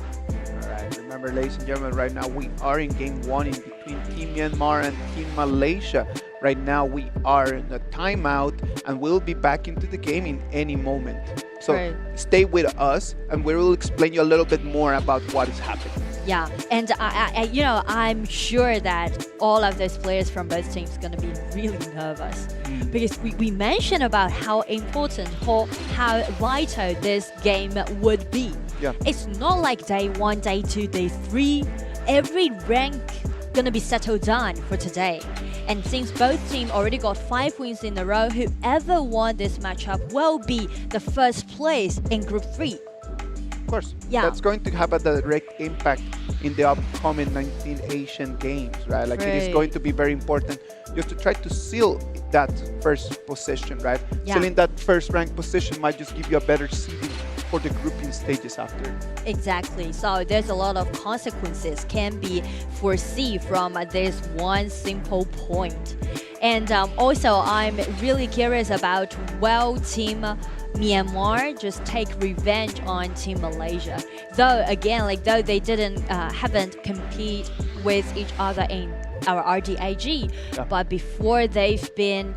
All right. Remember, ladies and gentlemen, right now we are in game 1 in between Team Myanmar and Team Malaysia. Right now we are in a timeout, and we'll be back into the game in any moment. So stay with us, and we will explain you a little bit more about what is happening. Yeah, and I'm sure that all of those players from both teams are going to be really nervous because we mentioned about how important or how vital this game would be. Yeah. It's not like day 1, day 2, day 3. Every rank gonna be settled down for today. And since both teams already got 5 wins in a row, whoever won this matchup will be the first place in Group 3. Of course. Yeah. That's going to have a direct impact in the upcoming 19 Asian Games, right? It is going to be very important just to try to seal that first position, right? Yeah. Sealing that first rank position might just give you a better seeding for the grouping stages after. Exactly. So there's a lot of consequences can be foreseen from this one simple point. And also, I'm really curious about will Team Myanmar just take revenge on Team Malaysia. Though again, though they haven't compete with each other in our RDAG, but before they've been,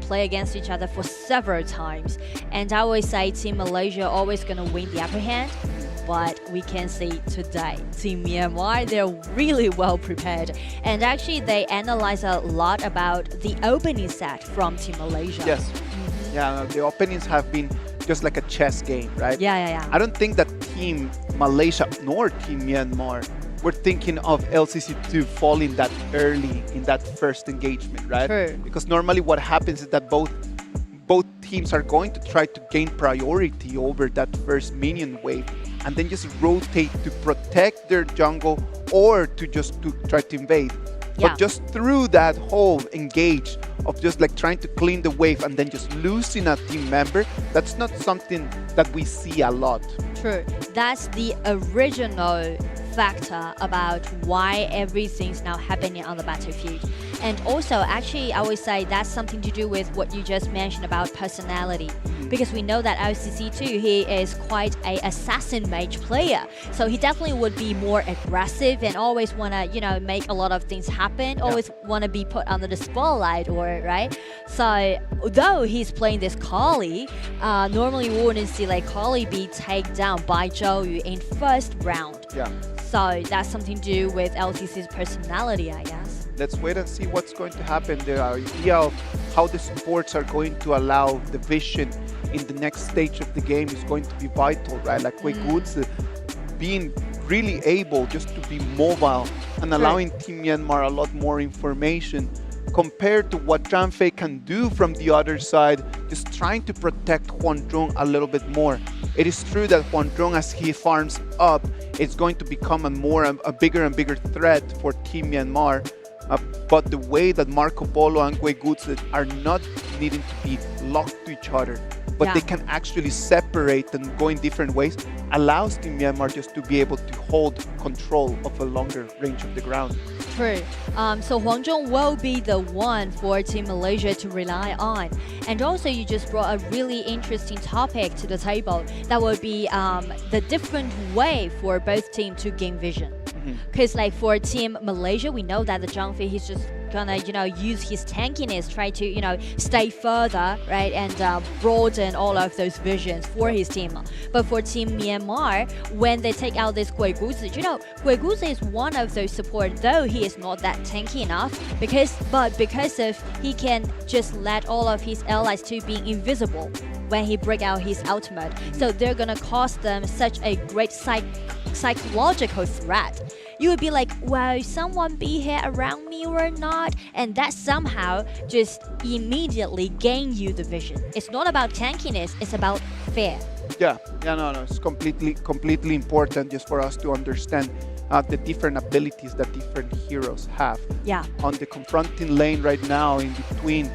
play against each other for several times. And I always say Team Malaysia always gonna win the upper hand. But we can see today, Team Myanmar, they're really well prepared. And actually, they analyze a lot about the opening set from Team Malaysia. Yes. Yeah, the openings have been just like a chess game, right? Yeah. I don't think that Team Malaysia nor Team Myanmar were thinking of LCC2 falling that early in that first engagement, right? True. Because normally what happens is that both teams are going to try to gain priority over that first minion wave and then just rotate to protect their jungle or to try to invade. Yeah. But just through that whole engage of just trying to clean the wave and then just losing a team member, that's not something that we see a lot. True. That's the original factor about why everything's now happening on the battlefield. And also, actually, I would say that's something to do with what you just mentioned about personality. Because we know that LCC2, he is quite a assassin mage player. So he definitely would be more aggressive and always want to, make a lot of things happen, always want to be put under the spotlight, right? So, though he's playing this Kali, normally we wouldn't see Kali be taken down by Zhou Yu in first round. Yeah. So that's something to do with LCC's personality, I guess. Let's wait and see what's going to happen. The idea of how the supports are going to allow the vision in the next stage of the game is going to be vital, right? Weigoods being really able just to be mobile and allowing Team Myanmar a lot more information compared to what Zhang Fei can do from the other side, just trying to protect Huang Zhong a little bit more. It is true that Huang Zhong, as he farms up, it's going to become a bigger and bigger threat for Team Myanmar. But the way that Marco Polo and Guegutse are not needing to be locked to each other, but they can actually separate and go in different ways, allows Team Myanmar just to be able to hold control of a longer range of the ground. True. So Huang Zhong will be the one for Team Malaysia to rely on. And also you just brought a really interesting topic to the table. That would be the different way for both teams to gain vision. Because like for Team Malaysia, we know that the Zhang Fei, he's just gonna, use his tankiness, try to, stay further, right, and broaden all of those visions for his team. But for Team Myanmar, when they take out this Guegutse, Guegutse is one of those support, though he is not that tanky enough, because of he can just let all of his allies to be invisible when he break out his ultimate. So they're gonna cause them such a great psychological threat. You would be like, will someone be here around me or not? And that somehow just immediately gain you the vision. It's not about tankiness, it's about fear. No, it's completely important just for us to understand the different abilities that different heroes have. On the confronting lane right now, in between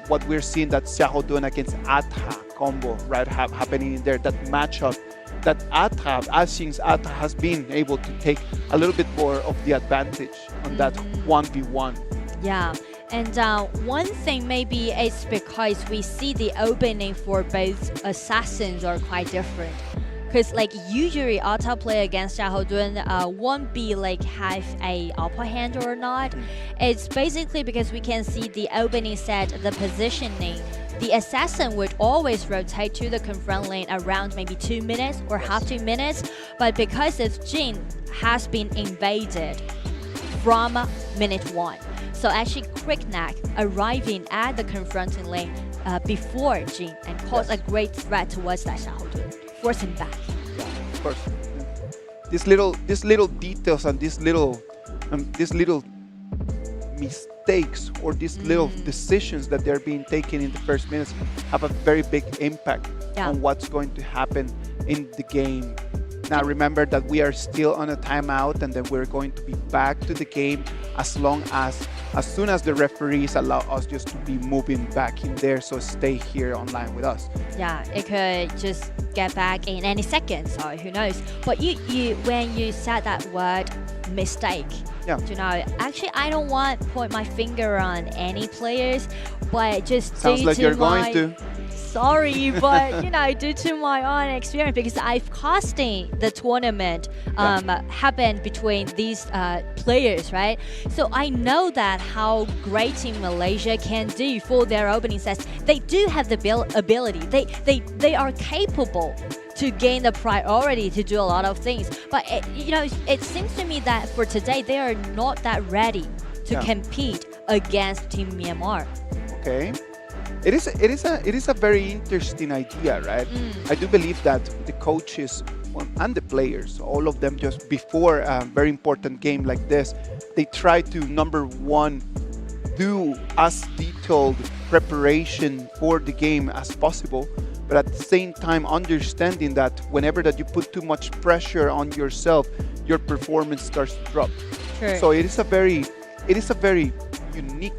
what we're seeing that Xiahou doing against Atha combo, right, happening in there, that matchup, that Asing's Atha has been able to take a little bit more of the advantage on that 1v1. Yeah, and one thing maybe it's because we see the opening for both assassins are quite different. Because like usually Atha play against Xiahou Dun won't be like have a upper hand or not. It's basically because we can see the opening set, the positioning. The assassin would always rotate to the confront lane around maybe 2 minutes or half 2 minutes, but because of Jin has been invaded from minute 1. So actually Quickneck arriving at the confronting lane before Jin and caused a great threat towards that Xiahou Dun, force him back. Yeah, of course. These little details and these little mistakes or these little decisions that they're being taken in the first minutes have a very big impact on what's going to happen in the game. Now remember that we are still on a timeout, and then we're going to be back to the game as soon as the referees allow us just to be moving back in there. So stay here online with us. Yeah, it could just get back in any second, so who knows. But you when you said that word mistake, actually I don't want to point my finger on any players, but just sounds like you're going to. Sorry, but due to my own experience, because I've casting the tournament happened between these players, right? So I know that how great Team Malaysia can do for their opening sets. They do have the ability. They are capable to gain the priority to do a lot of things. But it seems to me that for today they are not that ready to compete against Team Myanmar. Okay. It is a very interesting idea, right? I do believe that the coaches and the players, all of them, just before a very important game like this, they try to, number one, do as detailed preparation for the game as possible, but at the same time understanding that whenever that you put too much pressure on yourself, your performance starts to drop. True. So it is a very unique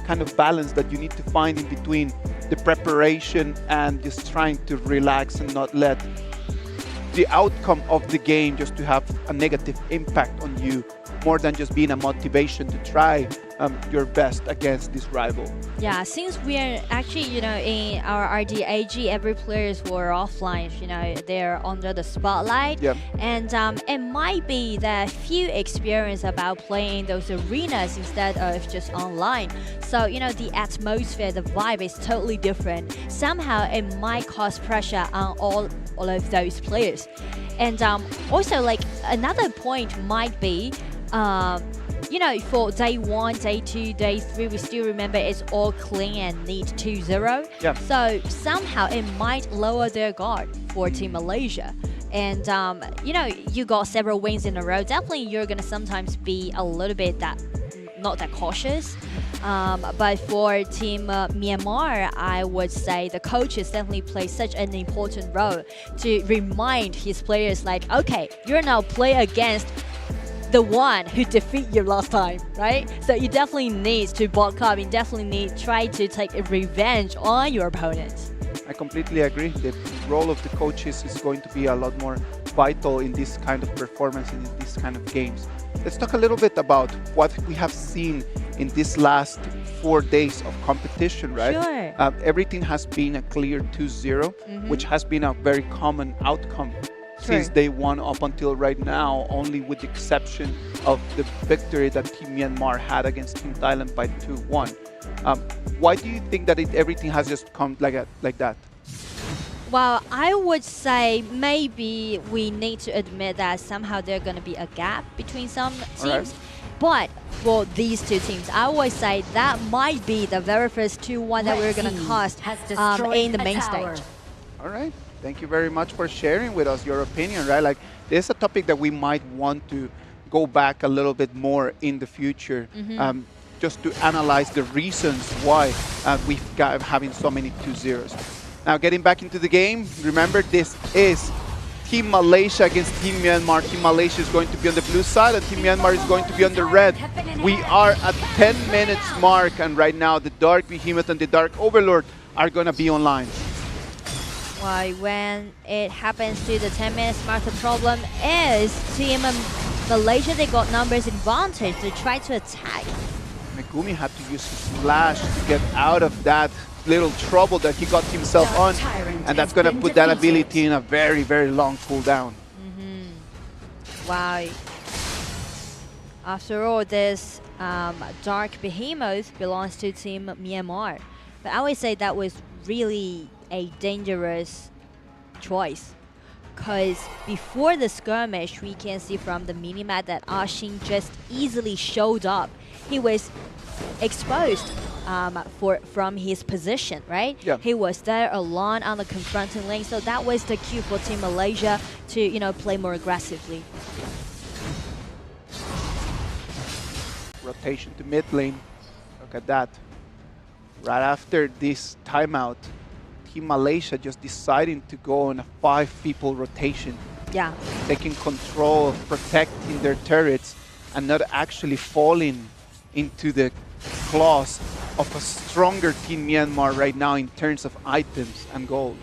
kind of balance that you need to find in between the preparation and just trying to relax and not let the outcome of the game just to have a negative impact on you, more than just being a motivation to try your best against this rival. Yeah, since we're actually, in our RDAG, every players were offline, they're under the spotlight. Yeah. And it might be that few experience about playing those arenas instead of just online. So, the atmosphere, the vibe is totally different. Somehow it might cause pressure on all of those players. And also, like, another point might be, for day 1, day 2, day 3, we still remember it's all clean and neat 2-0. Yeah. So somehow it might lower their guard for Team Malaysia. And, you got several wins in a row. Definitely you're going to sometimes be a little bit that not that cautious. But for Team Myanmar, I would say the coaches definitely play such an important role to remind his players like, okay, you're now playing against the one who defeated you last time, right? So you definitely need to bulk up. You definitely need to try to take a revenge on your opponent. I completely agree. The role of the coaches is going to be a lot more vital in this kind of performance, in these kind of games. Let's talk a little bit about what we have seen in these last 4 days of competition, right? Sure. Everything has been a clear 2-0, which has been a very common outcome since day one up until right now, only with the exception of the victory that Team Myanmar had against Team Thailand by 2-1. Why do you think that everything has just come like that? Well, I would say maybe we need to admit that somehow there's going to be a gap between some teams. But for these two teams, I would say that might be the very first 2-1 that we're going to cost in the main stage. All right. Thank you very much for sharing with us your opinion, right? Like, this is a topic that we might want to go back a little bit more in the future, just to analyze the reasons why we've got having so many 2-0s. Now, getting back into the game, remember this is Team Malaysia against Team Myanmar. Team Malaysia is going to be on the blue side and Team Myanmar is going to be on the red. We are at 10 minutes mark, and right now the Dark Behemoth and the Dark Overlord are going to be online. Why, when it happens to the 10 minutes mark, the problem is Team Malaysia, they got numbers advantage to try to attack. Megumi had to use his flash to get out of that little trouble that he got himself on, and that's going to put that ability in a very, very long cooldown. Wow. After all, this Dark Behemoth belongs to Team Myanmar. But I would say that was really a dangerous choice. Because before the skirmish, we can see from the minimap that Ashin just easily showed up. He was exposed from his position, right? Yeah. He was there alone on the confronting lane, so that was the cue for Team Malaysia to, play more aggressively. Rotation to mid lane. Look at that. Right after this timeout, Team Malaysia just deciding to go on a 5-people rotation. Yeah. Taking control of protecting their turrets and not actually falling into the claws of a stronger Team Myanmar right now in terms of items and gold.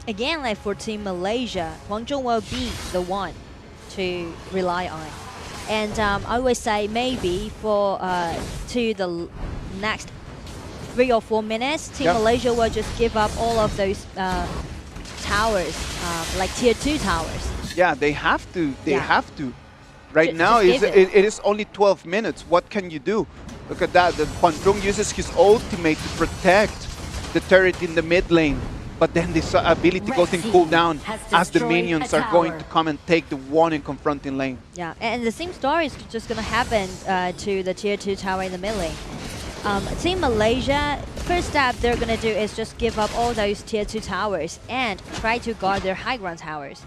Again, like for Team Malaysia, Wang Zhong will be the one to rely on. And I would say maybe for to the next 3 or 4 minutes, Team Malaysia will just give up all of those towers, like tier 2 towers. Yeah, they have to. They have to. Right now, it is only 12 minutes. What can you do? Look at that. Huan Zhong uses his ultimate to protect the turret in the mid lane. But then this ability goes in cooldown as the minions are going to come and take the one in confronting lane. Yeah, and the same story is just going to happen to the tier 2 tower in the mid lane. Team Malaysia, first step they're going to do is just give up all those tier 2 towers and try to guard their high ground towers.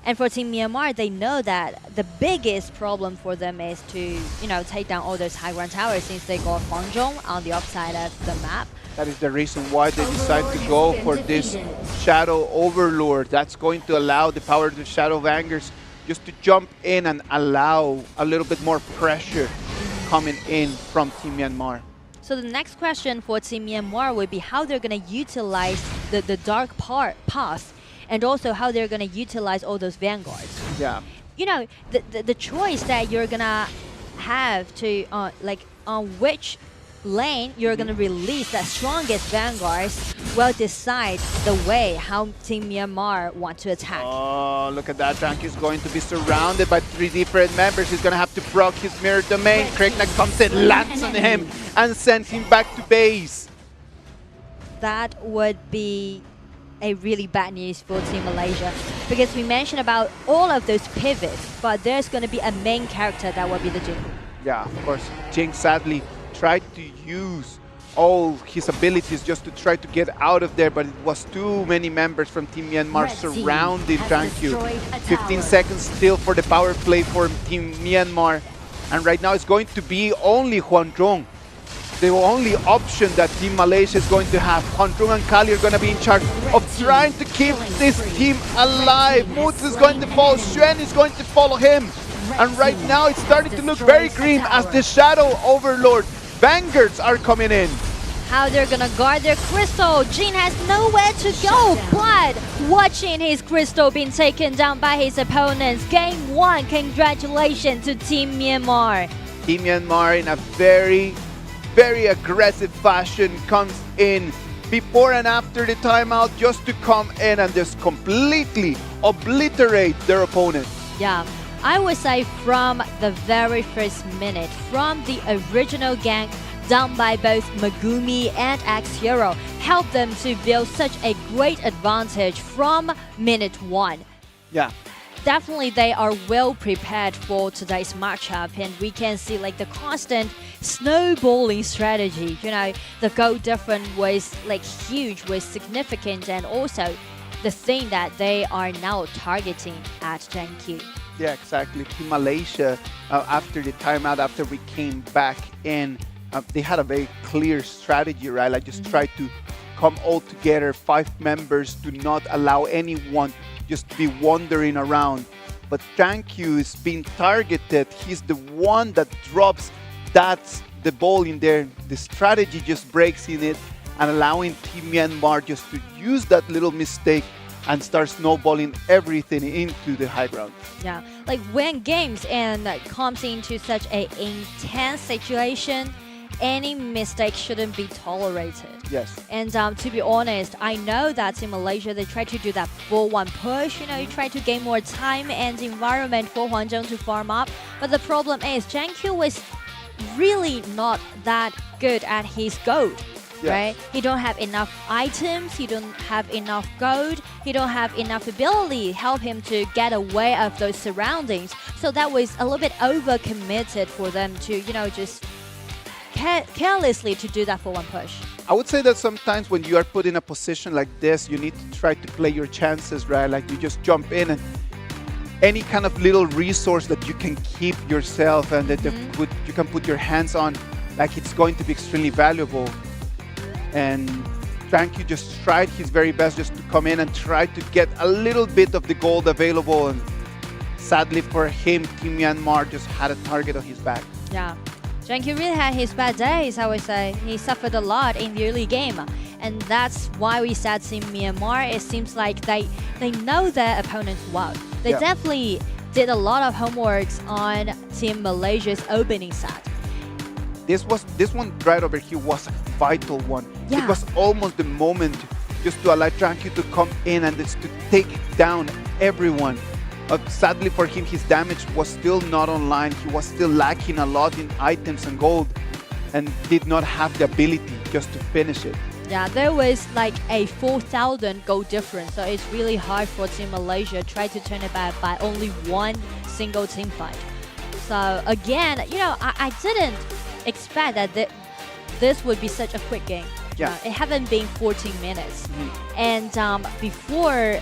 And for Team Myanmar, they know that the biggest problem for them is to, take down all those high ground towers since they got Wang Zhong on the upside of the map. That is the reason why they decide to go for this Shadow Overlord. That's going to allow the power of the Shadow Vangers just to jump in and allow a little bit more pressure coming in from Team Myanmar. So the next question for Team Myanmar would be how they're going to utilize the dark path, and also how they're going to utilize all those vanguards. Yeah. The choice that you're going to have to, on which lane you're going to release the strongest vanguards will decide the way how Team Myanmar want to attack. Oh, look at that. Tank is going to be surrounded by 3 different members. He's going to have to proc his mirror domain. Kreknak comes in, lands on him, and sends him back to base. That would be a really bad news for Team Malaysia, because we mentioned about all of those pivots, but there's going to be a main character that will be the Jing. Yeah, of course. Jing sadly tried to use all his abilities just to try to get out of there, but it was too many members from Team Myanmar surrounding Thank you. 15 seconds still for the power play for Team Myanmar. And right now it's going to be only Huan Zhong. The only option that Team Malaysia is going to have. Huan Zhong and Kali are going to be in charge of trying to keep this team alive. Moods is going to fall. Xuan is going to follow him. And right now it's starting to look very grim as the Shadow Overlord Vanguards are coming in. How they're gonna guard their crystal. Jin has nowhere to go, but watching his crystal being taken down by his opponents. Game 1, congratulations to Team Myanmar. Team Myanmar in a very aggressive fashion comes in before and after the timeout just to come in and just completely obliterate their opponent. Yeah, I would say from the very first minute, from the original gank done by both Megumi and X-Hero, helped them to build such a great advantage from minute 1. Yeah. Definitely they are well prepared for today's matchup, and we can see like the constant snowballing strategy. You know, the goal difference was like huge, was significant, and also the thing that they are now targeting at JanQ. Yeah, exactly. Team Malaysia, after the timeout, after we came back in, they had a very clear strategy, right? Like just try to come all together, 5 members, do not allow anyone just to be wandering around. But JanQ is being targeted. He's the one that drops the ball in there. The strategy just breaks in it and allowing Team Myanmar just to use that little mistake and start snowballing everything into the high ground. Yeah, like when games and comes into such an intense situation, any mistake shouldn't be tolerated. Yes. And to be honest, I know that in Malaysia they try to do that 4-1 push. You know, you try to gain more time and environment for Huan Zhong to farm up. But the problem is JanQ was really not that good at his gold. Yes. Right? He don't have enough items, he don't have enough gold, he don't have enough ability help him to get away of those surroundings. So that was a little bit overcommitted for them to, you know, just carelessly to do that 4-1 push. I would say that sometimes when you are put in a position like this, you need to try to play your chances, right? Like you just jump in and any kind of little resource that you can keep yourself and that you can put your hands on, like it's going to be extremely valuable. And JanQ just tried his very best just to come in and try to get a little bit of the gold available. And sadly for him, Team Myanmar just had a target on his back. Yeah. JanQ really had his bad days, I would say. He suffered a lot in the early game. And that's why we said Team Myanmar, it seems like they know their opponents well. They definitely did a lot of homeworks on Team Malaysia's opening set. This one right over here was a vital one. Yeah. It was almost the moment just to allow JanQ to come in and just to take down everyone. Sadly for him, his damage was still not online. He was still lacking a lot in items and gold and did not have the ability just to finish it. Yeah, there was like a 4,000 gold difference, so it's really hard for Team Malaysia try to turn it back by only one single team fight. So again, you know, I didn't expect that this would be such a quick game. Yeah. It haven't been 14 minutes. And before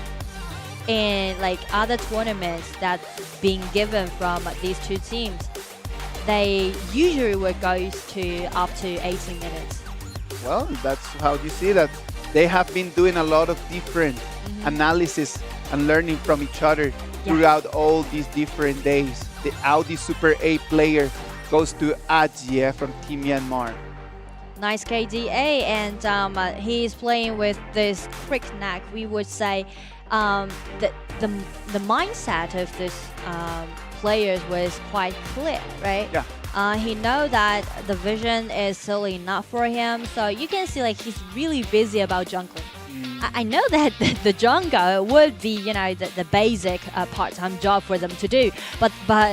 in like other tournaments that's being given from these two teams, they usually would go to up to 18 minutes. Well, that's how you see that they have been doing a lot of different analysis and learning from each other throughout all these different days. The Audi Super A player goes to Ajie from Team Myanmar. Nice KDA, and he's playing with this quick neck. We would say the mindset of this players was quite clear, right? Yeah. He know that the vision is still enough for him, so you can see like he's really busy about jungling. I know that the jungle would be, you know, the basic part-time job for them to do, but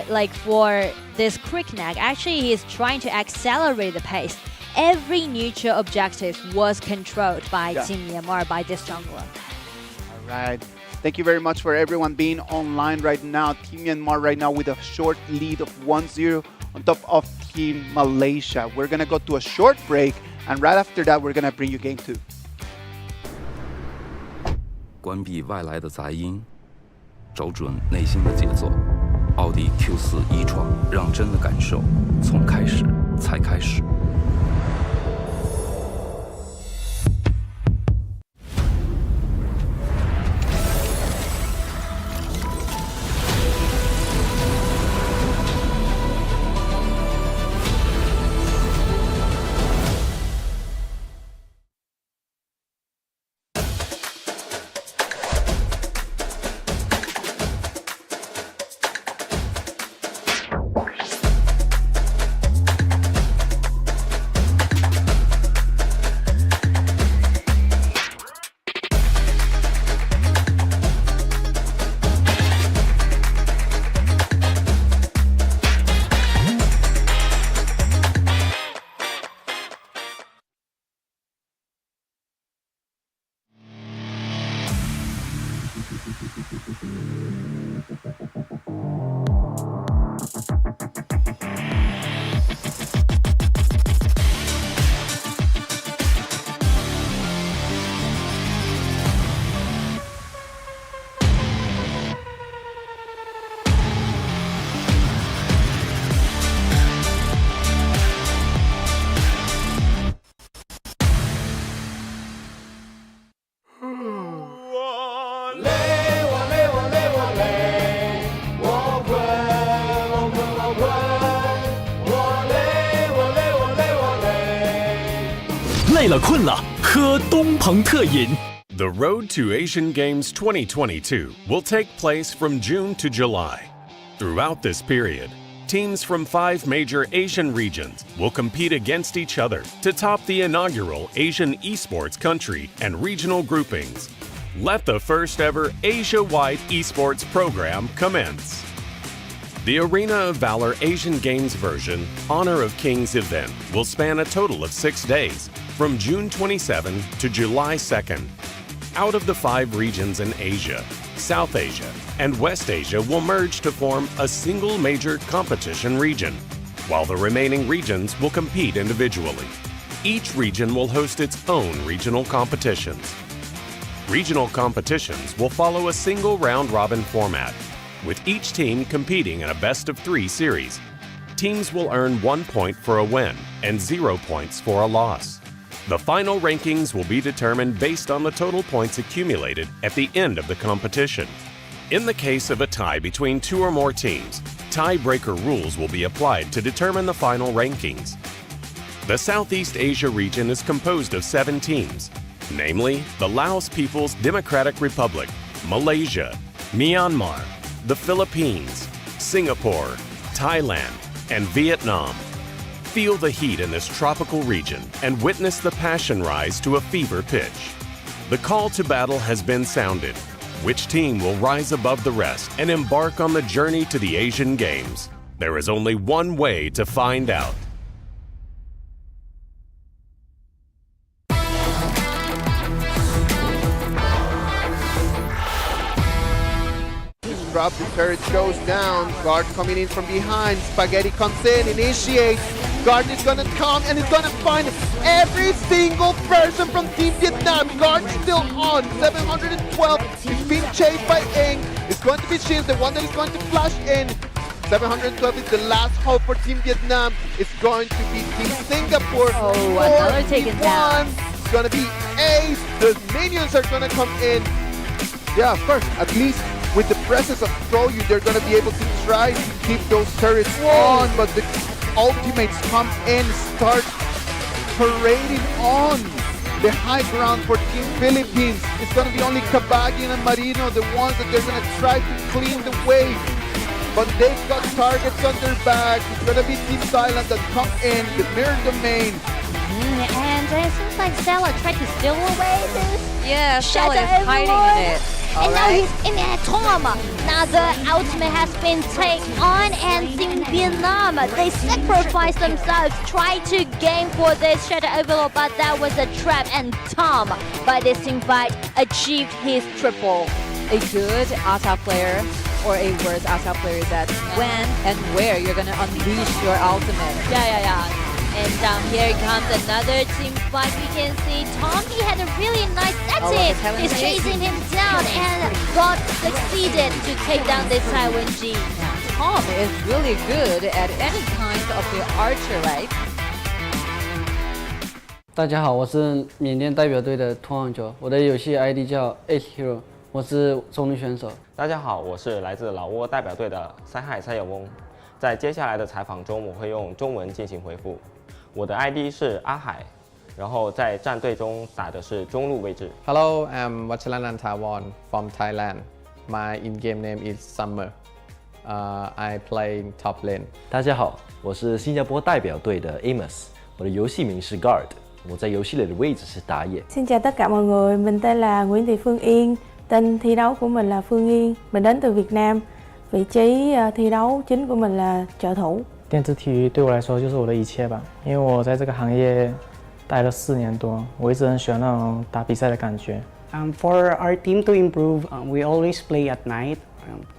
like for this quick neck, actually he's trying to accelerate the pace. Every neutral objective was controlled by Team Myanmar, by this jungler. All right. Thank you very much for everyone being online right now. Team Myanmar right now with a short lead of 1-0 on top of Team Malaysia. We're going to go to a short break, and right after that, we're going to bring you game 2. 关闭外来的杂音，找准内心的节奏，奥迪 Q4 e-tron 让真的感受从开始才开始。累了困了，喝东鹏特饮。The road to Asian Games 2022 will take place from June to July. Throughout this period, teams from 5 major Asian regions will compete against each other to top the inaugural Asian esports country and regional groupings. Let the first ever Asia-wide esports program commence. The Arena of Valor Asian Games version Honor of Kings event will span a total of 6 days, from June 27 to July 2nd. Out of the 5 regions in Asia, South Asia, and West Asia will merge to form a single major competition region, while the remaining regions will compete individually. Each region will host its own regional competitions. Regional competitions will follow a single round-robin format, with each team competing in a best-of-3 series. Teams will earn 1 point for a win and 0 points for a loss. The final rankings will be determined based on the total points accumulated at the end of the competition. In the case of a tie between 2 or more teams, tiebreaker rules will be applied to determine the final rankings. The Southeast Asia region is composed of 7 teams, namely the Laos People's Democratic Republic, Malaysia, Myanmar, the Philippines, Singapore, Thailand, and Vietnam. Feel the heat in this tropical region and witness the passion rise to a fever pitch. The call to battle has been sounded. Which team will rise above the rest and embark on the journey to the Asian Games? There is only one way to find out. Drop, the turret goes down. Guard coming in from behind. Spaghetti comes in, initiates. Guard is gonna come and is gonna find every single person from Team Vietnam. Guard still on. 712. He's being chased by Ing. It's going to be Shin, the one that is going to flash in. 712 is the last hope for Team Vietnam. It's going to be Team Singapore. Oh, another taken down. It's gonna be Ace. The minions are gonna come in. Yeah, of course, at least with the presence of Troyu, they're going to be able to try to keep those turrets on, but the ultimates come in, start parading on the high ground for Team Philippines. It's going to be only Kabagi and Marino, the ones that they're going to try to clean the way. But they've got targets on their back. It's going to be Team Thailand that come in, the mirror domain. And it seems like Stella tried to steal away this. Yeah, Stella is hiding in it. And now he's in Atom. Now the ultimate has been taken on, and Team Vietnam, they sacrificed themselves, tried to game for this Shadow Overlord, but that was a trap, and Tom, by this team fight, achieved his triple. A good ATA player or a worse ATA player is that when and where you're going to unleash your ultimate. Yeah. And here comes another team fight. We can see Tom, he had a really nice setting. He's chasing him down and God succeeded to take down this Taiwan G. Tom is really good at any kind of the archer, right? 大家好，我是缅甸代表队的托网球，我的游戏 ID 叫 Ace Hero， 我是中路选手。大家好，我是来自老挝代表队的塞海塞友翁。在接下来的采访中，我会用中文进行回复。我的 ID 是阿海，然后在战队中打的是中路位置。Hello, I'm Vachalanantawan from Thailand. My in-game name is Summer. I play top lane. 大家好，我是新加坡代表队的 Amos， 我的游戏名是 Guard， 我在游戏里的位置是打野。Xin chào tất cả mọi người, mình tên là Nguyễn Thị Phương Yên, tên thi đấu của mình là Phương Yên, mình đến từ Việt Nam, vị trí thi đấu chính của mình là trợ thủ. 电子体育对我来说就是我的一切吧，因为我在这个行业待了4年多，我一直很喜欢那种打比赛的感觉。For our team to improve, we always play at night.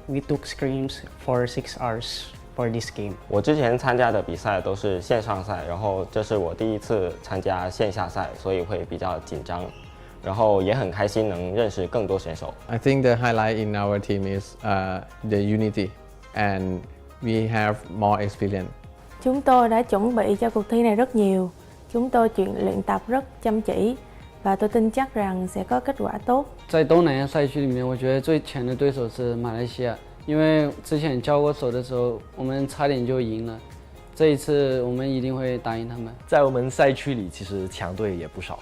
We took scrims for 6 hours for this game. 我之前参加的比赛都是线上赛，然后这是我第一次参加线下赛，所以会比较紧张，然后也很開心能認識更多選手。I think the highlight in our team is the unity, and we have more experience. Chúng tôi đã chuẩn bị cho cuộc thi này rất nhiều. Chúng tôi luyện tập rất chăm chỉ và tôi tin chắc rằng sẽ có kết quả tốt. 在东南亚赛区里面，我觉得最强的对手是马来西亚，因为之前交过手的时候，我们差点就赢了。这一次我们一定会打赢他们。在我们赛区里，其实强队也不少，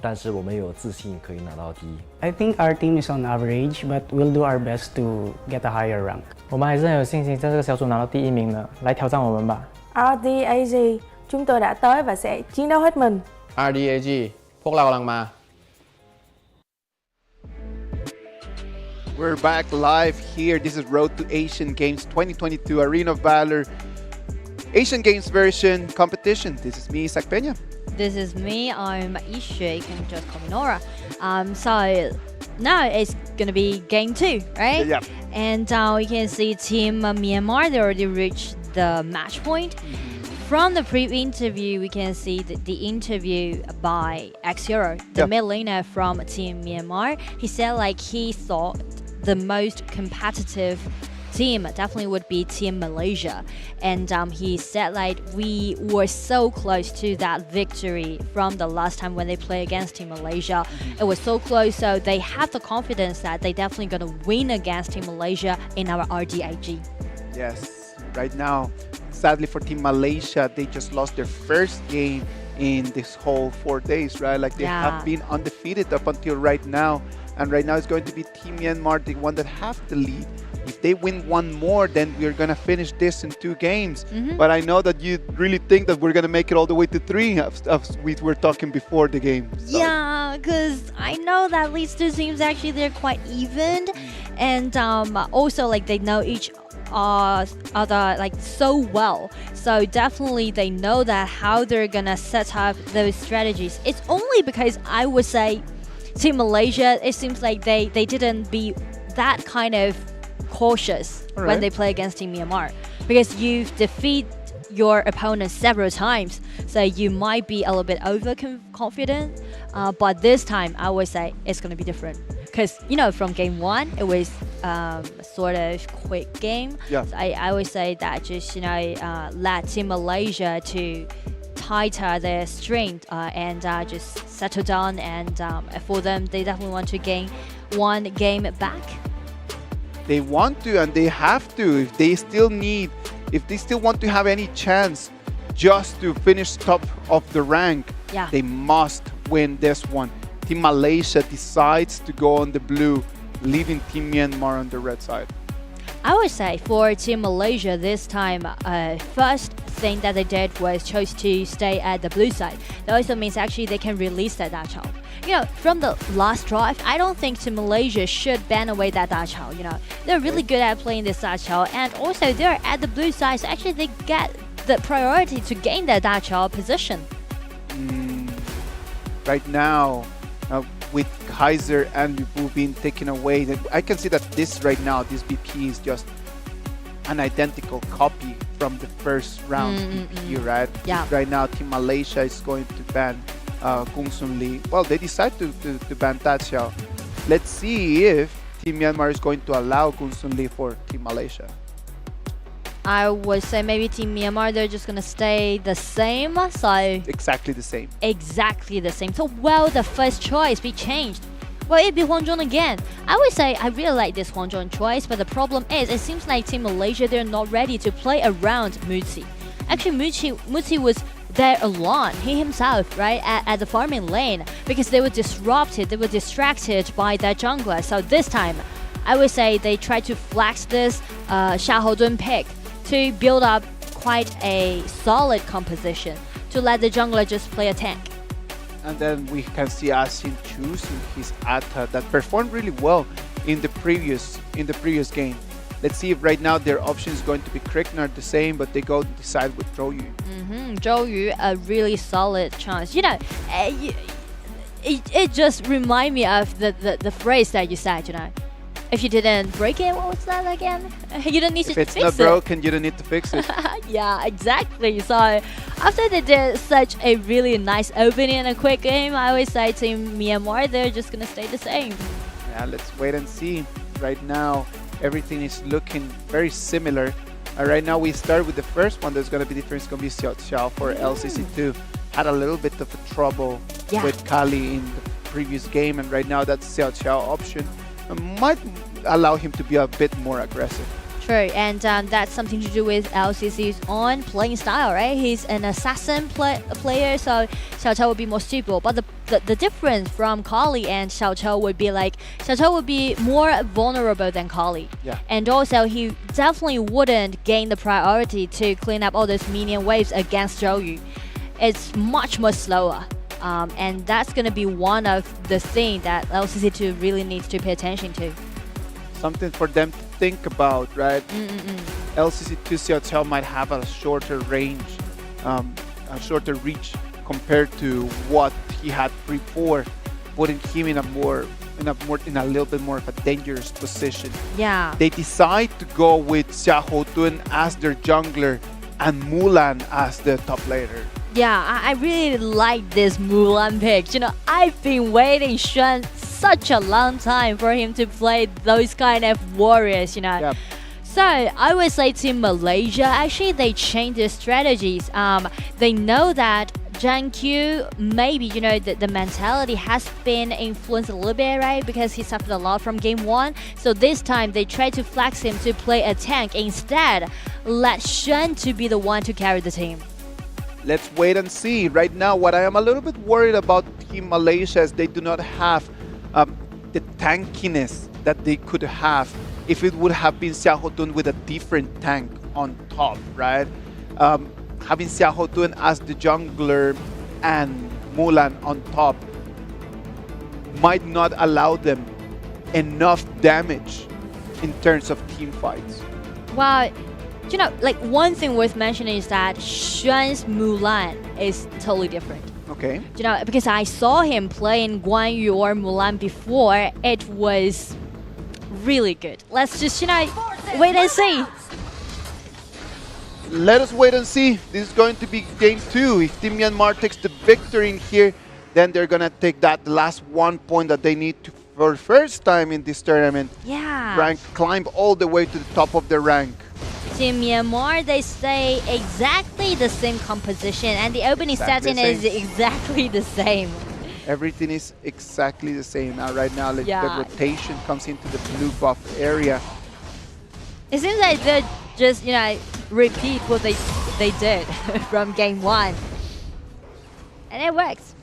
但是我们有自信可以拿到第一。I think our team is on average, but we'll do our best to get a higher rank. 我们还是很有信心在这个小组拿到第1名的，来挑战我们吧。RDAG, chúng tôi đã tới và sẽ chiến đấu hết mình. RDAG, พวกเรากำลังมา We're back live here. This is Road to Asian Games 2022 Arena of Valor Asian Games version competition. This is me, Isaac Peña. This is me, I'm Isha, you can just call me Nora. So now it's gonna be game 2, right? Yeah. And we can see Team Myanmar, they already reached the match point. From the pre-interview, we can see the interview by X-Hero, the mid laner from Team Myanmar. He said like he thought the most competitive team definitely would be Team Malaysia, and he said like we were so close to that victory from the last time when they play against Team Malaysia. It was so close, so they have the confidence that they definitely gonna win against Team Malaysia in our RDAG. Yes, right now, sadly for Team Malaysia, they just lost their first game in this whole 4 days, right? Like they have been undefeated up until right now. And right now it's going to be Team Myanmar, the one that have the lead. If they win one more, then we're going to finish this in 2 games. But I know that you really think that we're going to make it all the way to 3, as we were talking before the game. So. Yeah, because I know that these 2 teams actually they're quite even. And also like they know each other like so well. So definitely they know that how they're going to set up those strategies. It's only because I would say Team Malaysia, it seems like they didn't be that kind of cautious when they play against Team Myanmar, because you've defeated your opponent several times, so you might be a little bit overconfident. But this time, I would say it's going to be different, because you know from game 1 it was sort of quick game. Yeah. So I would say that just let Team Malaysia to tighter their strength and just settle down, and for them they definitely want to gain 1 game back. They want to, and they have to. If they still want to have any chance just to finish top of the rank, they must win this one. Team Malaysia decides to go on the blue, leaving Team Myanmar on the red side. I would say for Team Malaysia this time, first thing that they did was chose to stay at the blue side. That also means actually they can release that Dachao. You know, from the last draft, I don't think Team Malaysia should ban away that Dachao. You know, they're really good at playing this Dachao, and also they're at the blue side, so actually they get the priority to gain that Dachao position. Right now, with Kaiser and Liu being taken away, I can see that this right now, this BP is just an identical copy from the first round BP, right? Yeah. Right now, Team Malaysia is going to ban Kung Sun Lee. Well, they decide to ban Tachao. Let's see if Team Myanmar is going to allow Kung Sun Lee for Team Malaysia. I would say maybe Team Myanmar, they're just gonna stay the same. So exactly the same. Exactly the same. So will the first choice be changed? Will it be Huangjun again? I would say I really like this Huangjun choice, but the problem is it seems like Team Malaysia, they're not ready to play around Mutsi. Actually, Mutsi was there alone, he himself, right, at the farming lane, because they were disrupted, they were distracted by their jungler. So this time, I would say they tried to flex this Xiaohodun pick to build up quite a solid composition to let the jungler just play a tank. And then we can see Asin choosing his Atta that performed really well in the previous game. Let's see if right now their option is going to be Krignar the same, but they go decide with Zhou Yu. Zhou Yu, a really solid chance. You know, it just reminds me of the phrase that you said, you know. If you didn't break it, what was that again? You don't need to fix it. If it's not broken, you don't need to fix it. Yeah, exactly. So after they did such a really nice opening and a quick game, I would say Team Myanmar, they're just going to stay the same. Yeah, let's wait and see. Right now, everything is looking very similar. Right now, we start with the first one. There's going to be different. It's going to be Xiao Xiao for LCC2. Had a little bit of a trouble with Kali in the previous game, and right now that's Xiao Xiao option. Might allow him to be a bit more aggressive. True, and that's something to do with LCC's own playing style, right? He's an assassin player, so Xiao Qiao would be more stable. But the difference from Kali and Xiao Qiao would be like, Xiao Qiao would be more vulnerable than Kali. Yeah. And also, he definitely wouldn't gain the priority to clean up all those minion waves against Zhou Yu. It's much more slower. And that's going to be one of the things that LCC2 really needs to pay attention to. Something for them to think about, right? LCC2 Xiao Qiao might have a shorter range, a shorter reach compared to what he had before, putting him in a little bit more of a dangerous position. Yeah. They decide to go with Xiaohodun as their jungler and Mulan as the top laner. Yeah, I really like this Mulan pick. You know, I've been waiting such a long time for him to play those kind of warriors, you know. Yep. So I would say Team Malaysia, actually they changed their strategies. They know that Zhang Q, maybe, you know, the mentality has been influenced a little bit, right? Because he suffered a lot from game 1. So this time they try to flex him to play a tank. Instead, let Shen to be the one to carry the team. Let's wait and see. Right now, what I am a little bit worried about Team Malaysia is they do not have the tankiness that they could have if it would have been Xiaohodun with a different tank on top, right? Having Xiaohodun as the jungler and Mulan on top might not allow them enough damage in terms of team fights. Well, you know, like one thing worth mentioning is that Shen's Mulan is totally different. Okay. You know, because I saw him playing Guan Yu or Mulan before, it was really good. Let's just, you know, wait and see. Let us wait and see. This is going to be game 2. If Team Myanmar takes the victory in here, then they're going to take that last 1 point that they need to, for the first time in this tournament, climb all the way to the top of the rank. Team Myanmar, they stay exactly the same composition, and the opening setting is exactly the same. Everything is exactly the same. Now, right now, the rotation comes into the blue buff area. It seems like they just, you know, repeat what they did from game 1. And it works.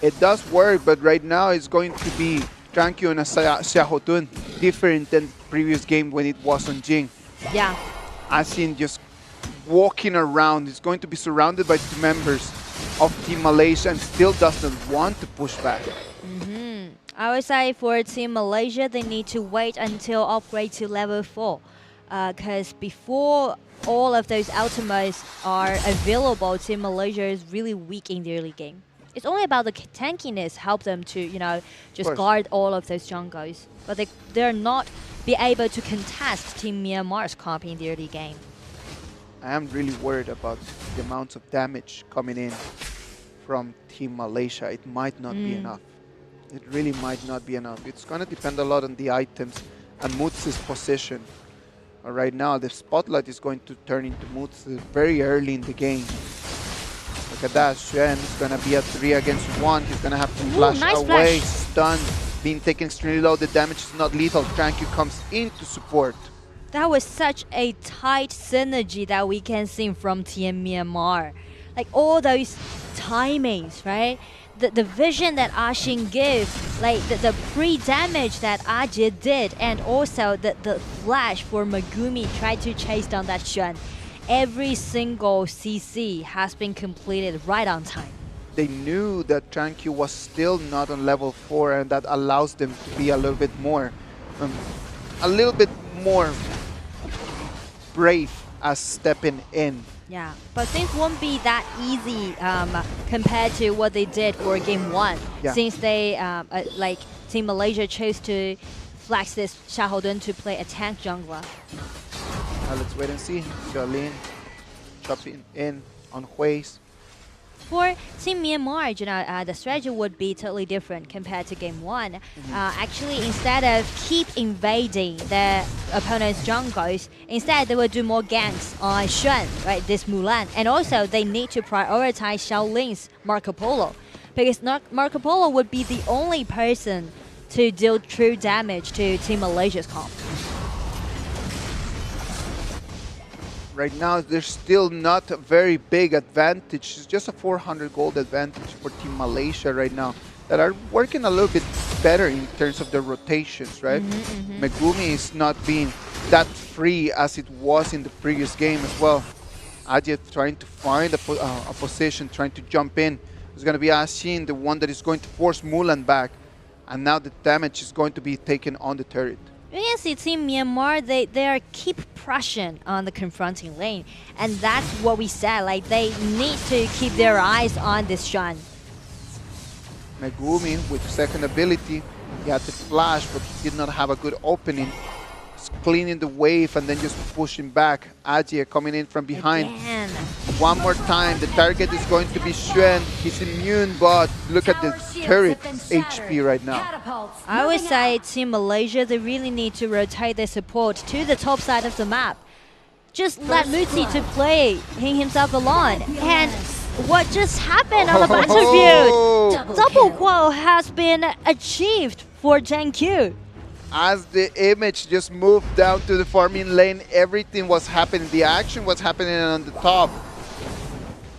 It does work, but right now it's going to be Trankyo and Xiaohodun, different than previous game when it was on Jing. Yeah. Asin just walking around. He's going to be surrounded by 2 members of Team Malaysia and still doesn't want to push back. I would say for Team Malaysia, they need to wait until upgrade to level 4. Because before all of those ultimates are available, Team Malaysia is really weak in the early game. It's only about the tankiness help them to, you know, just guard all of those jungles. But they're not be able to contest Team Myanmar's comp in the early game. I am really worried about the amounts of damage coming in from Team Malaysia. It might not be enough. It really might not be enough. It's going to depend a lot on the items and Mutsi's position. Right now, the spotlight is going to turn into Mutsu very early in the game. Look at that. Xuan is going to be a 3 against 1. He's going to have to flash nice away. flash. Stun. Being taken extremely low. The damage is not lethal. Tranquil comes in to support. That was such a tight synergy that we can see from Team Myanmar. Like all those timings, right? The vision that Ashin gives, like the pre-damage that Ajie did, and also the flash for Megumi tried to chase down that Xuan. Every single CC has been completed right on time. They knew that Tranquil was still not on level 4, and that allows them to be a little bit more brave as stepping in. Yeah, but things won't be that easy compared to what they did for Game 1. Yeah. Since they, like Team Malaysia chose to flex this Xiaohoudun to play a tank jungler. Let's wait and see. Xiaolin chopping in on Hui's. For Team Myanmar, the strategy would be totally different compared to Game 1. Actually, instead of keep invading the opponent's jungles, instead they would do more ganks on Xuan, right, this Mulan. And also, they need to prioritize Xiaolin's Marco Polo, because Marco Polo would be the only person to deal true damage to Team Malaysia's comp. Right now, there's still not a very big advantage. It's just a 400 gold advantage for Team Malaysia right now that are working a little bit better in terms of their rotations, right? Megumi is not being that free as it was in the previous game as well. Ajie trying to find a position, trying to jump in. It's going to be Ashin, the one that is going to force Mulan back. And now the damage is going to be taken on the turret. You can see Team Myanmar, they are keep pressing on the confronting lane. And that's what we said, like they need to keep their eyes on this Xuan. Megumi with second ability, he had the flash, but he did not have a good opening. Just cleaning the wave and then just pushing back. Ajie coming in from behind. Again. One more time, the target is going to be Xuan. He's immune, but look at the turret HP right now. I would say Team Malaysia, they really need to rotate their support to the top side of the map. Just let Mutsi to play himself alone. And what just happened on the battlefield? Double qual has been achieved for Zhang Q. As the image just moved down to the farming lane, everything was happening. The action was happening on the top.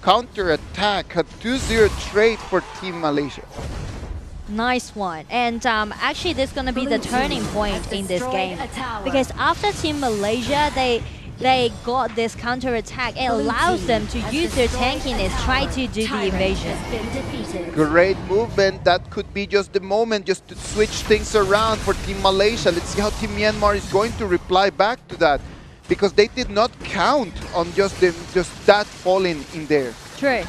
Counter attack, a 2-0 trade for Team Malaysia. Nice one. And actually, this is going to be the turning point in this game. Because after Team Malaysia, they got this counter attack. It allows them to use their tankiness, try to do the invasion. Great movement. That could be just the moment just to switch things around for Team Malaysia. Let's see how Team Myanmar is going to reply back to that, because they did not count on just that falling in there. True.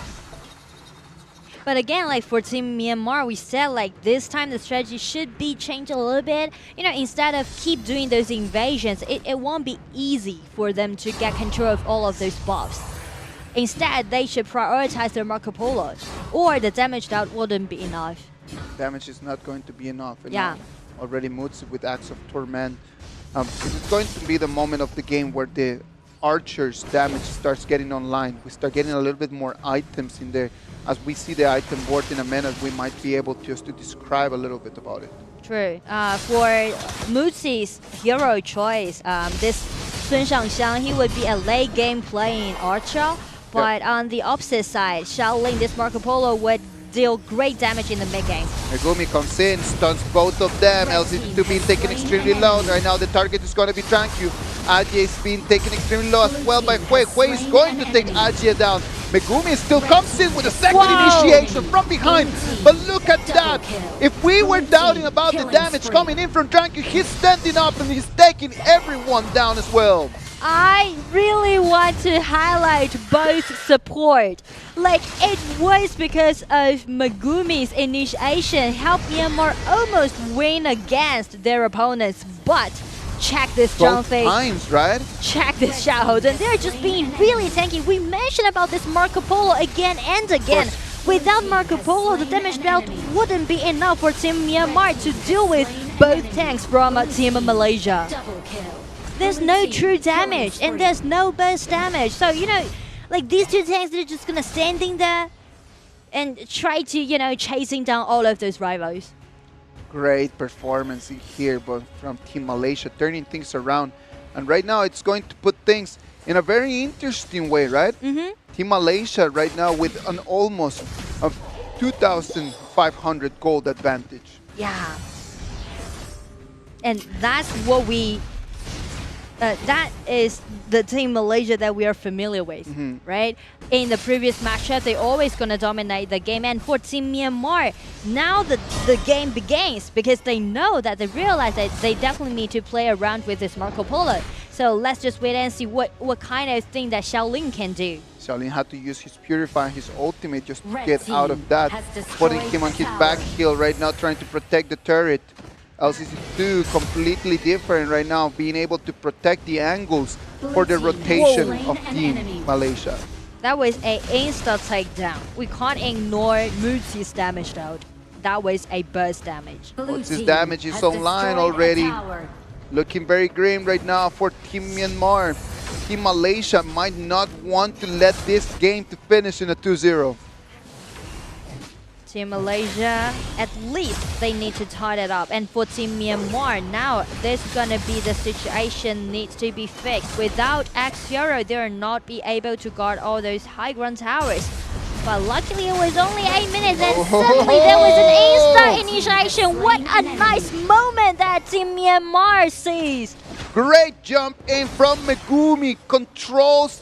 But again, like for Team Myanmar, we said like this time the strategy should be changed a little bit. You know, instead of keep doing those invasions, it won't be easy for them to get control of all of those buffs. Instead, they should prioritize their Marco Polo, or the damage that wouldn't be enough. Damage is not going to be enough. Yeah. Already Mutsu with Axe of Torment. It's going to be the moment of the game where the Archer's damage starts getting online. We start getting a little bit more items in there. As we see the item board in a minute, we might be able just to describe a little bit about it. True. For Mutsi's hero choice, this Sun Shangxiang, he would be a late game playing Archer. But on the opposite side, Xiaoling, this Marco Polo, would deal great damage in the mid game. Megumi comes in, stuns both of them. LC2 being taken extremely low. Right now the target is going to be Tranquil. Ajie is being taken extremely low as well by Hui. Hui is going to take Ajie down. Megumi still comes in with a second initiation from behind. But look at that. If we were doubting about the damage coming in from Tranquil, he's standing up and he's taking everyone down as well. I really want to highlight both support. Like, it was because of Megumi's initiation helped Myanmar almost win against their opponents. But check this Zhang Fei. Both times, right? Check this Xiaohoudun. They're just being really tanky. We mentioned about this Marco Polo again and again. Without Marco Polo, the damage belt wouldn't be enough for Team Myanmar to deal with both tanks from Team Malaysia. there's no true damage and there's no burst damage. So, you know, like these two tanks, they're just gonna standing there and try to, you know, chasing down all of those rivals. Great performance in here but from Team Malaysia, turning things around. And right now it's going to put things in a very interesting way, right? Team Malaysia right now with an almost 2,500 gold advantage. Yeah. And that's what we, that is the Team Malaysia that we are familiar with, right? In the previous matchup, they're always going to dominate the game. And for Team Myanmar, now the game begins because they know that they realize that they definitely need to play around with this Marco Polo. So let's just wait and see what kind of thing that Xiaolin can do. Xiaolin had to use his Purify and his ultimate just to get out of that, putting him on his back heel right now, trying to protect the turret. LCC2 completely different right now, being able to protect the angles for the rotation of Team Malaysia. That was an insta takedown. We can't ignore Muzi's damage out. That was a burst damage. Muzi's damage is online already. Looking very grim right now for Team Myanmar. Team Malaysia might not want to let this game to finish in a 2-0. Team Malaysia, at least they need to tie it up. And for Team Myanmar, now this is gonna be the situation needs to be fixed. Without X0, they will not be able to guard all those high ground towers. But luckily it was only 8 minutes and suddenly there was an instant initiation. What a nice moment that Team Myanmar sees. Great jump in from Megumi, controls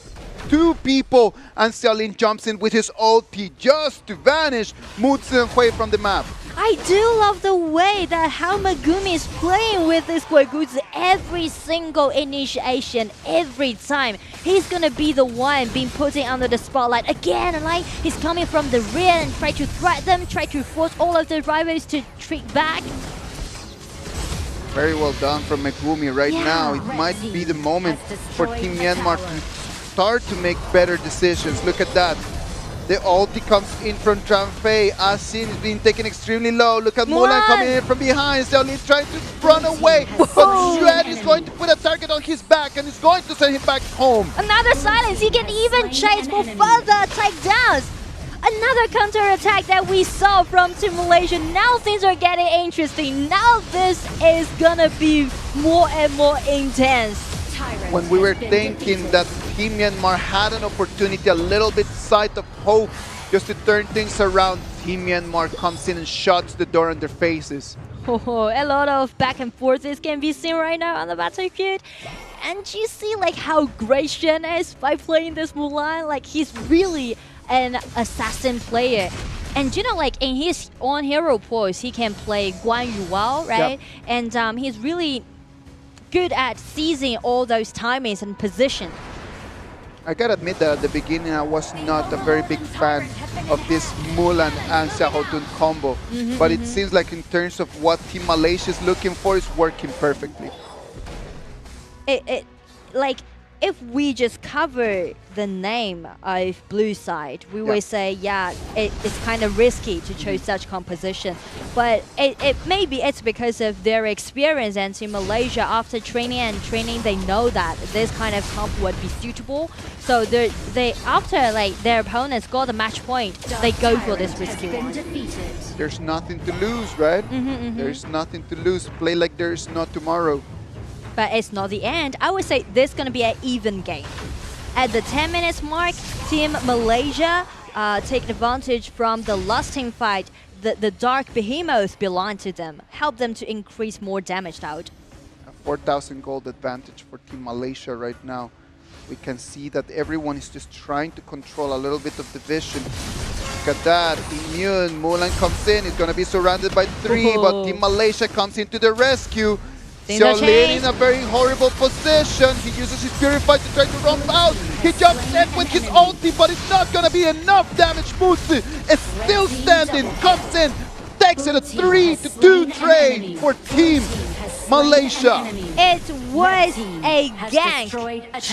2 people, and Xiaolin jumps in with his ulti just to vanish Muzi and Hui from the map. I do love the way that how Megumi is playing with this Guiguzi every single initiation, every time. He's gonna be the one being put under the spotlight again, like he's coming from the rear and try to threat them, try to force all of the rivals to trick back. Very well done from Megumi right now. It might be the moment for Team Myanmar to start to make better decisions. Look at that. The ulti comes in from Tranfei. Asin is being taken extremely low. Look at Mulan coming in from behind. Xiaolin is trying to run away. But Shred is going to put a target on his back and is going to send him back home. Another silence. He can even chase for further takedowns. Another counter-attack that we saw from Team Malaysia. Now things are getting interesting. Now this is gonna be more and more intense. When we were thinking that Team Myanmar had an opportunity, a little bit sight of hope just to turn things around, Team Myanmar comes in and shuts the door on their faces. Oh, a lot of back and forths can be seen right now on the battlefield. And you see like how great Shen is by playing this Mulan. Like he's really an assassin player. And you know, like in his own hero pose, he can play Guan Yu well, right? Yep. And he's really good at seizing all those timings and position. I gotta admit that at the beginning I was not a very big fan of this Mulan and Xiaohotun combo, but it seems like in terms of what Team Malaysia is looking for, it's working perfectly. Like if we just cover the name of Blue Side, we would say, yeah, it's kind of risky to choose such composition. But maybe it's because of their experience, and Team Malaysia, after training, they know that this kind of comp would be suitable. So they after like their opponents got the match point, they go for this risky one. There's nothing to lose, right? There's nothing to lose. Play like there's no tomorrow. But it's not the end. I would say this is going to be an even game. At the 10 minutes mark, Team Malaysia take advantage from the last team fight. The Dark Behemoth belong to them. Help them to increase more damage out. A 4,000 gold advantage for Team Malaysia right now. We can see that everyone is just trying to control a little bit of the vision. Look at that. Immune. Mulan comes in. He's going to be surrounded by 3, but Team Malaysia comes into the rescue. Xiaolin in a very horrible position. He uses his Purify to try to romp out. He jumps in with his ulti, but it's not going to be enough damage. Muzi is still standing, comes in, takes it a 3-2 trade for Team Malaysia. It was a gank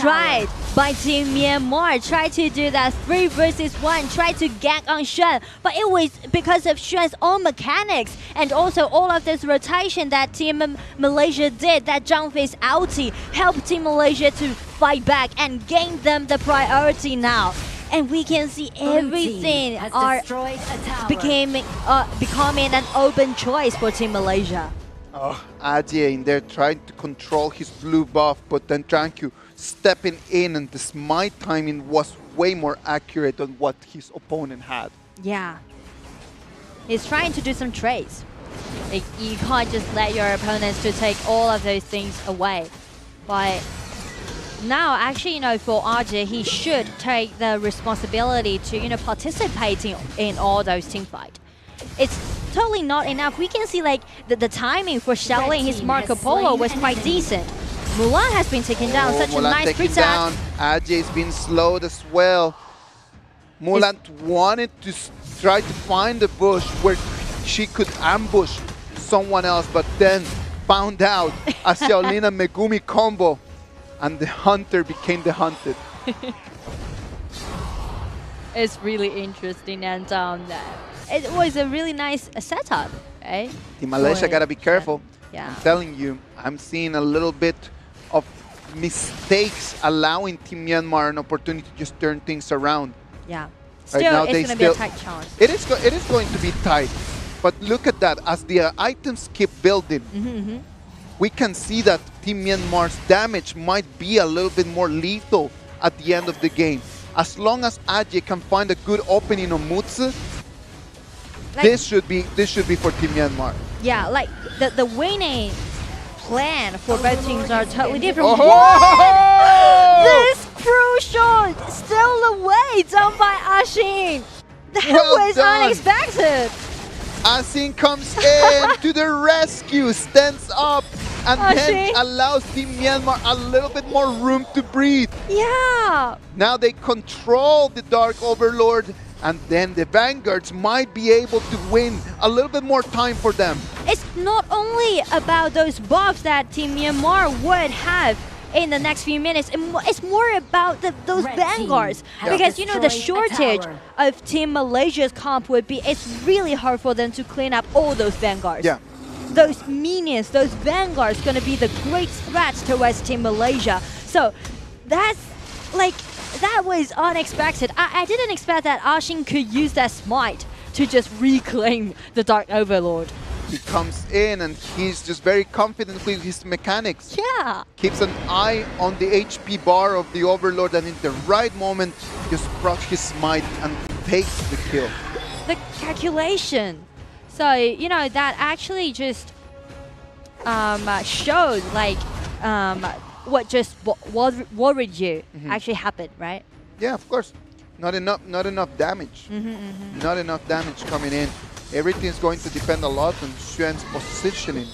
tried by Team Myanmar. Tried to do that 3 versus 1. Tried to gank on Xuan, but it was because of Xuan's own mechanics and also all of this rotation that Team Malaysia did. That jump face ulti helped Team Malaysia to fight back and gain them the priority now. And we can see everything are becoming an open choice for Team Malaysia. Oh, Ajay in there trying to control his blue buff, but then Tranku stepping in, and the smite timing was way more accurate than what his opponent had. Yeah. He's trying to do some trades. Like, you can't just let your opponents to take all of those things away. But now, actually, for RJ, he should take the responsibility to, participating in all those team fights. It's totally not enough. We can see like the timing for shelling his Marco Polo was quite decent. Mulan has been taken down. Such Mulan a nice taken pre-set. down. Ajay's been slowed as well. Mulan wanted to try to find a bush where she could ambush someone else, but then found out a Xiaolina Megumi combo, and the hunter became the hunted. It's really interesting, and it was a really nice setup, right? Team Malaysia gotta be careful. Yeah. I'm telling you, I'm seeing a little bit of mistakes allowing Team Myanmar an opportunity to just turn things around. Yeah. Right now, it's going to be a tight chance. It is going to be tight. But look at that. As the items keep building, we can see that Team Myanmar's damage might be a little bit more lethal at the end of the game. As long as Ajay can find a good opening on Mutsu, like, this should be for Team Myanmar. Yeah, like the winning plan for both teams are totally different. Oh! This crucial still away done by Ashin. That was unexpected. Ashin comes in to the rescue, stands up, and then allows Team Myanmar a little bit more room to breathe. Yeah. Now they control the Dark Overlord, and then the Vanguards might be able to win a little bit more time for them. It's not only about those buffs that Team Myanmar would have in the next few minutes, it's more about those Vanguards. Because, the shortage of Team Malaysia's comp would be, it's really hard for them to clean up all those Vanguards. Yeah. Those minions, those Vanguards going to be the great threat towards Team Malaysia. So that was unexpected. I didn't expect that Ashin could use that smite to just reclaim the Dark Overlord. He comes in and he's just very confident with his mechanics. Yeah. Keeps an eye on the HP bar of the Overlord, and in the right moment just procs his smite and takes the kill. The calculation. So, that actually just showed like what just worried you actually happened, right? Yeah, of course. Not enough damage. Not enough damage coming in. Everything's going to depend a lot on Xuan's positioning.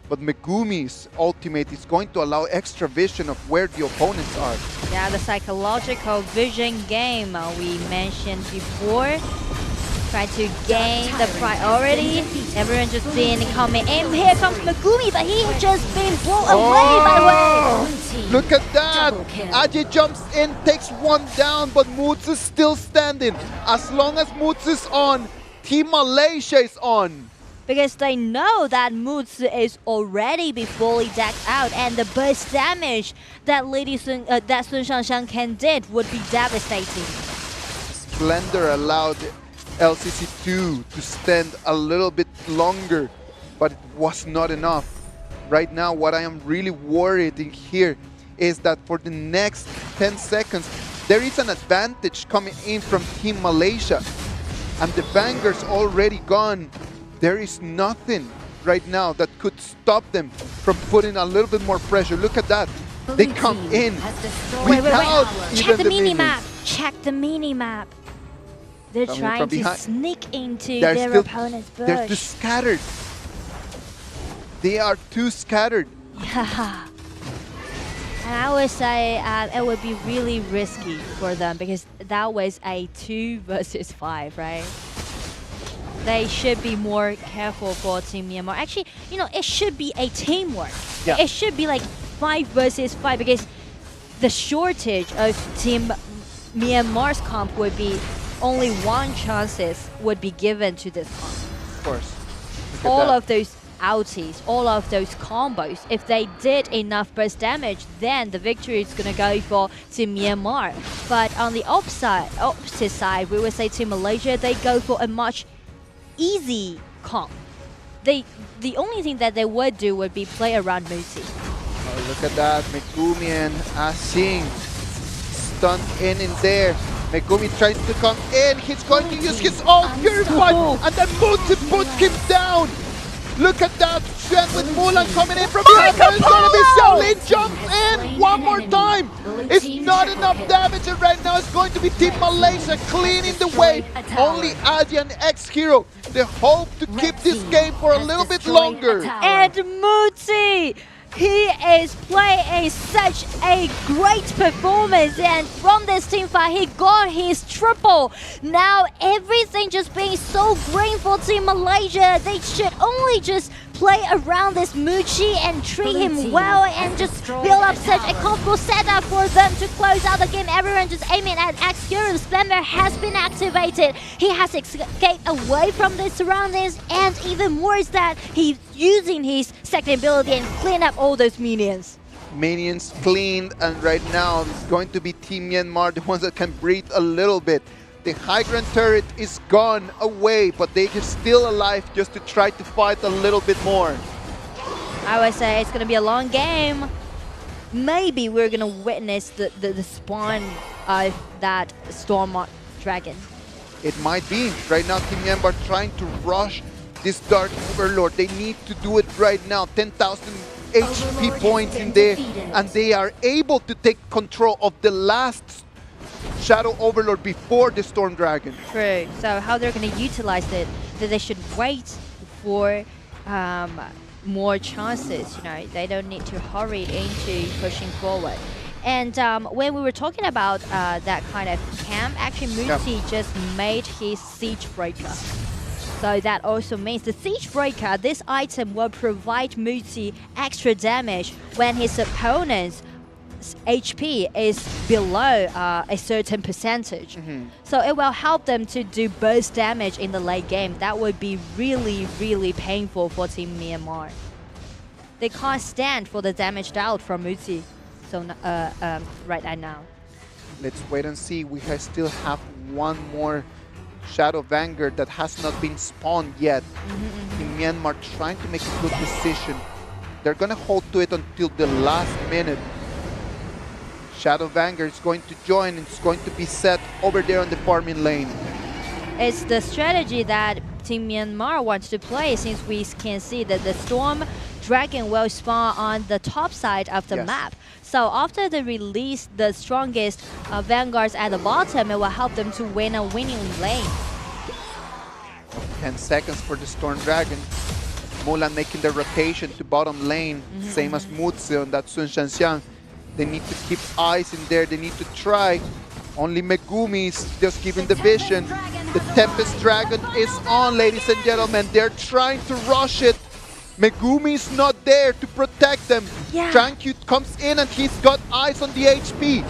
But Megumi's ultimate is going to allow extra vision of where the opponents are. Yeah, the psychological vision game we mentioned before. Try to gain the priority. Everyone just been coming in. Here comes Megumi, but he just been blown away by way. Look at that! Ajay jumps in, takes one down, but Mutsu's still standing. As long as Mutsu's on, Team Malaysia is on. Because they know that Mutsu is already be fully decked out, and the burst damage that Sun Shangshan can did would be devastating. Splendor allowed LCC2 to stand a little bit longer, but it was not enough. Right now, what I am really worried in here is that for the next 10 seconds, there is an advantage coming in from Team Malaysia. And the Vanguard's already gone. There is nothing right now that could stop them from putting a little bit more pressure. Look at that. They come in without even Check the minions. mini-map. Check the mini-map. They're trying to sneak into They're their opponent's bush. They're too scattered. They are too scattered. Yeah. And I would say it would be really risky for them because that was a 2 versus 5, right? they should be more careful for Team Myanmar. Actually, you know, it should be a teamwork. Yeah. It should be like 5 versus 5 because the shortage of Team Myanmar's comp would be only 1 chances would be given to this comp. Of course. All of those ultis, all of those combos, if they did enough burst damage, then the victory is going to go for Team Myanmar. But on the opposite side, we would say Team Malaysia, they go for a much easy comp. The only thing that they would do would be play around Musi. Oh, look at that, Megumi and Asing stunned in there. Megumi tries to come in, he's going to use his ult, Purified, and then Musi puts him down. Look at that, Shen with Mulan coming in from behind, but it's gonna be Xiaolin jumps in one more time. It's not enough damage, and right now it's going to be Team Malaysia cleaning the way. Only Aji and X-Hero, they hope to keep this game for a little bit longer. And Muzi, he is playing such a great performance, and from this team fight he got his triple. Now everything just being so green for Team Malaysia. They should only just play around this Muji and treat him well and just build up such a comfortable setup for them to close out the game. Everyone just aiming at X-Hero. Splendor has been activated. He has escaped away from the surroundings, and even more is that he's using his second ability and clean up all those minions. Minions cleaned, and right now it's going to be Team Myanmar, the ones that can breathe a little bit. The high ground turret is gone away, but they are still alive just to try to fight a little bit more. I would say it's going to be a long game. Maybe we're going to witness the spawn of that Storm Dragon. It might be. Right now, Team Myanmar trying to rush this Dark Overlord. They need to do it right now. 10,000 HP points in there, and they are able to take control of the last Shadow Overlord before the Storm Dragon. True. So how they're going to utilize it, that they should wait for more chances. You know, they don't need to hurry into pushing forward. And when we were talking about that kind of camp, actually Muzi just made his Siege Breaker. So that also means the Siege Breaker, this item will provide Muzi extra damage when his opponent's HP is below a certain percentage. So it will help them to do burst damage in the late game. That would be really, really painful for Team Myanmar. They can't stand for the damage dealt from Muzi. So right now. Let's wait and see. We still have one more Shadow Vanguard that has not been spawned yet. Team Myanmar trying to make a good decision. They're gonna hold to it until the last minute. Shadow Vanguard is going to join, and it's going to be set over there on the farming lane. It's the strategy that Team Myanmar wants to play, since we can see that the Storm Dragon will spawn on the top side of the map. So after they release the strongest Vanguards at the bottom, it will help them to win a winning lane. 10 seconds for the Storm Dragon. Mulan making the rotation to bottom lane, same as Mutsu on that Sun Shanxiang. They need to keep eyes in there, they need to try. Only Megumi is just giving the vision. The Tempest Dragon is on, ladies and gentlemen. They're trying to rush it. Megumi is not there to protect them. Trankyu comes in and he's got eyes on the HP.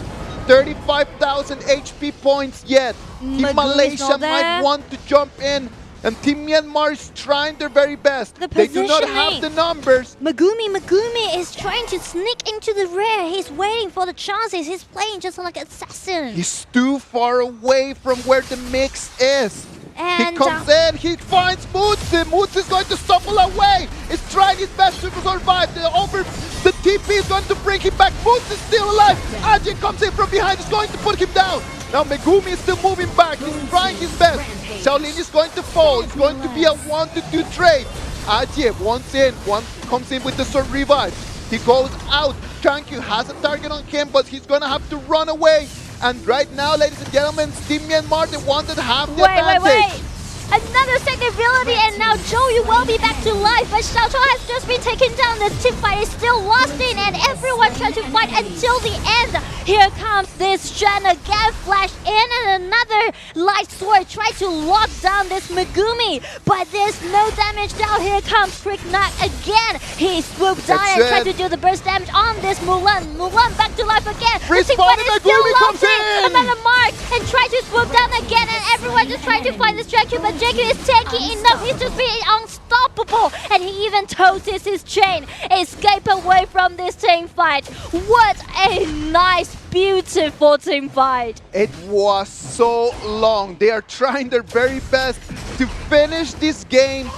35,000 HP points yet. Team Malaysia might want to jump in. And Team Myanmar is trying their very best. They do not have the numbers. Megumi is trying to sneak into the rear. He's waiting for the chances. He's playing just like an assassin. He's too far away from where the mix is. And he comes in, he finds Mutsu. Mutsu is going to stumble away. He's trying his best to survive. The TP is going to bring him back. Mutsu is still alive. Ajin comes in from behind, he's going to put him down. Now Megumi is still moving back. He's trying his best. Xiaolin is going to fall. It's going to be a 1-2 trade. Ajie wants in. One comes in with the sword revive. He goes out. Trankyu has a target on him, but he's going to have to run away. And right now, ladies and gentlemen, Team Myanmar, the ones that have the advantage. Another second ability, and now Joey will be back to life, but Xiao Chou has just been taken down. The team fight is still lost in, and everyone tries to fight until the end. Here comes this Shen again, flash in, and another light sword try to lock down this Megumi, but there's no damage down. Here comes Quick Knock again. He swooped down and tried to do the burst damage on this Mulan. Mulan back to life again. The team fight is still lost in. Another mark and try to swoop down again, and everyone just trying to fight this JQ, but JQ is tanky enough. He's just being unstoppable, and he even tosses his chain. Escape away from this team fight. What a nice, beautiful team fight. It was so long. They are trying their very best to finish this game.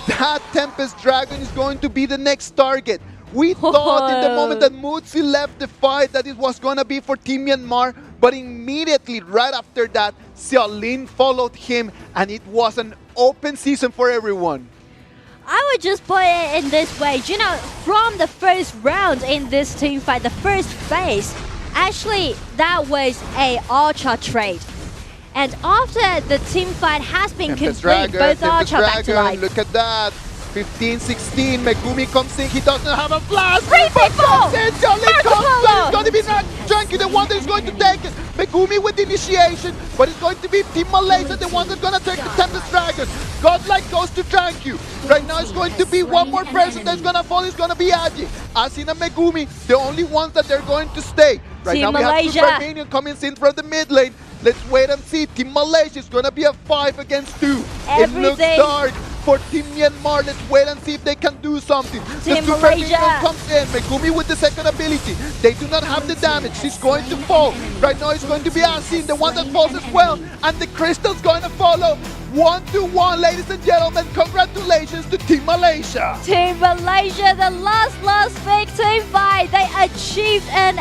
That Tempest Dragon is going to be the next target. We thought in the moment that Mutsi left the fight that it was going to be for Team Myanmar, but immediately right after that, Xiaolin followed him, and it was an open season for everyone. I would just put it in this way, you know, from the first round in this team fight, the first phase, actually that was a Ultra trade. And after the team fight has been complete, both Ultra back to life. Look at that. 15-16, Megumi comes in, he doesn't have a flash! Three people! Xiaolin comes in, it's going to be Junkie, the one that is going to take it. Megumi with the initiation, but it's going to be Team Malaysia, the one that's going to take the Tempest Dragon. Godlike goes to Janku. Right now it's going to be one more person that's going to fall, it's going to be Aji. Asina Megumi, the only ones that they're going to stay. Right Team now we Malaysia. have Super Minion coming in from the mid lane. Let's wait and see. Team Malaysia is going to be a 5 against 2. It looks dark for Team Myanmar. Let's wait and see if they can do something. Team the Super Malaysia. Minion comes in. Megumi with the second ability. They do not have the damage. She's going to fall. Right now it's going to be Asin, the one that falls as well. And the Crystal's going to follow. 1-1, ladies and gentlemen. Congratulations to Team Malaysia. Team Malaysia, the last big team fight. They achieved an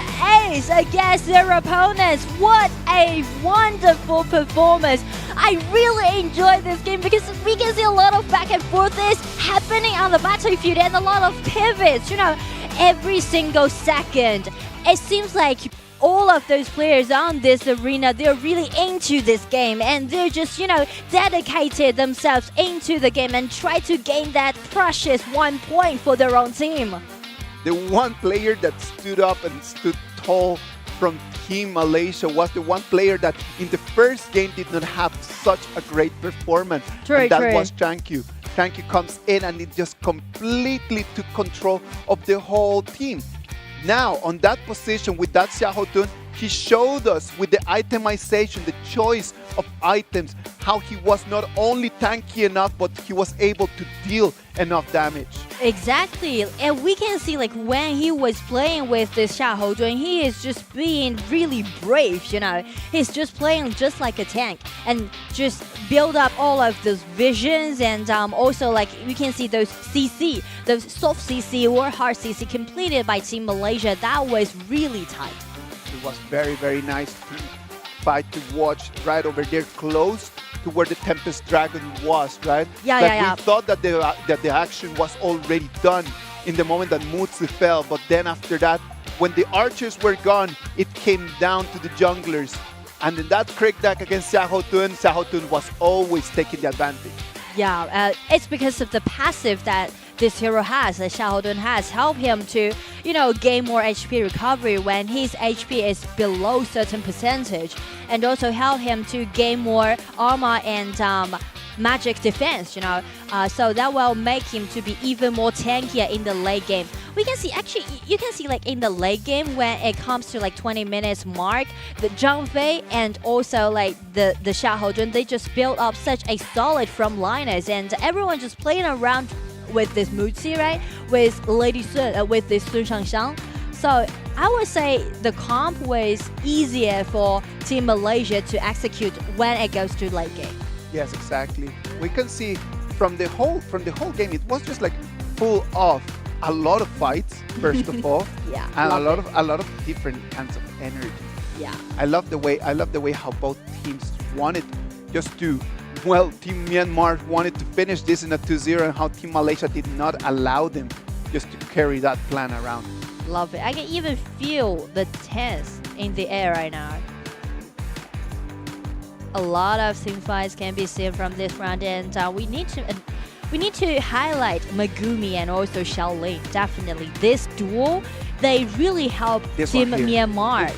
ace against their opponents. What a wonderful performance. I really enjoyed this game because we can see a lot of back and forths happening on the battlefield and a lot of pivots, you know, every single second. It seems like all of those players on this arena, they're really into this game, and they're just, you know, dedicated themselves into the game and try to gain that precious 1 point for their own team. The one player that stood up and stood tall from Team Malaysia was the one player that in the first game did not have such a great performance. And that was Janku. Janku comes in and it just completely took control of the whole team. Now, on that position with that Xiahou, he showed us with the itemization, the choice of items, how he was not only tanky enough, but he was able to deal enough damage. Exactly, and we can see like when he was playing with this Xiahou, he is just being really brave, you know. He's just playing just like a tank and just build up all of those visions, and also like we can see those CC, those soft CC or hard CC completed by Team Malaysia. That was really tight. It was very, very nice fight to watch right over there close to where the Tempest Dragon was, right? Yeah. We thought that the action was already done in the moment that Mutsu fell, but then after that, when the archers were gone, it came down to the junglers. And in that crit deck against Xiahou was always taking the advantage. Yeah, it's because of the passive that this hero has, that Xiahou has, help him to, you know, gain more HP recovery when his HP is below certain percentage, and also help him to gain more armor and magic defense, you know. So that will make him to be even more tankier in the late game. We can see, actually, you can see like in the late game when it comes to like 20 minutes mark, the Zhang Fei and also like the Xiahou, they just build up such a solid front liners, and everyone just playing around with this Mutsi, right? With Lady Sun, with this Sun Shangxiang. So I would say the comp was easier for Team Malaysia to execute when it goes to late game. Yes, exactly. We can see from the whole game, it was just like full of a lot of fights, first of all, yeah, and a lot of different kinds of energy. Yeah, I love the way how both teams wanted just to. Well, Team Myanmar wanted to finish this in a 2-0, and how Team Malaysia did not allow them just to carry that plan around. Love it. I can even feel the tense in the air right now. a lot of team fights can be seen from this round, and we need to highlight Megumi and also Shaolin. Definitely, this duel, they really help Team Myanmar,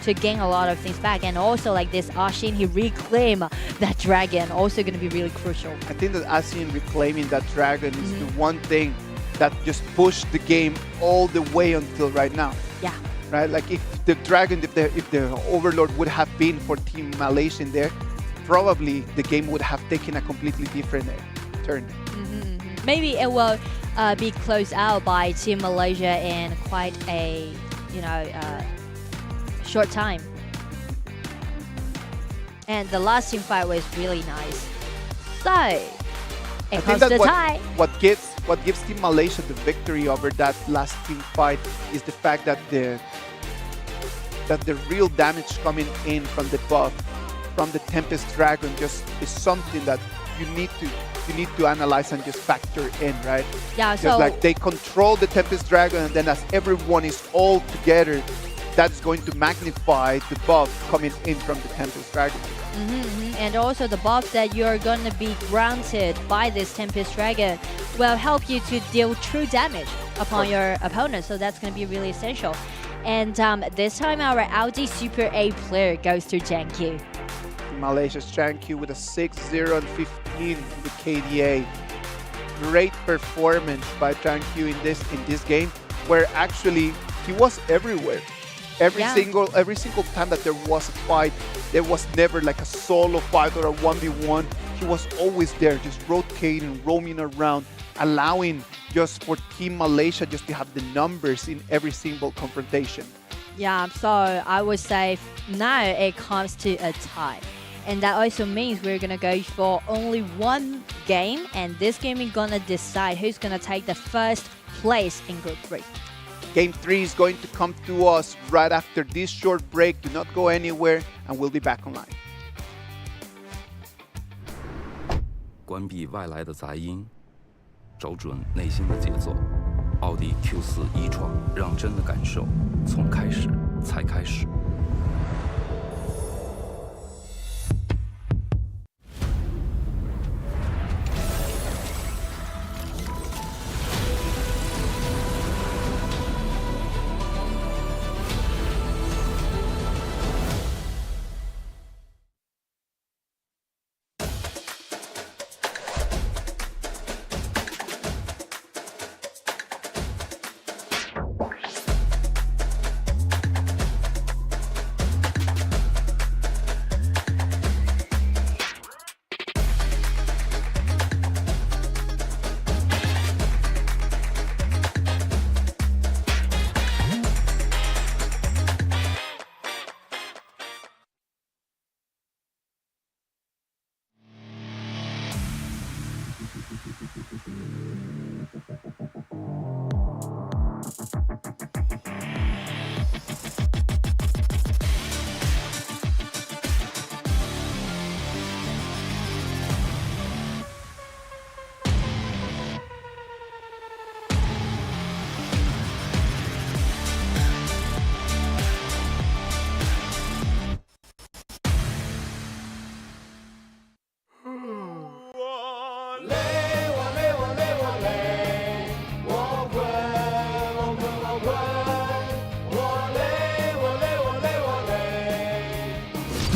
to gain a lot of things back. And also like this Ashin, he reclaimed that dragon, also going to be really crucial. I think that Ashin reclaiming that dragon is the one thing that just pushed the game all the way until right now. Yeah. Right? Like if the dragon, if the Overlord would have been for Team Malaysia there, probably the game would have taken a completely different turn. Maybe it will be closed out by Team Malaysia in quite a short time. And the last team fight was really nice. So it comes to tie. What gives Team Malaysia the victory over that last team fight is the fact that the real damage coming in from the buff, from the Tempest Dragon, just is something that you need to analyze and just factor in, right? Yeah. Just like they control the Tempest Dragon, and then as everyone is all together, that's going to magnify the buff coming in from the Tempest Dragon. And also the buff that you're going to be granted by this Tempest Dragon will help you to deal true damage upon your opponent. So that's going to be really essential. And this time our Audi Super A player goes to Jiankyu. Malaysia's Jiankyu with a 6-0 and 15 in the KDA. Great performance by Jiankyu in this game, where actually he was everywhere. Every single time that there was a fight, there was never like a solo fight or a 1v1. He was always there, just rotating, roaming around, allowing just for Team Malaysia just to have the numbers in every single confrontation. Yeah, so I would say now it comes to a tie. And that also means we're going to go for only one game, and this game is going to decide who's going to take the first place in Group 3. Game 3 is going to come to us right after this short break. Do not go anywhere, and we'll be back online. 关闭外来的杂音，找准内心的节奏。奥迪 Q4 一创，让真的感受从开始才开始。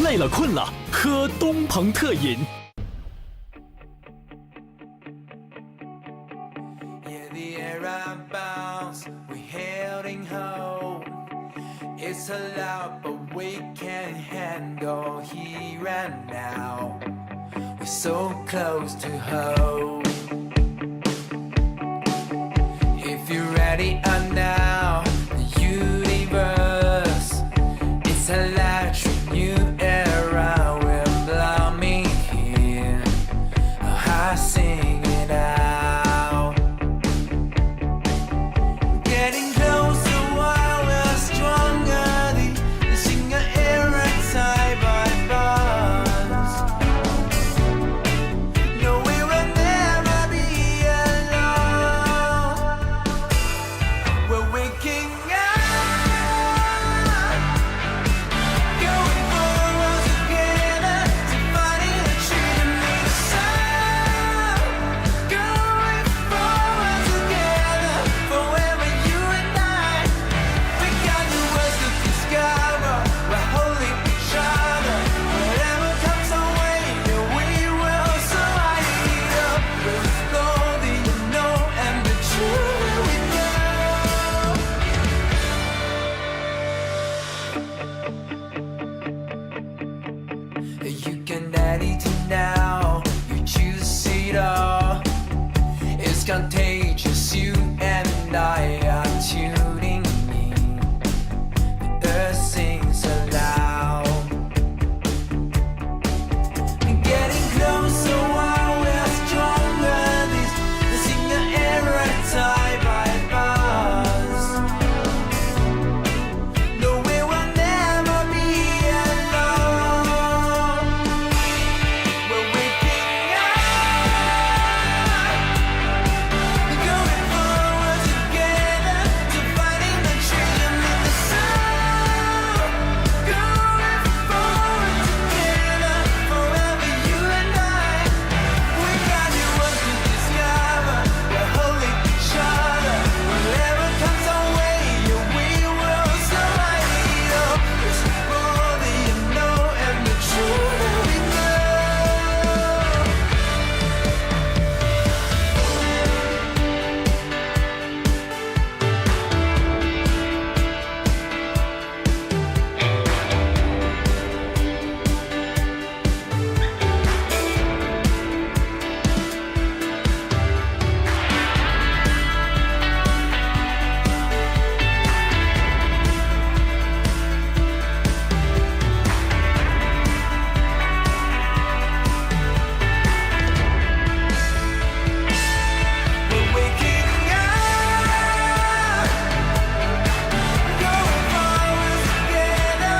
累了困了，喝东鹏特饮。It's allowed, but we can't handle here and now. We're so close to home. If you're ready now, the universe, it's a electric new era. We're blooming here. I sing it out. Getting closer while we're stronger. The singer era side by bars. No, we will never be alone. Where we You can edit it now, you choose it all. It's contagious, you and I are tuning in. The earth sings aloud. Getting closer while we're stronger. This sing the era tie by bars. No, we will never be alone. We're waking up, going forward together to finding the treasure in the sun. Going forward together, forever you and I. We got new world to discover. We're holding each other. Whatever comes our way, yeah, we will survive it all. It's more than you know and the truth that we know. We're waking up, going forward together,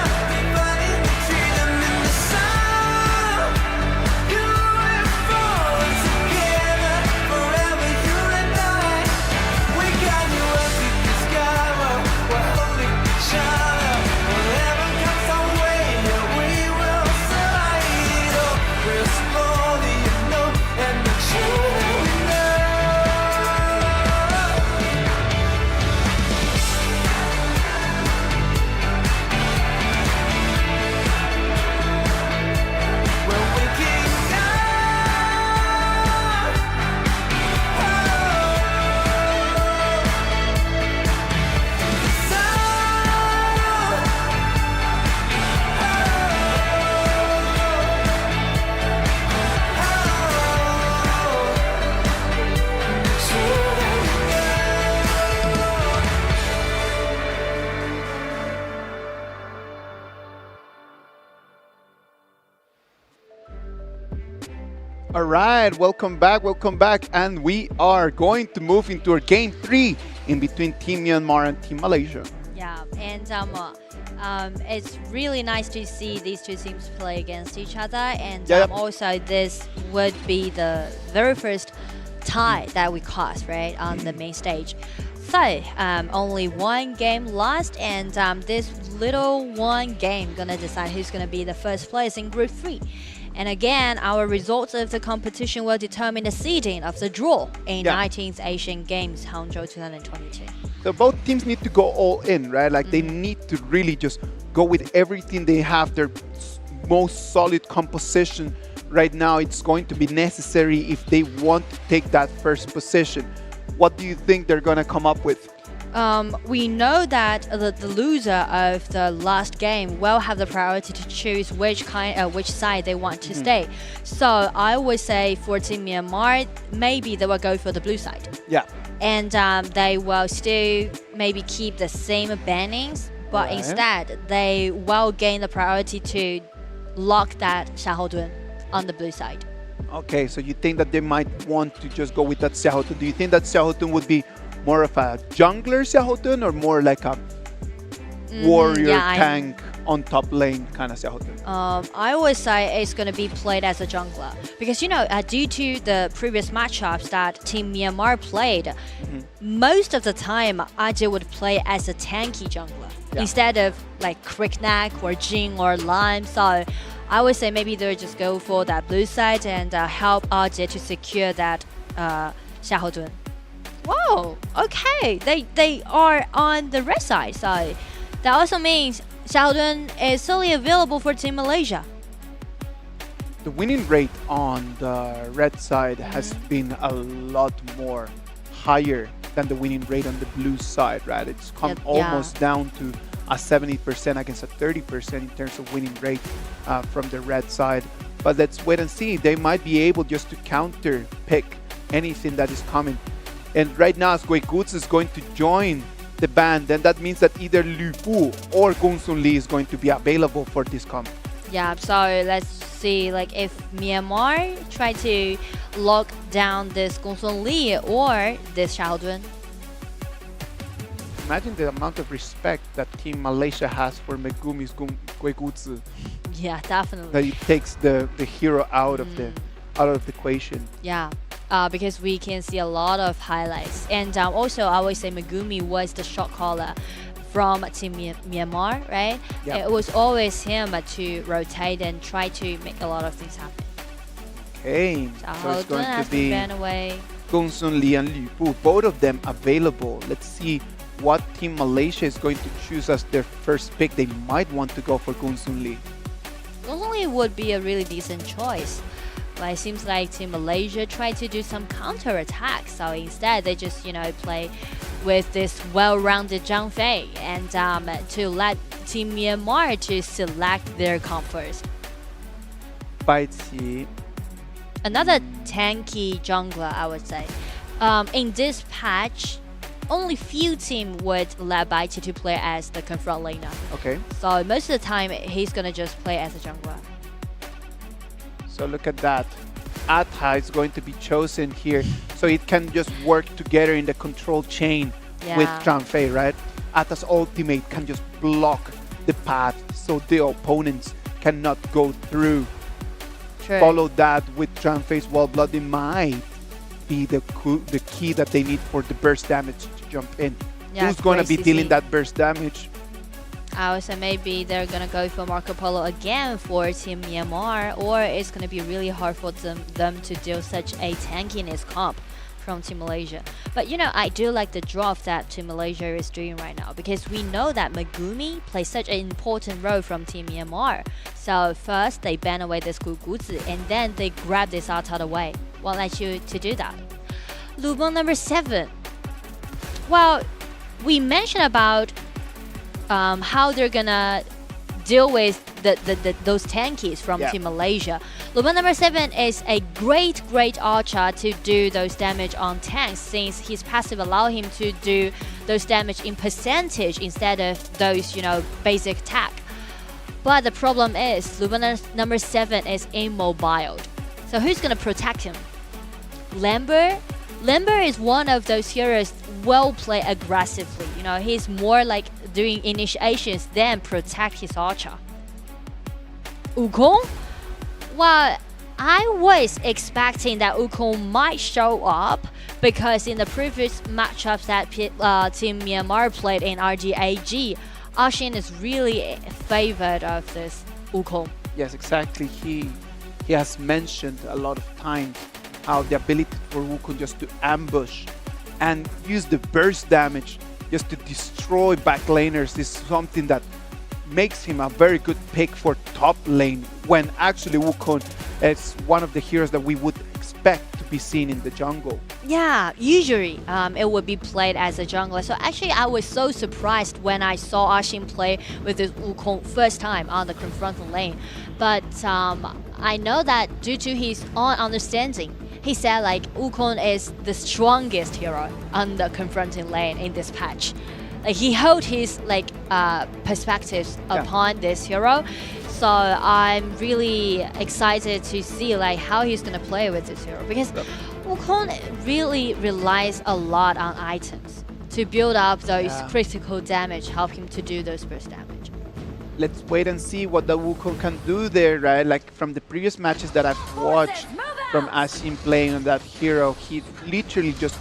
finding the freedom in the sun. Going forward together, forever you and I. We got new world to discover. We're holding each other. Whatever comes our way, yeah, we will survive it all. We're slowly, you know, and the truth that we know. We're waking up. The All right, welcome back, and we are going to move into our game 3 in between Team Myanmar and Team Malaysia. Yeah, and it's really nice to see these two teams play against each other. And also, this would be the very first tie that we caused, right, on the main stage. So, only one game last, and this little one game gonna decide who's gonna be the first place in Group 3. And again, our results of the competition will determine the seeding of the draw in 19th Asian Games, Hangzhou 2022. So both teams need to go all in, right? Like they need to really just go with everything they have, their most solid composition. Right now, it's going to be necessary if they want to take that first position. What do you think they're going to come up with? We know that the loser of the last game will have the priority to choose which side they want to stay. So I would say for Team Myanmar, maybe they will go for the blue side. Yeah. And they will still maybe keep the same bannings, but instead they will gain the priority to lock that Xiaohodun on the blue side. Okay, so you think that they might want to just go with that Xiaohodun. Do you think that Xiaohodun would be more of a jungler Xiaohodun or more like a warrior tank on top lane kind of Xiaohodun? I would say it's going to be played as a jungler because, you know, due to the previous matchups that Team Myanmar played, most of the time Ajay would play as a tanky jungler instead of like Cricknack or Jing or Lime. So I would say maybe they'll just go for that blue side and help Ajay to secure that Xiaohodun. Whoa, okay, they are on the red side, so that also means Xiaohodun is solely available for Team Malaysia. The winning rate on the red side has been a lot more higher than the winning rate on the blue side, right? It's come almost down to a 70% against a 30% in terms of winning rate from the red side. But let's wait and see. They might be able just to counter pick anything that is coming. And right now, as Guiguz is going to join the ban, then that means that either Lu Bu or Gongsun Li is going to be available for this comp. Yeah, so let's see, like if Myanmar try to lock down this Gongsun Li or this Xiaodun. Imagine the amount of respect that Team Malaysia has for Megumi's Guiguz. Yeah, definitely. That it takes the hero out of the equation. Yeah. Because we can see a lot of highlights. And also, I would say Megumi was the shot caller from Team Myanmar, right? Yeah. It was always him to rotate and try to make a lot of things happen. Okay, so it's going to be away. Gongsun Li and Lu Bu, both of them available. Let's see what Team Malaysia is going to choose as their first pick. They might want to go for Gongsun Li. Gongsun Li would be a really decent choice. But it seems like Team Malaysia tried to do some counter attack, so instead they just play with this well-rounded Zhang Fei and to let Team Myanmar to select their comp first. Bai Qi. Another tanky jungler, I would say. In this patch, only few teams would let Bai Qi to play as the confront laner. Okay. So most of the time he's gonna just play as a jungler. So look at that. Atta is going to be chosen here, so it can just work together in the control chain with Zhang Fei, right? Atta's ultimate can just block the path so the opponents cannot go through. True. Follow that with Zhang Fei's wall blood. It might be the key that they need for the burst damage to jump in. Yeah, Who's going to be crazy dealing scene. that burst damage? I would say maybe they're gonna go for Marco Polo again for Team Myanmar, or it's gonna be really hard for them to deal such a tankiness comp from Team Malaysia. But I do like the draft that Team Malaysia is doing right now, because we know that Megumi plays such an important role from Team Myanmar. So first they ban away this Guguzi, and then they grab this Atta away. Won't let you to do that. Lubong number 7. Well, we mentioned about how they're gonna deal with those tankies from Team Malaysia. Lubong number 7 is a great archer to do those damage on tanks, since his passive allow him to do those damage in percentage instead of those basic attack. But the problem is Lubong number 7 is immobile. So who's gonna protect him? Lambert is one of those heroes well play aggressively. He's more like doing initiations than protect his archer. Wukong? Well, I was expecting that Wukong might show up, because in the previous matchups that Team Myanmar played in RDAG, Ashin is really favored of this Wukong. Yes, exactly. He has mentioned a lot of times how the ability for Wukong just to ambush and use the burst damage just to destroy backlaners is something that makes him a very good pick for top lane, when actually Wukong is one of the heroes that we would expect to be seen in the jungle. Yeah, usually it would be played as a jungler. So actually I was so surprised when I saw Ashin play with this Wukong first time on the confronting lane. But I know that due to his own understanding, he said like Wukong is the strongest hero on the confronting lane in this patch. Like he held his perspectives upon this hero. So I'm really excited to see like how he's gonna play with this hero, because Wukong really relies a lot on items to build up those critical damage, help him to do those burst damage. Let's wait and see what the Wukong can do there, right? Like from the previous matches that I've watched from Ashin playing on that hero, he literally just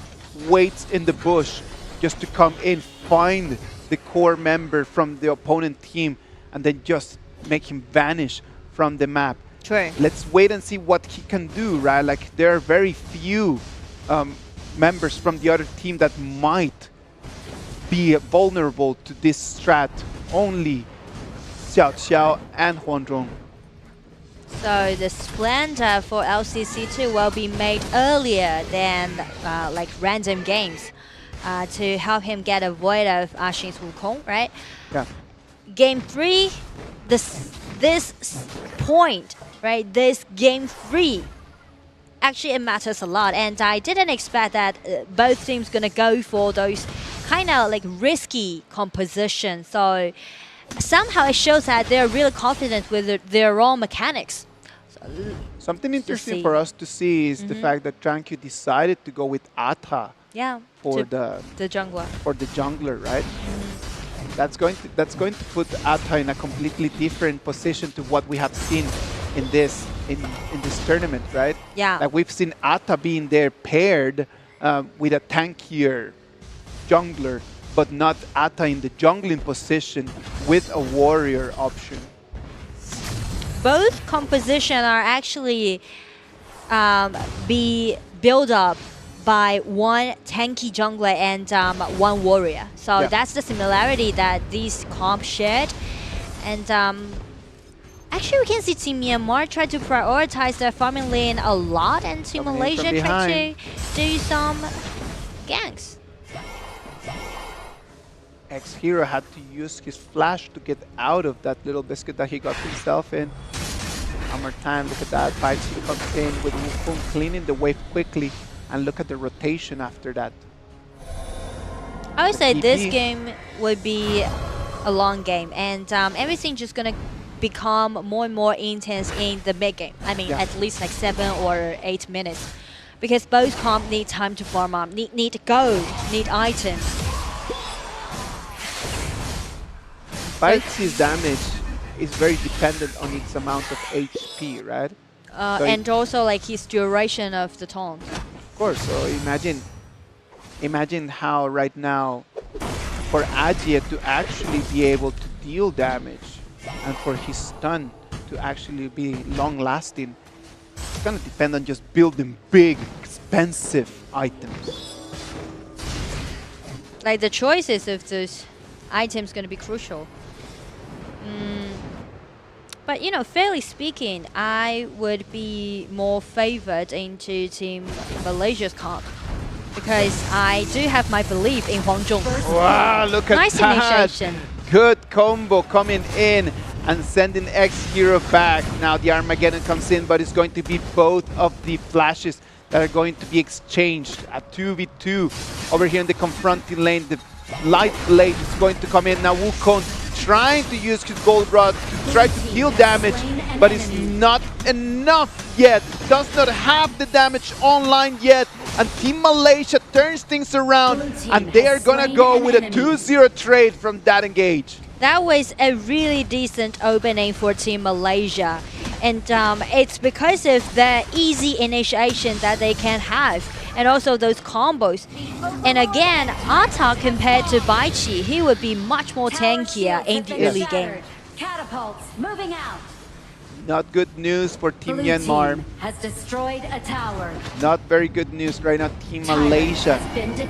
waits in the bush just to come in, find the core member from the opponent team, and then just make him vanish from the map. True. Let's wait and see what he can do, right? Like there are very few members from the other team that might be vulnerable to this strat. Only Xiao Xiao and Huanzhong. So the Splendor for LCC2 will be made earlier than like random games to help him get avoid of Ashin's Wukong, right? Yeah. game 3, this point, right? This game 3, actually it matters a lot, and I didn't expect that both teams gonna go for those kind of like risky composition. So somehow it shows that they're really confident with their own mechanics. Something interesting for us to see is the fact that Tranquil decided to go with Ata. Yeah. For the jungler. For the jungler, right? That's going to put Ata in a completely different position to what we have seen in this tournament, right? Yeah. Like we've seen Ata being there paired with a tankier jungler, but not Ata in the jungling position with a warrior option. Both composition are actually be built up by one tanky jungler and one warrior. So that's the similarity that these comps shared. And actually we can see Team Myanmar try to prioritize their farming lane a lot, and Team Malaysia try to do some ganks. X-Hero had to use his flash to get out of that little biscuit that he got himself in. One more time, look at that. Baichi comes in with Wukong cleaning the wave quickly, and look at the rotation after that. I would say this game would be a long game, and everything just gonna become more and more intense in the mid game. I mean, at least like 7 or 8 minutes, because both comp need time to farm up, need gold, need items. Baichi's damage is very dependent on its amount of HP, right? So and also like his duration of the taunt. Of course, so imagine how right now for Ajie to actually be able to deal damage and for his stun to actually be long lasting, it's gonna depend on just building big, expensive items. Like the choices of those items gonna be crucial. But you know, fairly speaking, I would be more favored into Team Malaysia's comp, because I do have my belief in Huang Zhong. Wow, look at nice that! initiation. Good combo coming in and sending X-Hero back. Now the Armageddon comes in, but it's going to be both of the flashes that are going to be exchanged at 2v2 over here in the confronting lane. The light blade is going to come in now. Wukong trying to use his gold rod to try to deal damage, but it's not enough yet. Does not have the damage online yet, and Team Malaysia turns things around, and they are gonna go with a 2-0 trade from that engage. That was a really decent opening for Team Malaysia, and it's because of the easy initiation that they can have, and also those combos. And again, Ata compared to Baichi, he would be much more tankier in the early game. Catapults moving out. Not good news for Team Myanmar. Has destroyed a tower. Not very good news right now. Team Malaysia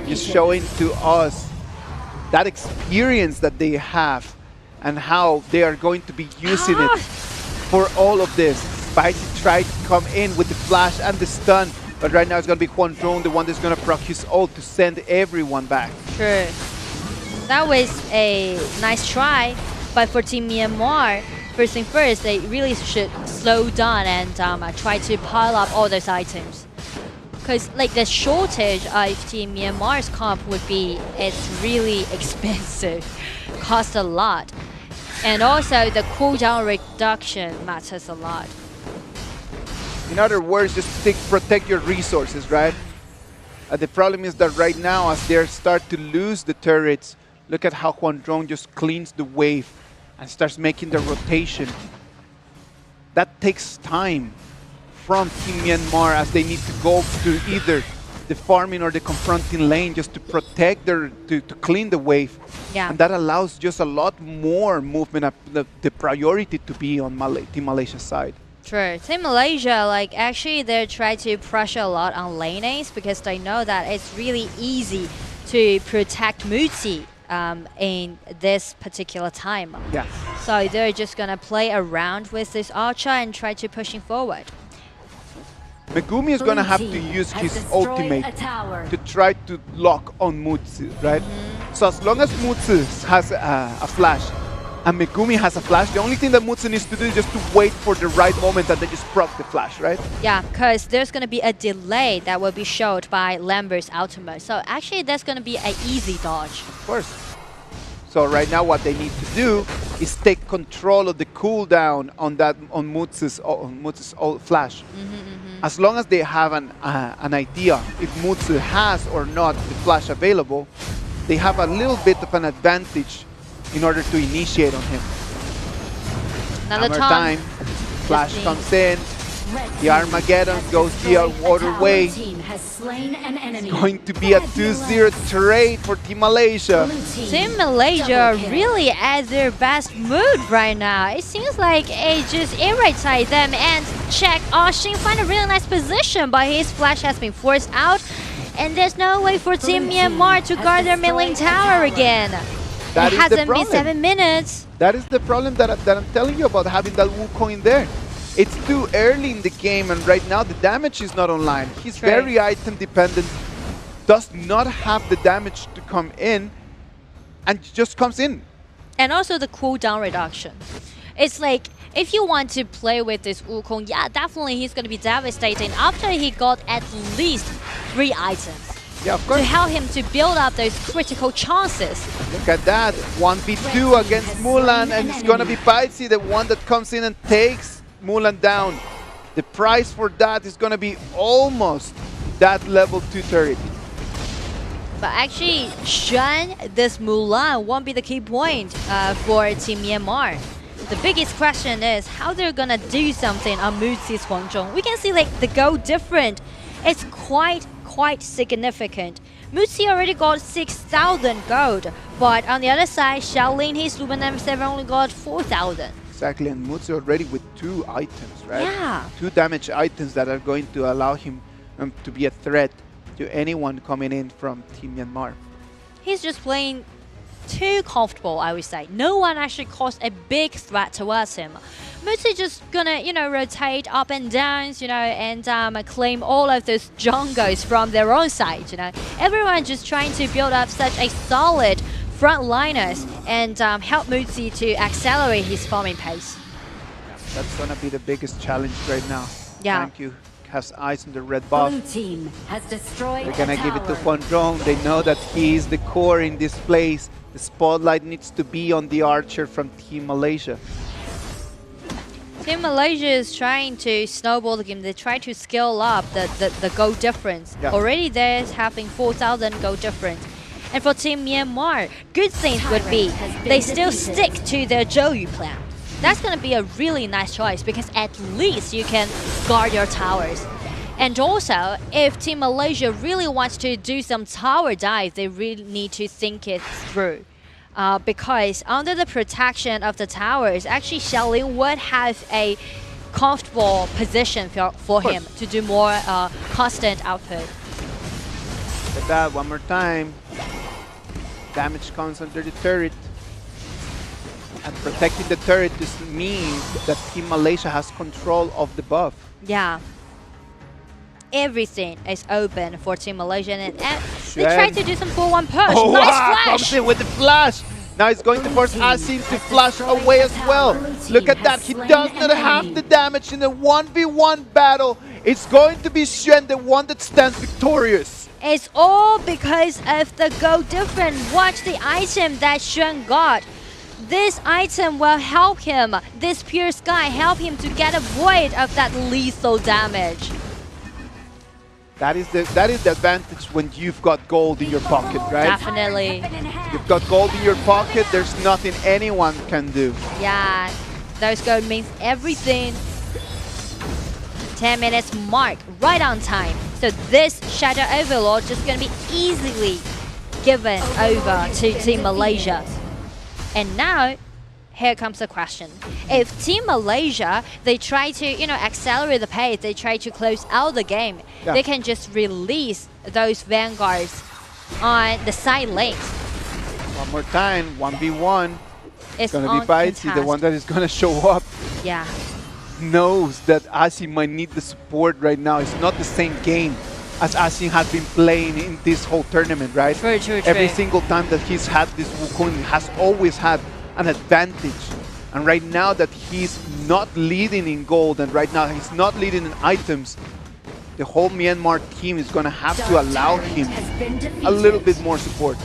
is showing to us that experience that they have and how they are going to be using it for all of this. Baichi tried to come in with the flash and the stun, but right now it's going to be Huang Zhong, the one that's going to proc his ult to send everyone back. True. That was a nice try, but for Team Myanmar, first thing first, they really should slow down and try to pile up all those items. Because like the shortage of Team Myanmar's comp would be, it's really expensive, costs a lot. And also the cooldown reduction matters a lot. In other words, just protect your resources, right? The problem is that right now, as they start to lose the turrets, look at how Huang Zhong just cleans the wave and starts making the rotation. That takes time from Team Myanmar, as they need to go to either the farming or the confronting lane just to protect their, to clean the wave. Yeah. And that allows just a lot more movement, the priority to be on Team Malaysia's side. True. Team Malaysia, like actually they try to pressure a lot on lane A's because they know that it's really easy to protect Muzi in this particular time. Yeah. So they're just gonna play around with this Archer and try to pushing forward. Megumi is going to have to use his ultimate to try to lock on Muzi, right? So as long as Muzi has a flash, and Megumi has a flash. The only thing that Mutsu needs to do is just to wait for the right moment and then just proc the flash, right? Yeah, because there's going to be a delay that will be showed by Lambert's ultimate. So actually, that's going to be an easy dodge. Of course. So right now, what they need to do is take control of the cooldown on Mutsu's flash. As long as they have an idea if Mutsu has or not the flash available, they have a little bit of an advantage in order to initiate on him. Another Hammer time. Flash comes in. The Armageddon goes the waterway. It's going to be a 2-0 trade for Team Malaysia. Team Malaysia really at their best mood right now. It seems like it just irritates them. And check, Shin find a really nice position, but his flash has been forced out. And there's no way for Team Myanmar to guard their mid lane tower again. That it hasn't been 7 minutes. That is the problem that I'm telling you about having that Wukong there. It's too early in the game, and right now the damage is not online. He's very item dependent, does not have the damage to come in, and just comes in. And also the cooldown reduction. It's like, if you want to play with this Wukong, yeah, definitely he's going to be devastating after he got at least 3 items. Yeah, of course. To help him to build up those critical chances. Look at that, 1v2 against Mulan, and it's going to be Paitsy, the one that comes in and takes Mulan down. The price for that is going to be almost that level 2 turret. But actually, Shen, this Mulan won't be the key point for Team Myanmar. The biggest question is how they're going to do something on Muzi's Huangzhong. We can see like the goal different. It's quite significant. Muzi already got 6,000 gold, but on the other side, Shaolin, his Super M7 only got 4,000. Exactly, and Muzi already with 2 items, right? Yeah. 2 damage items that are going to allow him to be a threat to anyone coming in from Team Myanmar. He's just playing too comfortable, I would say. No one actually caused a big threat towards him. Muzi just gonna, rotate up and down, and claim all of those jungles from their own side, Everyone just trying to build up such a solid frontliners and help Muzi to accelerate his farming pace. That's gonna be the biggest challenge right now. Yeah. Thank you. Has eyes on the red buff. Blue team has destroyed They're gonna a give it to tower. Huangzhong. They know that he is the core in this place. The spotlight needs to be on the archer from Team Malaysia. Team Malaysia is trying to snowball the game. They try to scale up the goal difference. Yeah. Already they're having 4,000 goal difference. And for Team Myanmar, good things would be they still stick to their Zhou plan. That's going to be a really nice choice because at least you can guard your towers. And also, if Team Malaysia really wants to do some tower dive, they really need to think it through. Because under the protection of the towers, actually Shaolin would have a comfortable position for him to do more constant output. Look at that, one more time. Damage comes under the turret. And protecting the turret just means that Team Malaysia has control of the buff. Yeah. Everything is open for Team Malaysia, and they try to do some 4-1 push. Oh, nice wow, flash! comes in with the flash. Now he's going to force Asim to flash away as well. Look at that, he does not have the damage in the 1v1 battle. It's going to be Xuan, the one that stands victorious. It's all because of the go different. Watch the item that Xuan got. This item will help him, this pure sky, help him to get avoid of that lethal damage. That is the advantage when you've got gold in your pocket, right? Definitely. You've got gold in your pocket, there's nothing anyone can do. Yeah, those gold means everything. 10 minutes mark, right on time. So this Shadow Overlord just going to be easily given over to Team Malaysia. And now, here comes the question. If Team Malaysia, they try to, accelerate the pace, they try to close out the game, they can just release those vanguards on the side lanes. One more time, 1v1. It's gonna be Paitsy, the one that is gonna show up. Yeah. Knows that Asim might need the support right now. It's not the same game as Asim has been playing in this whole tournament, right? True. Every single time that he's had this Wukong, has always had an advantage. And right now that he's not leading in gold and right now he's not leading in items, the whole Myanmar team is going to have to allow him a little bit more support.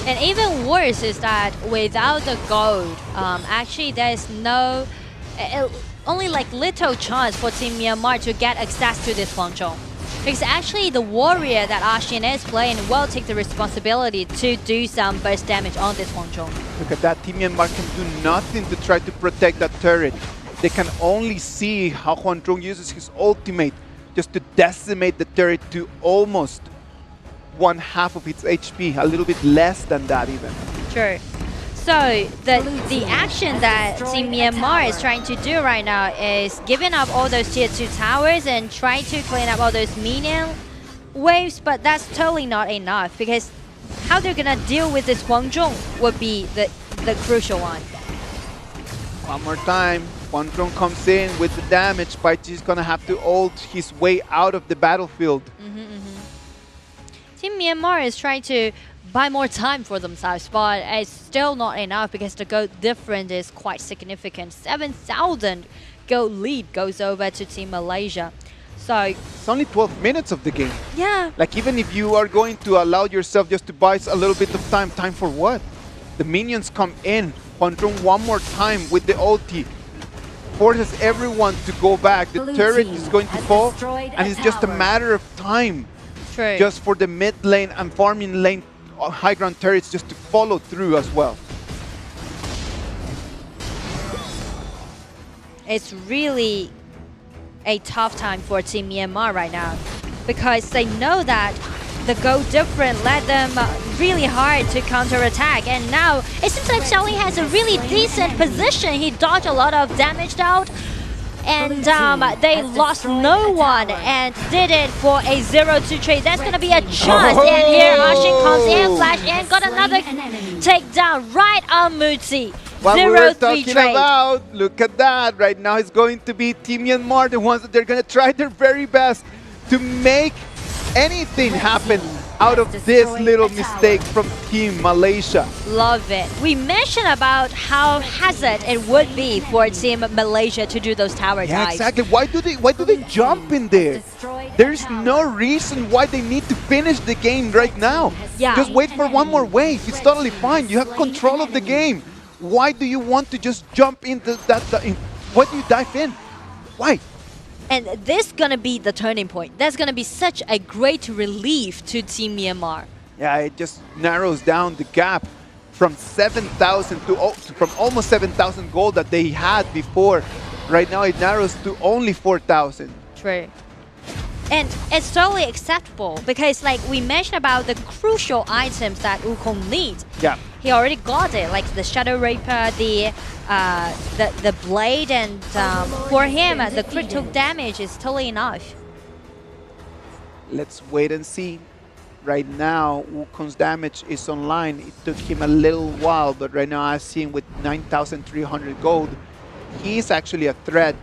And even worse is that without the gold, actually there's no, only like little chance for Team Myanmar to get access to this Huangzhong. Because actually the warrior that Ashin is playing will take the responsibility to do some burst damage on this Huangzhong. Look at that, Team Myanmar can do nothing to try to protect that turret. They can only see how Huangzhong uses his ultimate just to decimate the turret to almost 1/2 of its HP, a little bit less than that even. Sure. So the action that Team Myanmar is trying to do right now is giving up all those tier 2 towers and trying to clean up all those minion waves, but that's totally not enough because how they're gonna deal with this Huangzhong would be the crucial one. One more time, Huangzhong comes in with the damage. Baiji's gonna have to ult his way out of the battlefield. Team Myanmar is trying to buy more time for themselves, but it's still not enough because the gold difference is quite significant. 7,000 gold lead goes over to Team Malaysia. So it's only 12 minutes of the game. Yeah. Like even if you are going to allow yourself just to buy a little bit of time, time for what? The minions come in, Huangzhong one more time with the ulti, forces everyone to go back. The turret is going to fall, and it's just a matter of time. True. Just for the mid lane and farming lane high ground turrets just to follow through as well. It's really a tough time for Team Myanmar right now because they know that the gold difference led them really hard to counterattack, and now it seems like Xiaoli has a really decent position. He dodged a lot of damage out, and they lost no one and did it for a 0-2 trade. That's going to be a chance. And here Ashin comes in, flash in, got another takedown right on Mutsi. What we were 0-3 talking trade. about, look at that. Right now it's going to be Team Myanmar, the ones that they're going to try their very best to make anything happen out of this little mistake from Team Malaysia. Love it. We mentioned about how hazard it would be for Team Malaysia to do those tower dives. Exactly. Why do they jump in there? There's no reason why they need to finish the game right now. Yeah. Just wait for one more wave. It's totally fine. You have control of the game. Why do you want to just jump into that? Why do you dive in? Why? And this is going to be the turning point. That's going to be such a great relief to Team Myanmar. Yeah, it just narrows down the gap from 7,000 from almost 7,000 gold that they had before. Right now it narrows to only 4,000. True. And it's totally acceptable because like we mentioned about the crucial items that Wukong needs. Yeah. He already got it, like the Shadow Reaper, the blade, and for him the critical damage is totally enough. Let's wait and see. Right now, Wukong's damage is online. It took him a little while, but right now I see him with 9,300 gold. He is actually a threat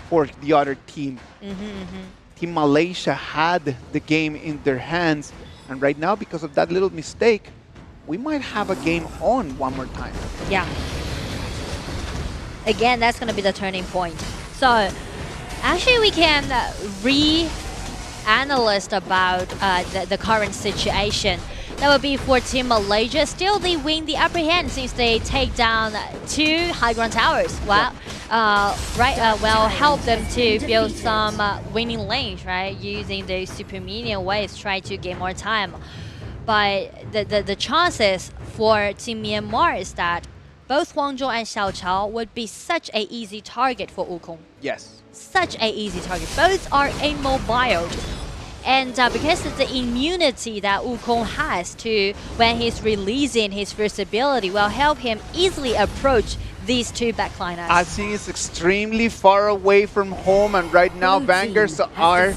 for the other team. Team Malaysia had the game in their hands, and right now, because of that little mistake, we might have a game on one more time. Yeah. Again, that's going to be the turning point. So, actually, we can re-analyze about the current situation. That would be for Team Malaysia. Still, they win the upper hand since they take down 2 high ground towers. Well, help them to build some winning lanes, right? Using the super minion waves, try to gain more time. But the chances for Team Myanmar is that both Huangzhong and Xiaochao would be such an easy target for Wukong. Yes. Such an easy target. Both are immobile. And because of the immunity that Wukong has to when he's releasing his first ability will help him easily approach these 2 backliners. Asing is extremely far away from home, and right now Vanguards are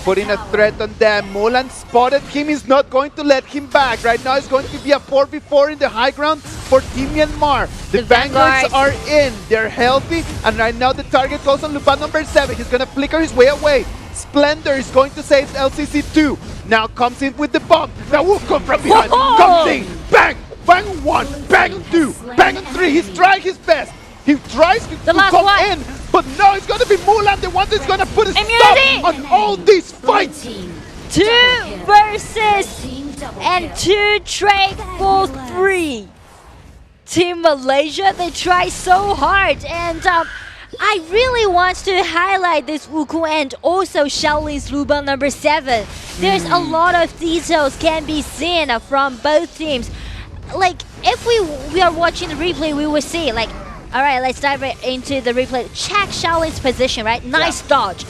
putting a threat on them. Mulan spotted him, he's not going to let him back. Right now it's going to be a 4v4 in the high ground for Team Myanmar. The Vanguards are in, they're healthy, and right now the target goes on Lupan number 7. He's gonna flicker his way away. Splendor is going to save LCC2. Now comes in with the bomb. Now Wukong from behind comes in. Bang! Bang 1, bang 2, bang 3. He's trying his best. He tries to come in, but no, it's gonna be Mulan, the one that's gonna put a stop on all these fights. 2 versus and 2 trade for 3. Team Malaysia, they try so hard, and I really want to highlight this Wuku and also Shaolin's Luba number 7. There's a lot of details can be seen from both teams. Like, if we are watching the replay, we will see, like, all right, let's dive right into the replay. Check Shaolin's position, right? Nice dodge.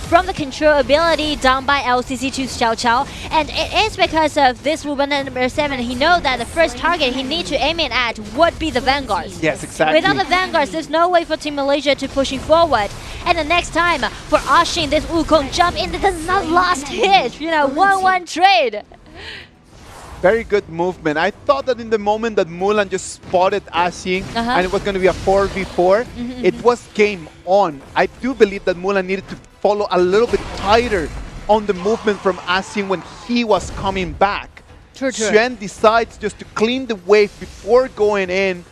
From the control ability down by LCC to Xiao Chao. And it is because of this Ruben number 7, he knows that the first target he needs to aim in at would be the Vanguards. Yes, exactly. Without the Vanguards, there's no way for Team Malaysia to pushing forward. And the next time for Ashin, this Wukong jump into the last hit. You know, 1-1 trade. Very good movement. I thought that in the moment that Mulan just spotted Asing and it was going to be a 4v4, it was game on. I do believe that Mulan needed to follow a little bit tighter on the movement from Asing when he was coming back. True. Xuan decides just to clean the wave before going in,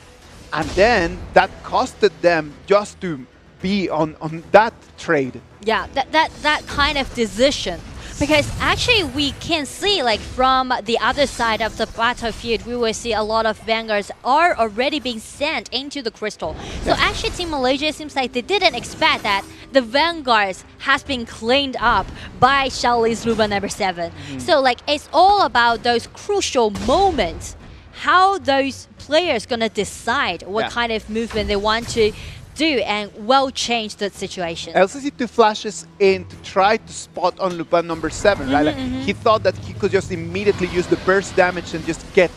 and then that costed them just to be on that trade. Yeah, that kind of decision. Because actually we can see, like, from the other side of the battlefield, we will see a lot of Vanguards are already being sent into the crystal. So actually Team Malaysia seems like they didn't expect that the Vanguards has been cleaned up by Shaolin's Luba number 7. So like, it's all about those crucial moments, how those players gonna decide what kind of movement they want to do and will change the situation. LCC2 flashes in to try to spot on Lupin number 7, right? Like, he thought that he could just immediately use the burst damage and just get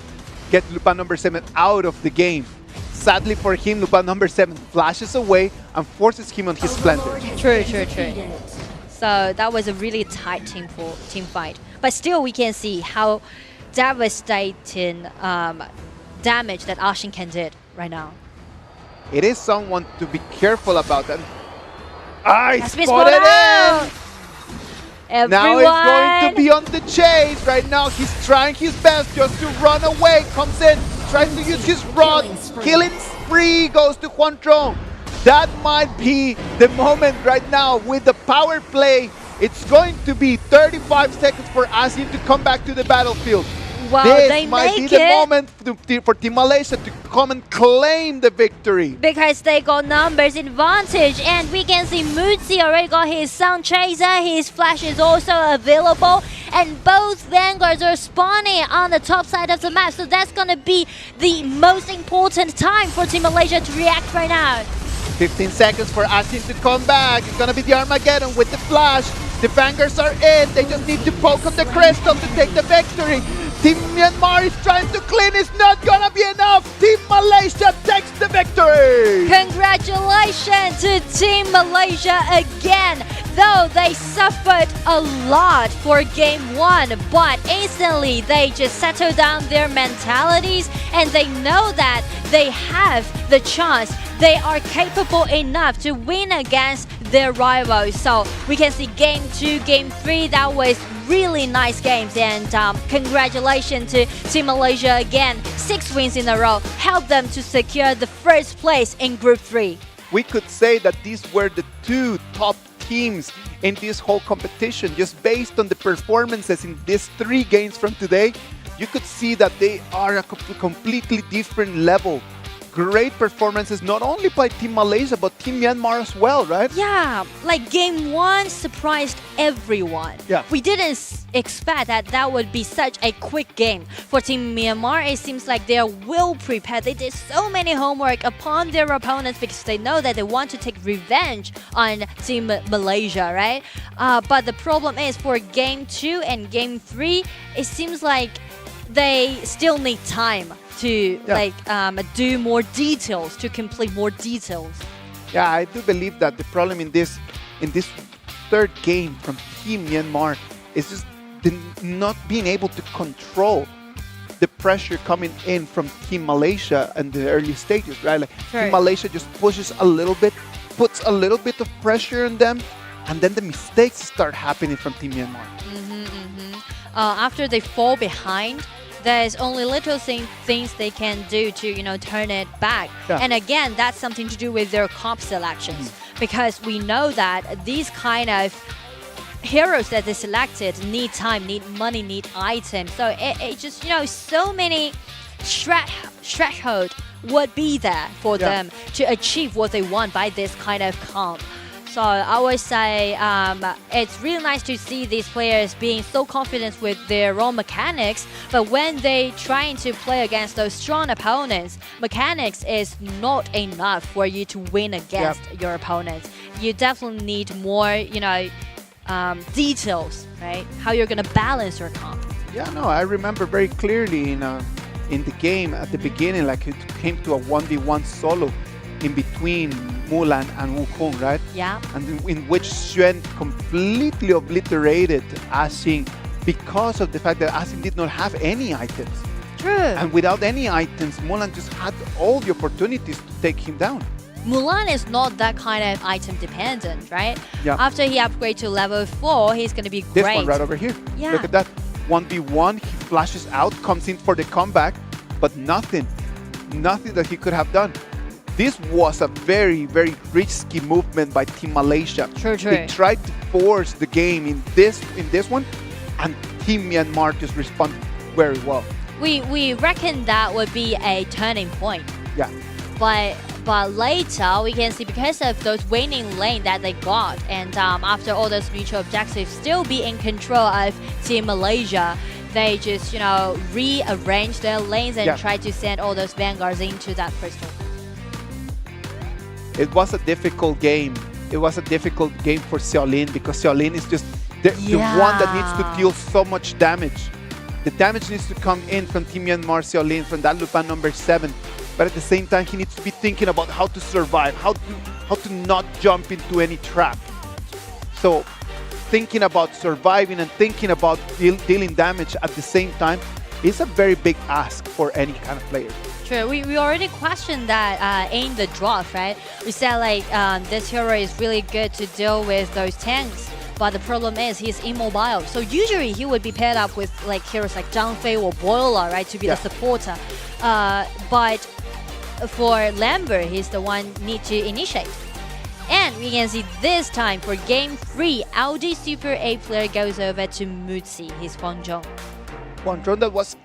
Lupin number 7 out of the game. Sadly for him, Lupin number 7 flashes away and forces him on his Splendor. True. So that was a really tight team fight. But still we can see how devastating damage that Ashin can do right now. It is someone to be careful about. And I spotted it! Everyone. Now he's going to be on the chase. Right now he's trying his best just to run away. Comes in, tries to use his rod. Killing spree goes to Huan Zhong. That might be the moment right now with the power play. It's going to be 35 seconds for Asim to come back to the battlefield. Well, this they might be make the it moment for Team Malaysia to come and claim the victory. because they got numbers advantage, and we can see Mutsi already got his Sun Chaser, his Flash is also available, and both Vanguards are spawning on the top side of the map, so that's gonna be the most important time for Team Malaysia to react right now. 15 seconds for Asim to come back. It's gonna be the Armageddon with the Flash. The Vanguards are in. They just need to poke on the crystal to take the victory. Team Myanmar is trying to clean. It's not gonna be enough. Team Malaysia takes the victory. Congratulations to Team Malaysia again. Though they suffered a lot for game 1, but instantly they just settled down their mentalities and they know that they have the chance. They are capable enough to win against their rivals. So we can see game 2, game 3, that was really nice games, and congratulations to Team Malaysia again. 6 wins in a row, helped them to secure the first place in Group 3. We could say that these were the 2 top teams in this whole competition. Just based on the performances in these 3 games from today, you could see that they are a completely different level. Great performances, not only by Team Malaysia, but Team Myanmar as well, right? Yeah, like game 1 surprised everyone. Yeah. We didn't expect that that would be such a quick game. For Team Myanmar, it seems like they are well prepared. They did so many homework upon their opponents because they know that they want to take revenge on Team Malaysia, right? But the problem is for game 2 and game 3, it seems like they still need time to do more details, to complete more details. Yeah, I do believe that the problem in this 3rd game from Team Myanmar is just not being able to control the pressure coming in from Team Malaysia in the early stages, right? Like Team Malaysia just pushes a little bit, puts a little bit of pressure on them, and then the mistakes start happening from Team Myanmar. After they fall behind, there's only little things they can do to turn it back. Yeah. And again, that's something to do with their comp selections, because we know that these kind of heroes that they selected need time, need money, need items. So it just so many threshold would be there for them to achieve what they want by this kind of comp. So I would say it's really nice to see these players being so confident with their own mechanics, but when they trying to play against those strong opponents, mechanics is not enough for you to win against your opponents. You definitely need more, details, right? How you're gonna balance your comp. Yeah, no, I remember very clearly in the game at the beginning, like it came to a 1v1 solo in between Mulan and Wukong, right? Yeah. And in which Xuan completely obliterated Asing because of the fact that Asing did not have any items. True. And without any items, Mulan just had all the opportunities to take him down. Mulan is not that kind of item dependent, right? Yeah. After he upgrades to level 4, he's gonna be great. This one right over here. Yeah. Look at that. 1v1, he flashes out, comes in for the comeback, but nothing that he could have done. This was a very, very risky movement by Team Malaysia. True. They tried to force the game in this one, and Team Myanmar just responded very well. We reckon that would be a turning point. Yeah. But later we can see, because of those winning lane that they got, and after all those mutual objectives still be in control of Team Malaysia, they just rearrange their lanes and try to send all those vanguards into that crystal. It was a difficult game. It was a difficult game for Xiaolin, because Xiaolin is just the one that needs to deal so much damage. The damage needs to come in from Team Myanmar Xiaolin, from that Lupin number 7. But at the same time, he needs to be thinking about how to survive, how to not jump into any trap. So thinking about surviving and thinking about dealing damage at the same time is a very big ask for any kind of player. True. We already questioned that in the draft, right? We said this hero is really good to deal with those tanks, but the problem is he's immobile. So usually he would be paired up with heroes like Zhang Fei or Boiler, right, to be the supporter. But for Lambert, he's the one need to initiate. And we can see this time for game 3, Audi Super A player goes over to Mutsi, his Huanzhong. Huanzhong, that was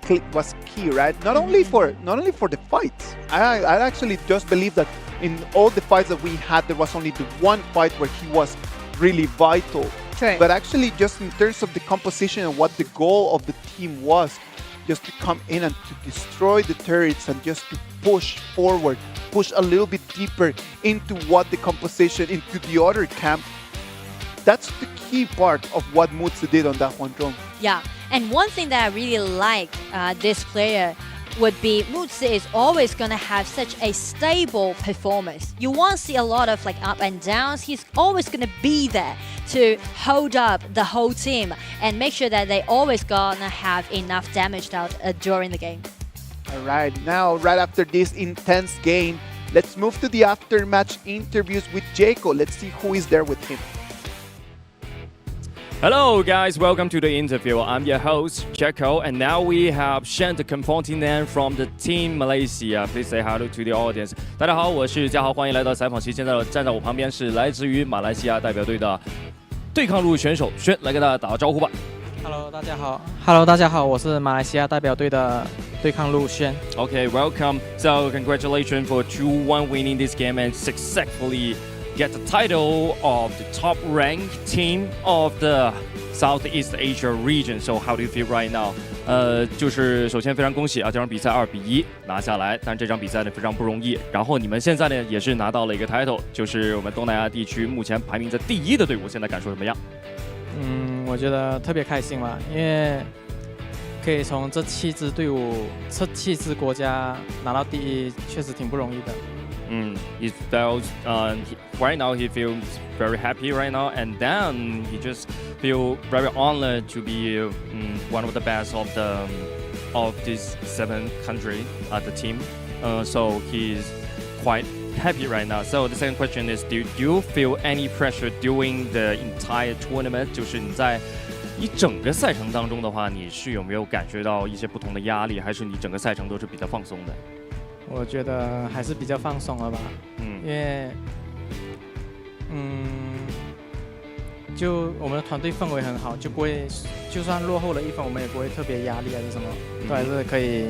key, right? Not only for the fights. I actually just believe that in all the fights that we had, there was only the one fight where he was really vital. True. But actually, just in terms of the composition and what the goal of the team was, just to come in and to destroy the turrets and just to push forward, push a little bit deeper into what the composition, into the other camp. That's the key part of what Mutsu did on that Huanzhong. Yeah, and one thing that I really like this player would be Mutsu is always going to have such a stable performance. You won't see a lot of up and downs. He's always going to be there to hold up the whole team and make sure that they always going to have enough damage out during the game. All right, now right after this intense game, let's move to the after-match interviews with Jaco. Let's see who is there with him. Hello guys, welcome to the interview. I'm your host, Jacko, and now we have Shant Confontinan from the Team Malaysia. Please say hello to the audience. 大家好，我是嘉豪，欢迎来到采访期。现在站在我旁边是来自于马来西亚代表队的对抗路选手轩，来跟大家打个招呼吧。Hello， 大家好。Hello， 大家好，我是马来西亚代表队的对抗路轩。Okay, welcome. So congratulations for 2-1 winning this game and successfully get the title of the top ranked team of the Southeast Asia region. So how do you feel right now? 就是首先非常恭喜啊，这场比赛2比1拿下来，但这场比赛呢非常不容易。然后你们现在呢也是拿到了一个 title， 就是我们东南亚地区目前排名在第1的队伍，现在感受怎么样？我觉得特别开心吧，因为可以从这7支队伍、这7支国家拿到第1，确实挺不容易的。He felt right now he feels very happy right now, and then he just feel very honored to be one of the best of this 7 country the team. So he's quite happy right now. So the second question is, do you feel any pressure during the entire tournament? 就是你在一整个赛程当中的话，你是有没有感觉到一些不同的压力，还是你整个赛程都是比较放松的？我觉得还是比较放松了吧，因为，就我们的团队氛围很好，就不会，就算落后了1分，我们也不会特别压力还是什么，都还是可以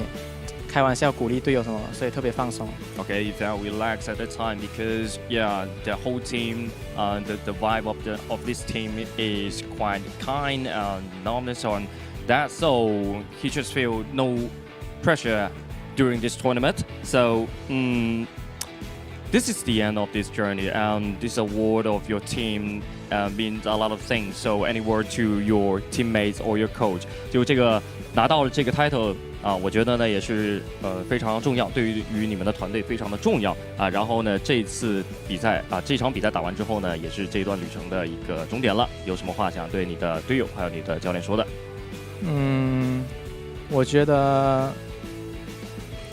开玩笑鼓励队友什么，所以特别放松。Okay, you felt relaxed at the time because yeah, the whole team, the vibe of this team is quite kind and nice on that, so he just feel no pressure during this tournament. So this is the end of this journey, and this award of your team means a lot of things. So any word to your teammates or your coach? 就这个拿到了这个 title 我觉得呢也是非常重要，对于你们的团队非常的重要然后呢这次比赛这场比赛打完之后呢，也是这段旅程的一个终点了。有什么话想对你的队友还有你的教练说的？我觉得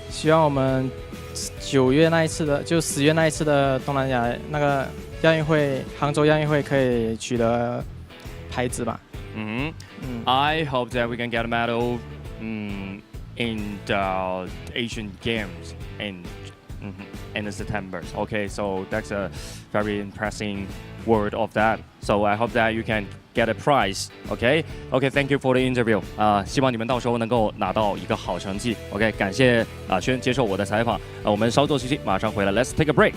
希望我们9月那一次的，就10月那一次的东南亚那个亚运会，杭州亚运会可以取得牌子吧。I hope that we can get a medal in the Asian Games in September. Okay, so that's a very impressive word of that. So I hope that you can get a prize. Okay, thank you for the interview. 希望你们到时候能够拿到一个好成绩。OK， 感谢轩接受我的采访。我们稍作休息，马上回来。Let's take a break.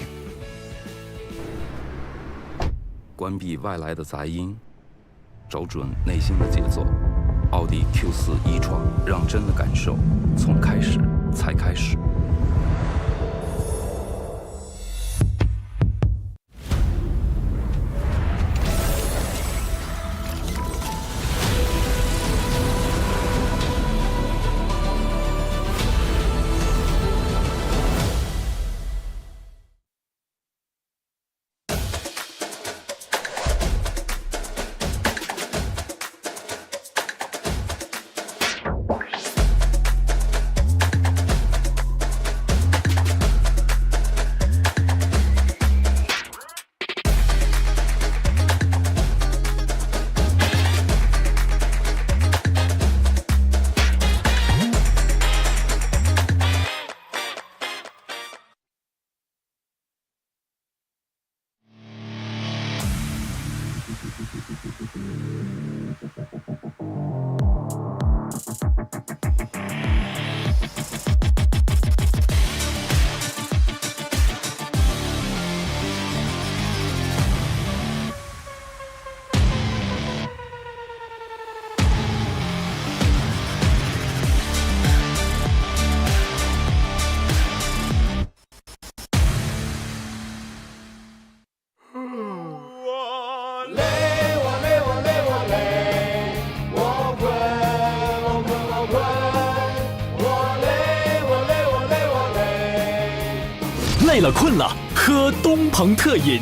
关闭外来的杂音，找准内心的节奏。奥迪 Q4 e-tron，让真的感受从开始才开始。累了困了，喝东鹏特饮。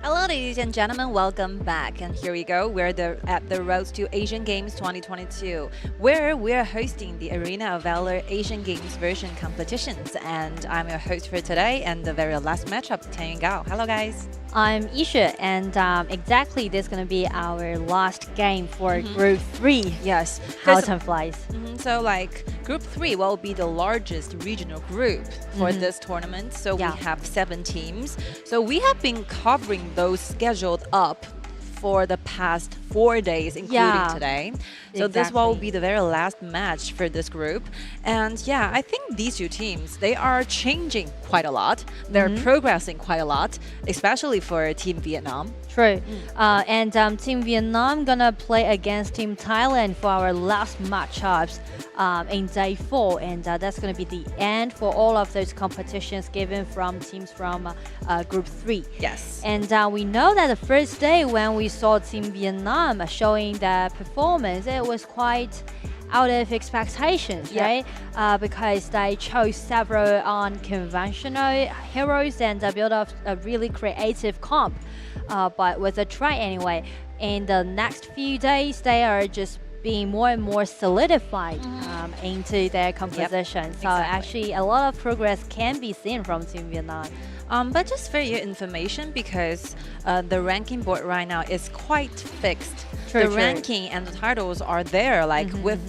Hello, ladies and gentlemen. Welcome back. And here we go. We're at the Road to Asian Games 2022, where we're hosting the Arena of Valor Asian Games version competitions. And I'm your host for today and the very last matchup, Tian Gao. Hello, guys. I'm Isha, and exactly this is going to be our last game for Group 3. Yes. How time flies. So, like, Group 3 will be the largest regional group for this tournament. So, we have 7 teams. So, we have been covering those scheduled up for the past 4 days, including today. So this will be the very last match for this group. And yeah, I think these two teams, they are changing quite a lot. They're progressing quite a lot, especially for Team Vietnam. True. And Team Vietnam gonna play against Team Thailand for our last matchups in day 4, and that's gonna be the end for all of those competitions given from teams from Group 3. Yes. And we know that the first day when we saw Team Vietnam showing their performance, it was quite out of expectations, right? Because they chose several unconventional heroes and built up a really creative comp. But with a try anyway, in the next few days, they are just being more and more solidified into their composition. So actually, a lot of progress can be seen from Team Vietnam. But just for your information, because the ranking board right now is quite fixed. The ranking and the titles are there, like with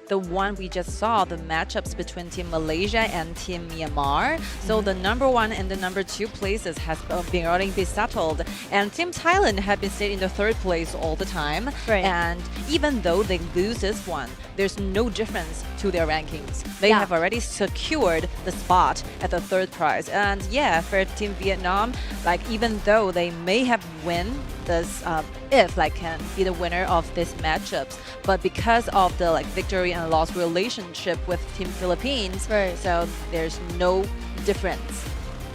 the one we just saw, the matchups between Team Malaysia and Team Myanmar. So the number 1 and the number 2 places has been already been settled. And Team Thailand have been sitting in the 3rd place all the time. And even though they lose this one, there's no difference to their rankings. They have already secured the spot at the 3rd prize. And yeah, for Team Vietnam, like even though they may have win this, if like can be the winner of these matchups, but because of the like victory and loss relationship with Team Philippines, so there's no difference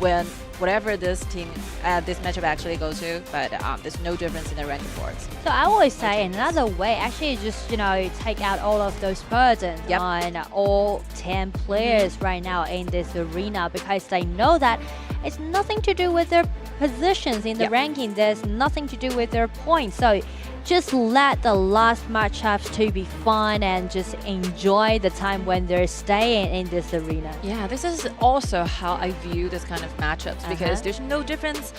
when whatever this team, this matchup actually goes to, but there's no difference in the ranking boards. So I always say another way, actually just, you know, take out all of those burdens on all 10 players right now in this arena, because they know that it's nothing to do with their positions in the ranking. There's nothing to do with their points. So just let the last matchups to be fun and just enjoy the time when they're staying in this arena. Yeah, this is also how I view this kind of matchups, because there's no difference.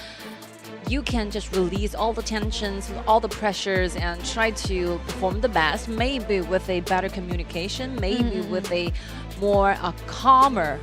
You can just release all the tensions, all the pressures, and try to perform the best, maybe with a better communication, maybe with a more calmer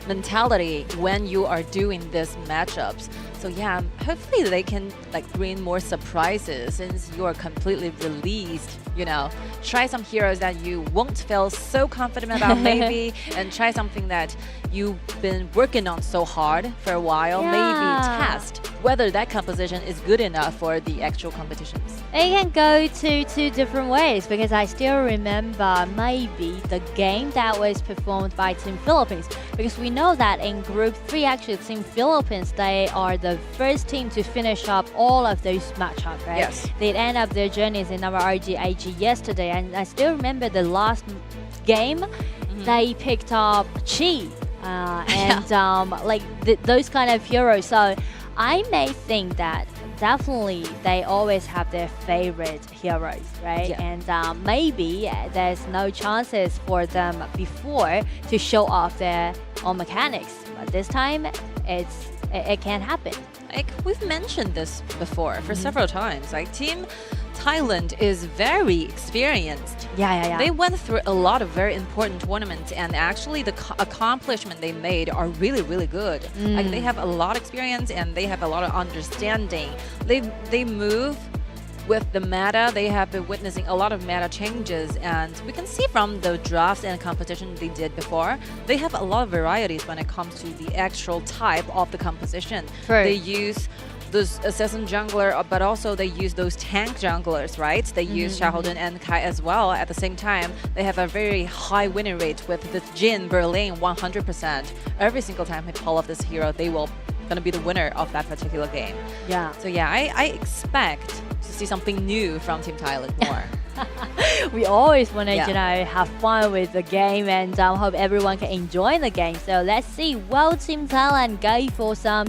mentality when you are doing these matchups. So yeah, hopefully they can like bring more surprises since you are completely released. You know, try some heroes that you won't feel so confident about maybe, and try something that you've been working on so hard for a while. Maybe test whether that composition is good enough for the actual competitions. It can go to 2 different ways, because I still remember maybe the game that was performed by Team Philippines, because we know that in Group 3 actually Team Philippines, they are the first team to finish up all of those matchups, right? Yes. They end up their journeys in our RDAG yesterday, and I still remember the last game they picked up Chi and like those kind of heroes. So I may think that definitely they always have their favorite heroes, right? And maybe there's no chances for them before to show off their own mechanics, but this time it can happen. Like we've mentioned this before for several times. Like Team Thailand is very experienced. They went through a lot of very important tournaments, and actually the accomplishment they made are really, really good. Like they have a lot of experience and they have a lot of understanding. They move with the meta. They have been witnessing a lot of meta changes, and we can see from the drafts and competition they did before, they have a lot of varieties when it comes to the actual type of the composition. They use those assassin jungler, but also they use those tank junglers, right? They use Xiaohouden and Kai as well. At the same time, they have a very high winning rate with the Jin Berlin 100%. Every single time they pull off this hero, they will gonna be the winner of that particular game. So yeah, I expect to see something new from Team Thailand more. We always want to, Yeah. have fun with the game and hope everyone can enjoy the game. So let's see, will Team Thailand go for some,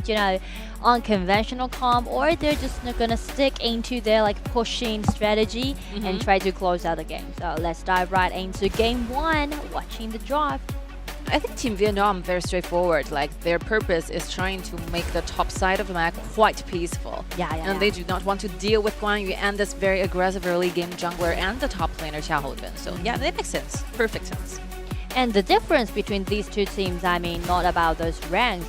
unconventional comp, or they're just not gonna stick into their like pushing strategy and try to close out the game. So let's dive right into game one, watching the drive. I think Team Vietnam very straightforward. Like their purpose is trying to make the top side of the map quite peaceful. Yeah. And they do not want to deal with Guan Yu and this very aggressive early game jungler and the top laner Xia Houbin. So yeah, that makes sense. Perfect sense. And the difference between these two teams, I mean, not about those ranks,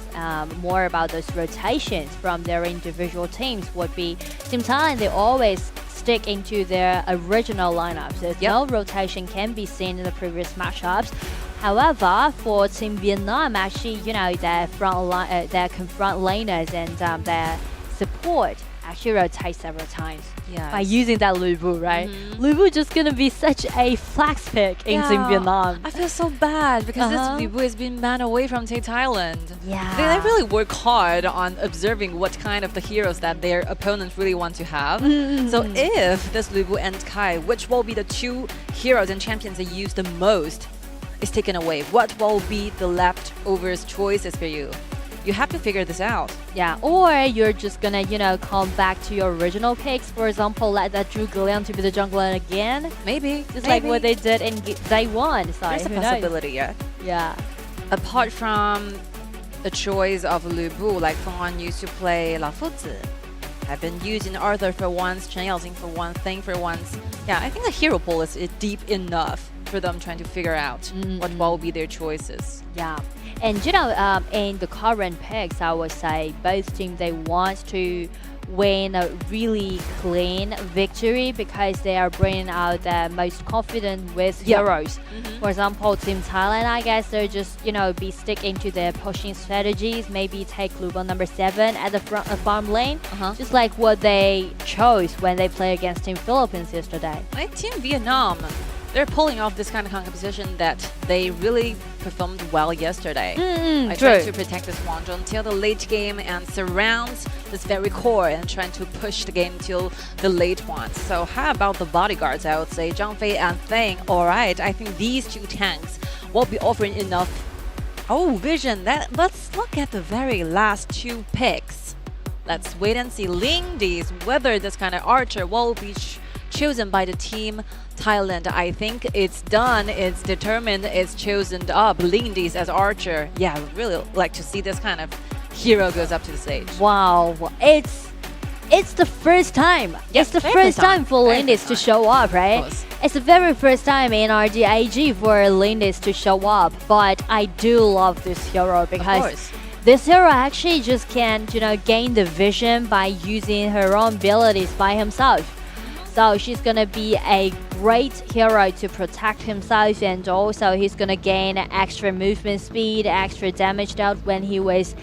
more about those rotations from their individual teams would be Team Thailand, they always stick into their original lineups. There's no rotation can be seen in the previous matchups. However, for Team Vietnam, actually, their their confront laners and their support actually rotate several times. Yeah. By using that Lu Bu, right? Lu Bu just gonna be such a flex pick in Team Vietnam. I feel so bad because this Lu Bu has been banned away from Thailand. Yeah. They really work hard on observing what kind of the heroes that their opponents really want to have. So if this Lu Bu and Kai, which will be the two heroes and champions they use the most, is taken away, what will be the leftovers choices for you? You have to figure this out. Yeah, or you're just gonna, come back to your original picks. For example, let that Zhuge Liang to be the jungler again. Maybe. Just like what they did in day one. So There's a possibility, yeah. Yeah. Apart from the choice of Lu Bu, like Feng An used to play La Fuzi. I've been using Arthur for once, Chen Yaoxing for one, Thing for once. Yeah, I think the hero pool is deep enough for them trying to figure out what will be their choices. Yeah. And in the current picks, I would say both teams, they want to win a really clean victory because they are bringing out their most confident with heroes. For example, Team Thailand, I guess they're just, be sticking to their pushing strategies, maybe take Lubon number 7 at the farm lane, just like what they chose when they played against Team Philippines yesterday. Like Team Vietnam, they're pulling off this kind of composition that they really performed well yesterday. I tried to protect this Guangzhou until the late game and surround this very core and trying to push the game till the late ones. So how about the bodyguards? I would say Zhang Fei and Thing. All right, I think these two tanks will be offering enough. Oh, vision. Let's look at the very last two picks. Let's wait and see Lingdi's whether this kind of archer will be chosen by the Team Thailand. I think it's done, it's determined, it's chosen up. Lingdi's as archer. Yeah, I would really like to see this kind of hero goes up to the stage. Wow, it's the first time. Yes, it's the first time for Lindis to show up, right? It's the very first time in RDAG for Lindis to show up. But I do love this hero because this hero actually just can, gain the vision by using her own abilities by himself. So she's gonna be a great hero to protect himself, and also he's gonna gain extra movement speed, extra damage dealt when he was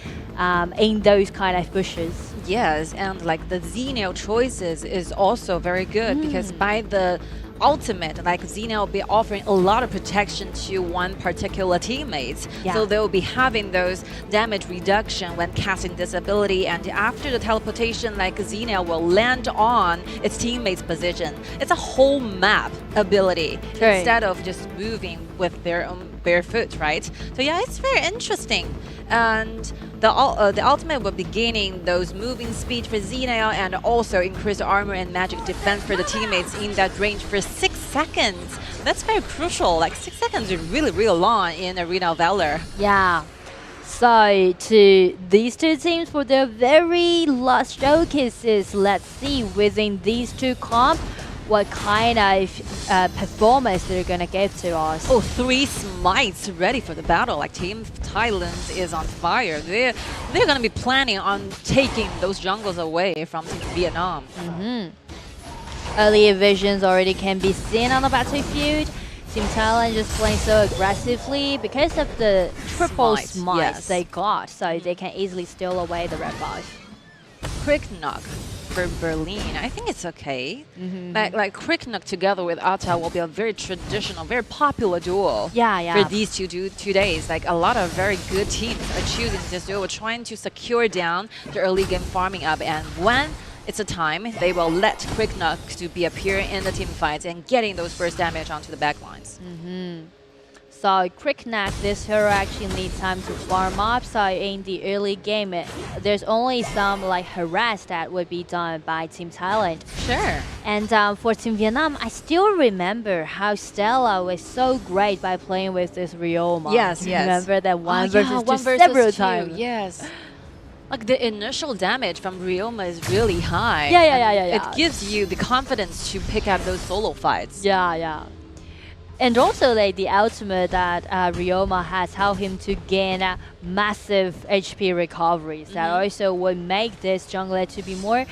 in those kind of bushes. Yes, and like the Xenial choices is also very good because by the ultimate, like Xenia will be offering a lot of protection to one particular teammate. So they will be having those damage reduction when casting this ability, and after the teleportation, like Xenia will land on its teammate's position. It's a whole map ability instead of just moving with their own bare foot, right? So yeah, it's very interesting. And the ultimate will be gaining those moving speed for Xenia and also increase armor and magic defense for the teammates in that range for 6 seconds. That's very crucial. Like 6 seconds is really, really long in Arena of Valor. Yeah. So to these two teams for their very last showcases, let's see within these two comp what kind of performance they're gonna give to us. Oh, 3 smites ready for the battle. Like Team Thailand is on fire. They're gonna be planning on taking those jungles away from Team Vietnam. Earlier visions already can be seen on the battlefield. Team Thailand just playing so aggressively because of the triple smites they got, so they can easily steal away the red buff. Quick knock for Berlin. I think it's okay. Like Quick knock together with Ata will be a very traditional, very popular duo. For these two days. Like a lot of very good teams are choosing this duo, trying to secure down the early game farming up, and when it's a time they will let Quicknock to be appearing in the team fights and getting those first damage onto the backlines. So Quicknock, this hero actually needs time to farm up. So in the early game, there's only some like harass that would be done by Team Thailand. Sure. And for Team Vietnam, I still remember how Stella was so great by playing with this Ryoma. Yes, yes. Remember that one yeah, versus two several two, times. Yes. Like the initial damage from Ryoma is really high. Yeah. It gives you the confidence to pick up those solo fights. Yeah. And also like the ultimate that Ryoma has helped him to gain massive HP recoveries that also would make this jungler to be more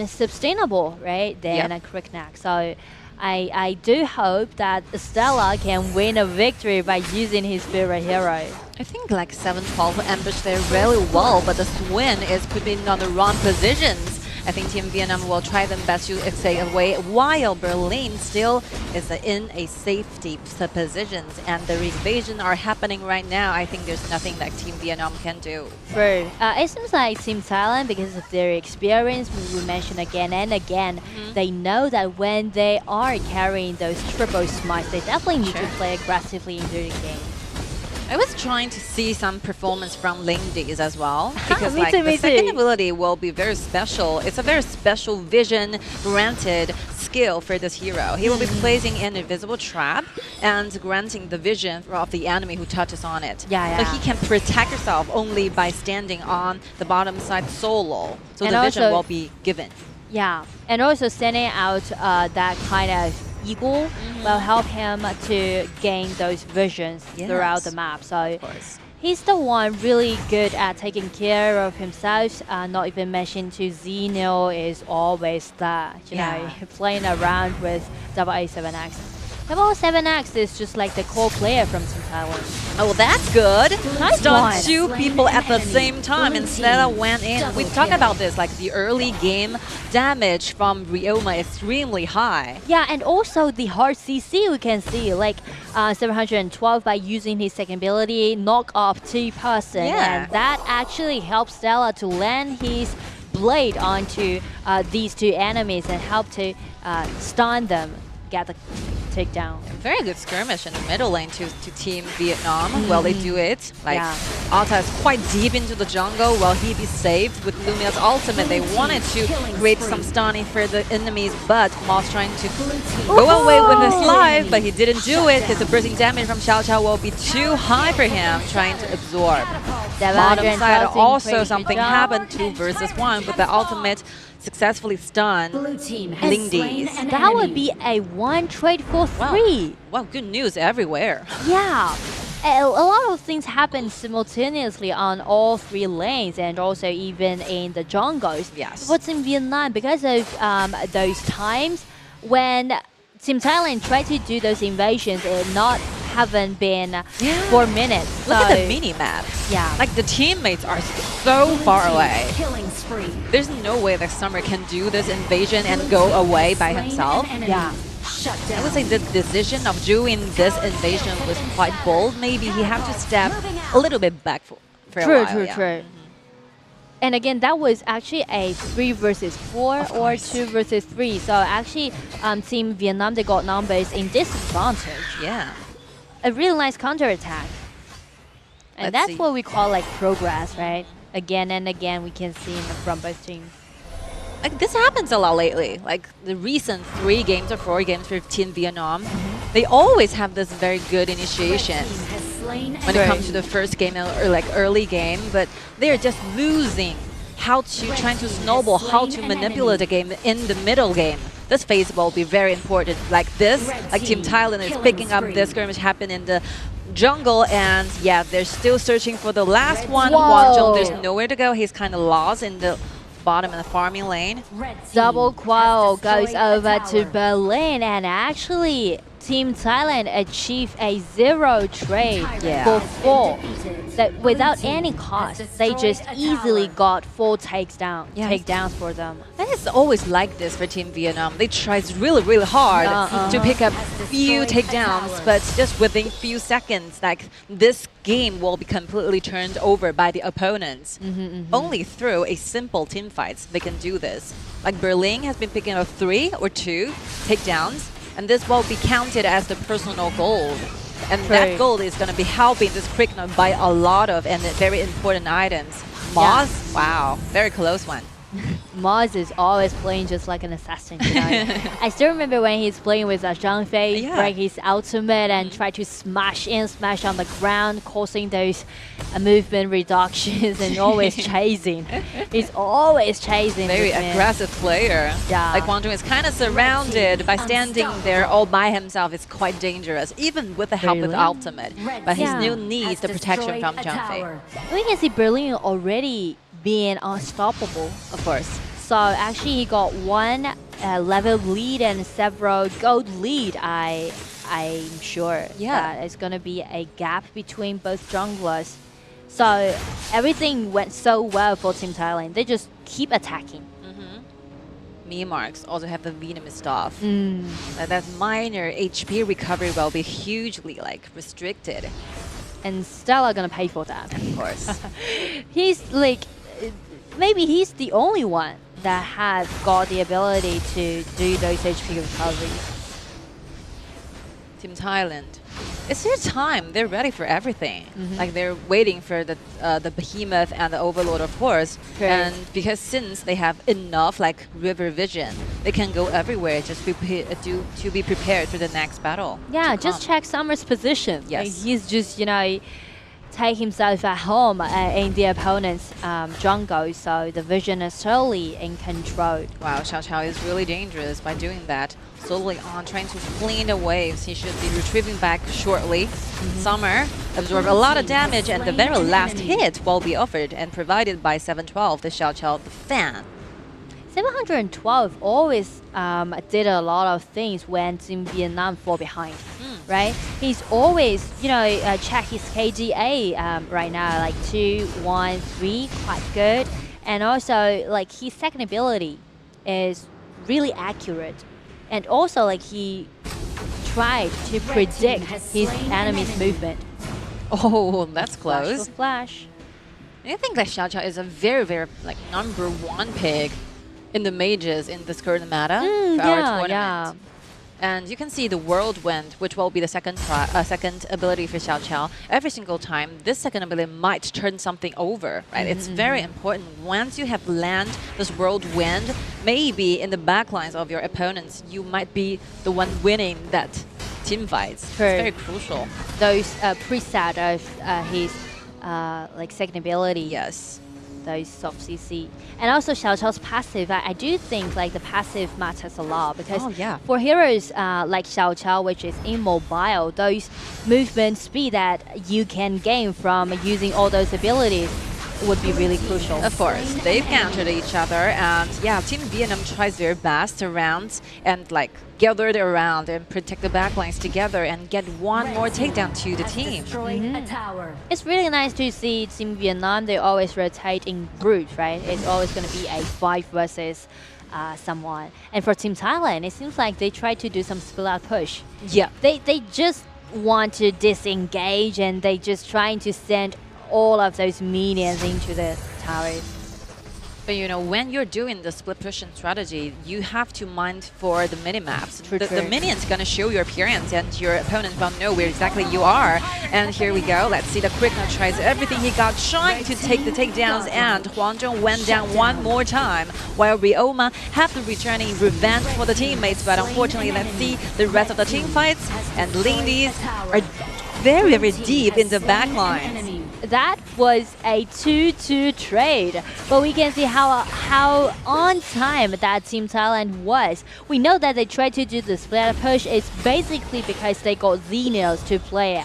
sustainable, right, than a Quicknock. So I do hope that Stella can win a victory by using his favorite hero. I think like 7-12 ambush there really well, but the Swin is putting on the wrong positions. I think Team Vietnam will try their best to stay away, while Berlin still is in a safety positions, and the invasion are happening right now. I think there's nothing that Team Vietnam can do. True. It seems like Team Thailand, because of their experience, we mentioned again and again, they know that when they are carrying those triple smites, they definitely need to play aggressively into the game. I was trying to see some performance from Lindy's as well, because Me like too, the me second too. ability will be very special. It's a very special vision granted skill for this hero. He will be placing an invisible trap and granting the vision of the enemy who touches on it. So he can protect himself only by standing on the bottom side solo. So And the vision also- will be given. Yeah, and also sending out that kind of eagle will help him to gain those visions throughout the map. So he's the one really good at taking care of himself. Not even mention to Zeno is always there, you know, playing around with AA7X. AA7X is just like the core player from Team Thailand. Oh, that's good. Nice Stun one. 2 people at the same time instead of went in. We talked about this, like the early game damage from Ryoma is extremely high. Yeah, and also the hard CC we can see, like 712 by using his second ability, knock off 2-person. Yeah. And that actually helps Stella to land his blade onto these two enemies and help to stun them, get the takedown. Very good skirmish in the middle lane to Team Vietnam. Well, they do it. Like, Alta is quite deep into the jungle. Will he be saved with Lumia's ultimate? They wanted to create some stunning for the enemies, but Moss trying to go away with his life, but he didn't do it because the bursting damage from Xiao Xiao will be too high for him, trying to absorb. Bottom side also something happened, 2 versus 1, but the ultimate successfully stunned Lindy's. That would be a 1 trade for 3. Wow, good news everywhere. Yeah. A lot of things happen simultaneously on all 3 lanes and also even in the jungles. Yes. What's in Vietnam, because of those times when Team Thailand tried to do those invasions, it haven't been 4 minutes. Look at the mini-map. Yeah. Like the teammates are so far away. Killing spree. There's no way that Summer can do this invasion and go away by himself. Yeah. Shut I down. would say the decision of doing this invasion was quite bold. Maybe he had to step a little bit back for a while. True. And again, that was actually a 3 versus 4 or 2 versus 3. So actually, Team Vietnam, they got numbers in disadvantage. Yeah. A really nice counterattack. And that's what we call like progress, right? Again and again, we can see from both teams. Like this happens a lot lately. Like the recent 3 games or 4 games for Team Vietnam, they always have this very good initiation when it comes to the first game or like early game, but they're just losing how to trying to snowball, how to manipulate the game in the middle game. This phase will be very important. Like this, like Team Thailand is picking up this skirmish happened in the jungle, and yeah, they're still searching for the last one. Wanzhong, there's nowhere to go. He's kind of lost in the bottom in the farming lane. Double Quell goes over to Berlin, and actually Team Thailand achieved a 0 trade Yeah. for 4. That without any cost, they just easily got 4 takedowns for them. And it's always like this for Team Vietnam. They try really, really hard to pick up few takedowns, but just within few seconds, like this game will be completely turned over by the opponents. Only through a simple team fights they can do this. Like Berlin has been picking up 3 or 2 takedowns, and this will be counted as the personal gold. And that gold is going to be helping this Krigna buy a lot of and very important items. Moz, wow, very close one. Moz is always playing just like an assassin. You know? I still remember when he's playing with Zhang Fei, break his ultimate and try to smash on the ground, causing those movement reductions and always chasing. He's always chasing. Very aggressive player. Yeah. Like Wang Zhong is kind of surrounded by standing there all by himself. It's quite dangerous, even with the help with ultimate. But he still needs the protection from Zhang Fei. We can see Berlin already being unstoppable, of course. So actually, he got 1 level lead and several gold lead. I'm sure that it's gonna be a gap between both junglers. So everything went so well for Team Thailand. They just keep attacking. Me marks also have the venomous stuff. That minor HP recovery will be hugely restricted. And Stella gonna pay for that. Of course. He's maybe he's the only one that has got the ability to do those HP recoveries. Team Thailand, it's their time. They're ready for everything. Like they're waiting for the behemoth and the overlord, of course. And because since they have enough river vision, they can go everywhere just to be prepared for the next battle. Yeah, just check Summer's position. Yes. He's just take himself at home in the opponent's jungle, so the vision is totally in control. Wow, Xiao Qiao is really dangerous by doing that. Slowly on, trying to flee the waves. He should be retrieving back shortly. Summer absorbed a lot of damage, and the very last hit will be offered and provided by 712, the Xiao Qiao, the fan. 712 always did a lot of things when Team Vietnam fall behind, right? He's always, check his KDA right now, 2, 1, 3, quite good. And also, his second ability is really accurate. And also, he tried to predict his enemy's movement. Oh, that's close. Flash. I think that Xiao Qiao is a very, very #1 pick in the mages in this current meta for our tournament. And you can see the Whirlwind, which will be the second ability for Xiao Qiao. Every single time, this second ability might turn something over, right? It's very important. Once you have landed this Whirlwind, maybe in the backlines of your opponents, you might be the one winning that team fights. It's very crucial. Those preset of his second ability. Yes. Those soft CC. And also Xiao Qiao's passive, I do think the passive matters a lot because for heroes like Xiao Qiao, which is immobile, those movement speed that you can gain from using all those abilities would be really crucial. Of course, they've countered each other, and Team Vietnam tries their best around and gathered around and protect the backlines together and get one more takedown to the team. It's really nice to see Team Vietnam. They always rotate in groups, right? It's always going to be a 5 versus someone. And for Team Thailand, it seems like they try to do some split out push. Yeah, they just want to disengage, and they just trying to send all of those minions into the towers. But when you're doing the split pushing strategy, you have to mind for the minimaps. The minions gonna show your appearance, and your opponent will know where exactly you are. And here we go. Let's see the Krigna tries everything he got, trying to take the takedowns, and Wang Zhong went down one more time, while Ryoma have the returning revenge for the teammates. But unfortunately, let's see the rest of the team fights, and Lindy's are very, very deep in the backline. That was a 2-2 trade, but we can see how on time that Team Thailand was. We know that they tried to do the split push. It's basically because they got Xenios to play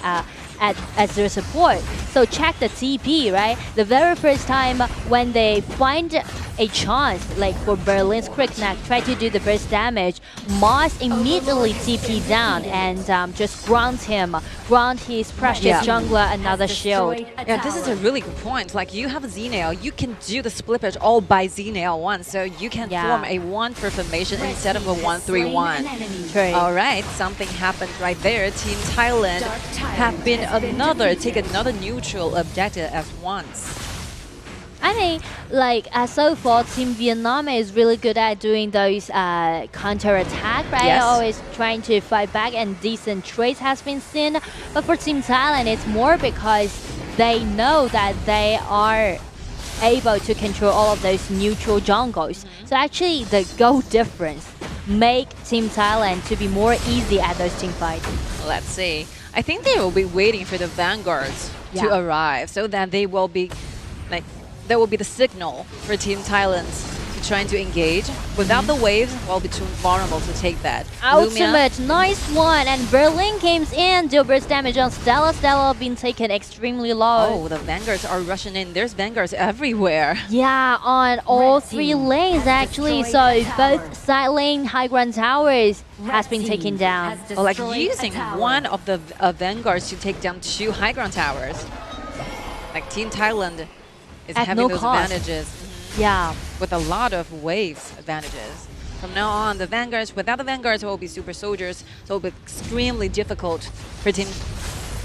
as their support. So check the TP, right? The very first time when they find a chance, like for Berlin's Kriknak try to do the burst damage. Moss immediately TP down and just grant his precious jungler another shield. Yeah, this is a really good point. Like you have Z-Nail, you can do the slippage all by Z-Nail one, so you can form a 1-4 formation instead of a 1-3-1. All right, something happened right there. Team Thailand have been take another neutral objective at once. I mean, like so far, Team Vietnam is really good at doing those counter-attack, right? Yes. Always trying to fight back, and decent trades has been seen. But for Team Thailand, it's more because they know that they are able to control all of those neutral jungles. So actually, the goal difference make Team Thailand to be more easy at those team fights. Let's see. I think they will be waiting for the vanguards to arrive, so that they will be like. That will be the signal for Team Thailand to trying to engage. Without the waves, we'll be too vulnerable to take that. Ultimate, Lumia. nice one, and Berlin comes in, deal burst damage on Stella. Stella being taken extremely low. Oh, the vanguards are rushing in. There's vanguards everywhere. Yeah, on all 3 lanes actually. So both side lane high ground towers has been taken down. Or like using one of the vanguards to take down 2 high ground towers. Like Team Thailand is At having no those cost. advantages. Yeah. With a lot of waves advantages. From now on, the vanguards, without the vanguards, it will be super soldiers. So it will be extremely difficult for Team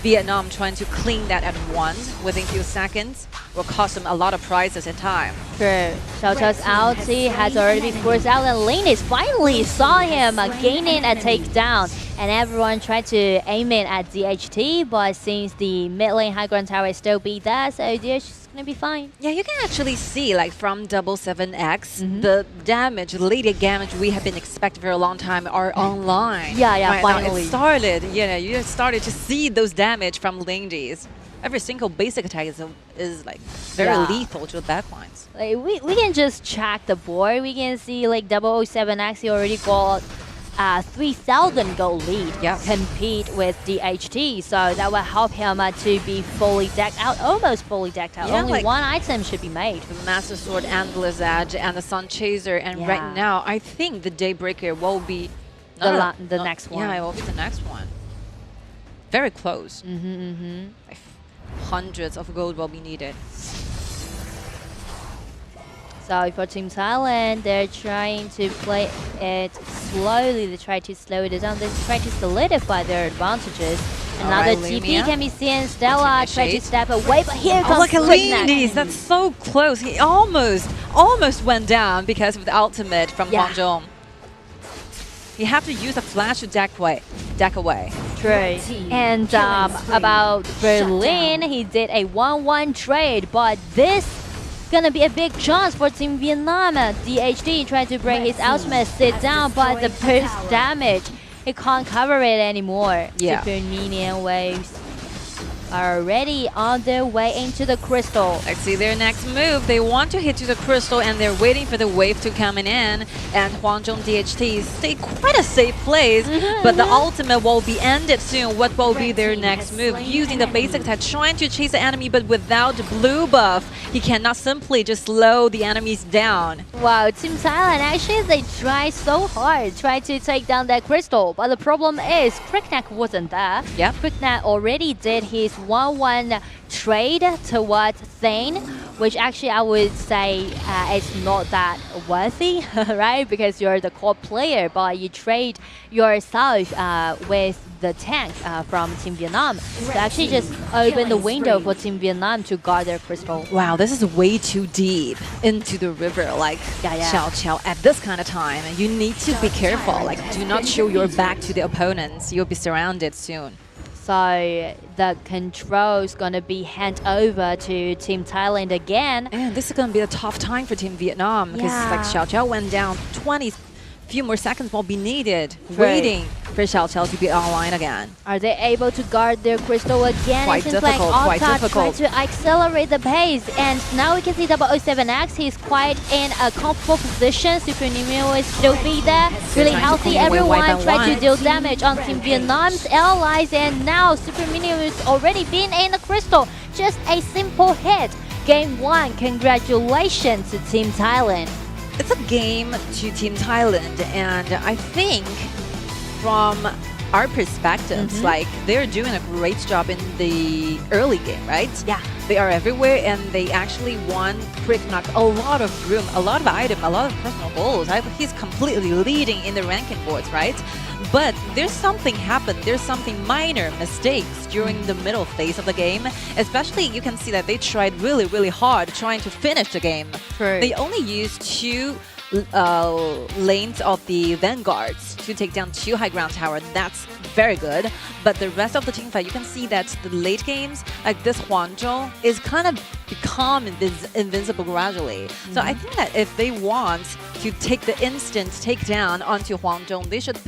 Vietnam trying to clean that at once within a few seconds. Will cost them a lot of prizes and time. True. Xiaochao's ulti has already been forced out, and Linus finally saw him gaining a takedown. And everyone tried to aim it at DHT, but since the mid lane high ground tower still be there, so DHT is gonna be fine. Yeah, you can actually see like from 777X, the damage, late damage we have been expecting for a long time are online. Yeah, right now finally. it started, you started to see those damage from Lindy's. Every single basic attack is like very lethal to the backlines. Like we can just check the board. We can see like 007X he already got 3,000 gold lead. Compete with DHT, so that will help him to be fully decked out, almost fully decked out. Yeah, Only like one item should be made. The Master Sword and Blizzard and the Sun Chaser, and right now I think the Daybreaker will be The next one. Yeah, it will be the next one. Very close. Like hundreds of gold will be needed. So for Team Thailand, they're trying to play it slowly. They try to slow it down. They try to solidify their advantages. Another TP can be seen. Stella try to step away, but here comes look at Kriknak. Lindy's. That's so close. He almost went down because of the ultimate from Huang Zhong. You have to use a flash to deck away. True. And about Berlin, he did a 1-1 trade, but this gonna be a big chance for Team Vietnam. DHD trying to bring his ultimate sit down, but the burst damage, he can't cover it anymore. Super minion waves are already on their way into the crystal. Let's see their next move. They want to hit to the crystal and they're waiting for the wave to come in. And Huang Zhong DHT stay quite a safe place, but the ultimate will be ended soon. What will be their next move? Using the basic attack, trying to chase the enemy, but without blue buff, he cannot simply just slow the enemies down. Wow, Team Thailand, actually they try so hard, try to take down that crystal, but the problem is Kriknak wasn't there. Kriknak already did his 1-1 trade towards Thane, which actually I would say is not that worthy, right? Because you're the core player, but you trade yourself with the tank from Team Vietnam. So actually just open the window for Team Vietnam to guard their crystal. Wow, this is way too deep into the river, like Xiao Qiao. At this kind of time, you need to be careful. Like, do not show your back to the opponents. You'll be surrounded soon. So the control's gonna be handed over to Team Thailand again. And this is gonna be a tough time for Team Vietnam because like Xiao Qiao went down 20 few more seconds will be needed, waiting for Xiao Qiao to be online again. Are they able to guard their crystal again? Quite it seems difficult, like quite trying difficult. to accelerate the pace, and now we can see 007X. He's quite in a comfortable position. Super Nemo will still be there, really healthy. Everyone try to deal damage on Team Vietnam's allies, and now Super Minion has already been in the crystal. Just a simple hit Game 1, congratulations to Team Thailand. It's a game to Team Thailand, and I think from our perspectives, like they're doing a great job in the early game, right? Yeah. They are everywhere, and they actually won Quick Knock a lot of room, a lot of item, a lot of personal goals. He's completely leading in the ranking boards, right? But there's something happened. There's something minor mistakes during the middle phase of the game. Especially, you can see that they tried really, really hard trying to finish the game. True. They only used 2 lanes of the vanguards to take down 2 high ground tower. That's very good. But the rest of the team fight, you can see that the late games, like this Huangzhou, is kind of become invincible gradually. So I think that if they want to take the instant takedown onto Huangzhou, they should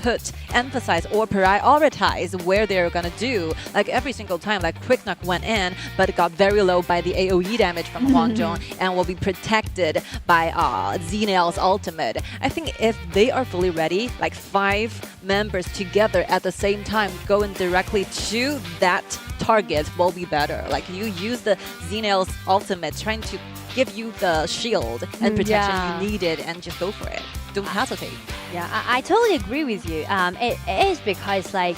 emphasize or prioritize where they're gonna do. Like every single time, like Quick Knock went in, but it got very low by the AoE damage from Huangzhou and will be protected by Znail's ultimate. I think if they are fully ready, like 5 members together at the same time going directly to that target will be better. Like you use the Znail's ultimate trying to give you the shield and protection you needed and just go for it. Don't hesitate. Yeah, I totally agree with you. It is because like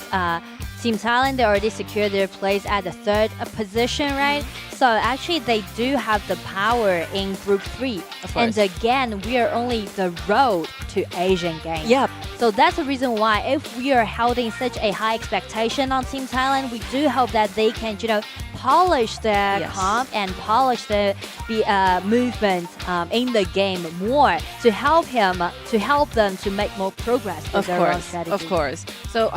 Team Thailand, they already secured their place at the 3rd position, right? So actually they do have the power in Group 3. And again, we are only the road to Asian Games. Yep. So that's the reason why if we are holding such a high expectation on Team Thailand, we do hope that they can, polish their comp and polish the movement in the game more to help them to make more progress with their own strategy. Of course. So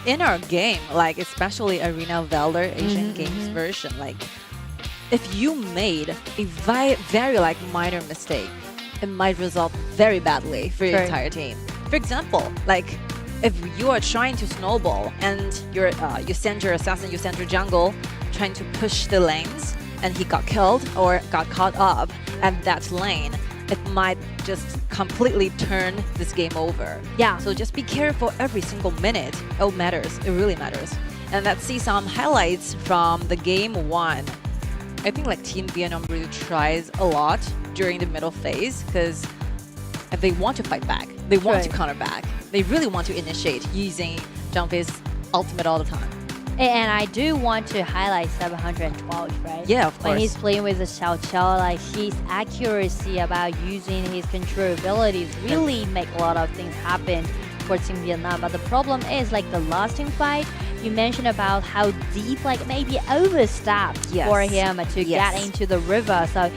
in our game, like especially Arena Valor Asian Games version, like if you made a very like minor mistake, it might result very badly for your entire team. For example, like if you are trying to snowball and you send your assassin, you send your jungle trying to push the lanes, and he got killed or got caught up at that lane, it might just completely turn this game over. Yeah. So just be careful every single minute. It matters. It really matters. And let's see some highlights from the game 1. I think like Team Vietnam really tries a lot during the middle phase because they want to fight back. They want to counter back. They really want to initiate using Zhang Fei's ultimate all the time. And I do want to highlight 712, right? Yeah, of course. When he's playing with the Xiao Qiao, like his accuracy about using his control abilities really make a lot of things happen for Team Vietnam. But the problem is like the last team fight, you mentioned about how deep, like maybe overstepped for him to get into the river. So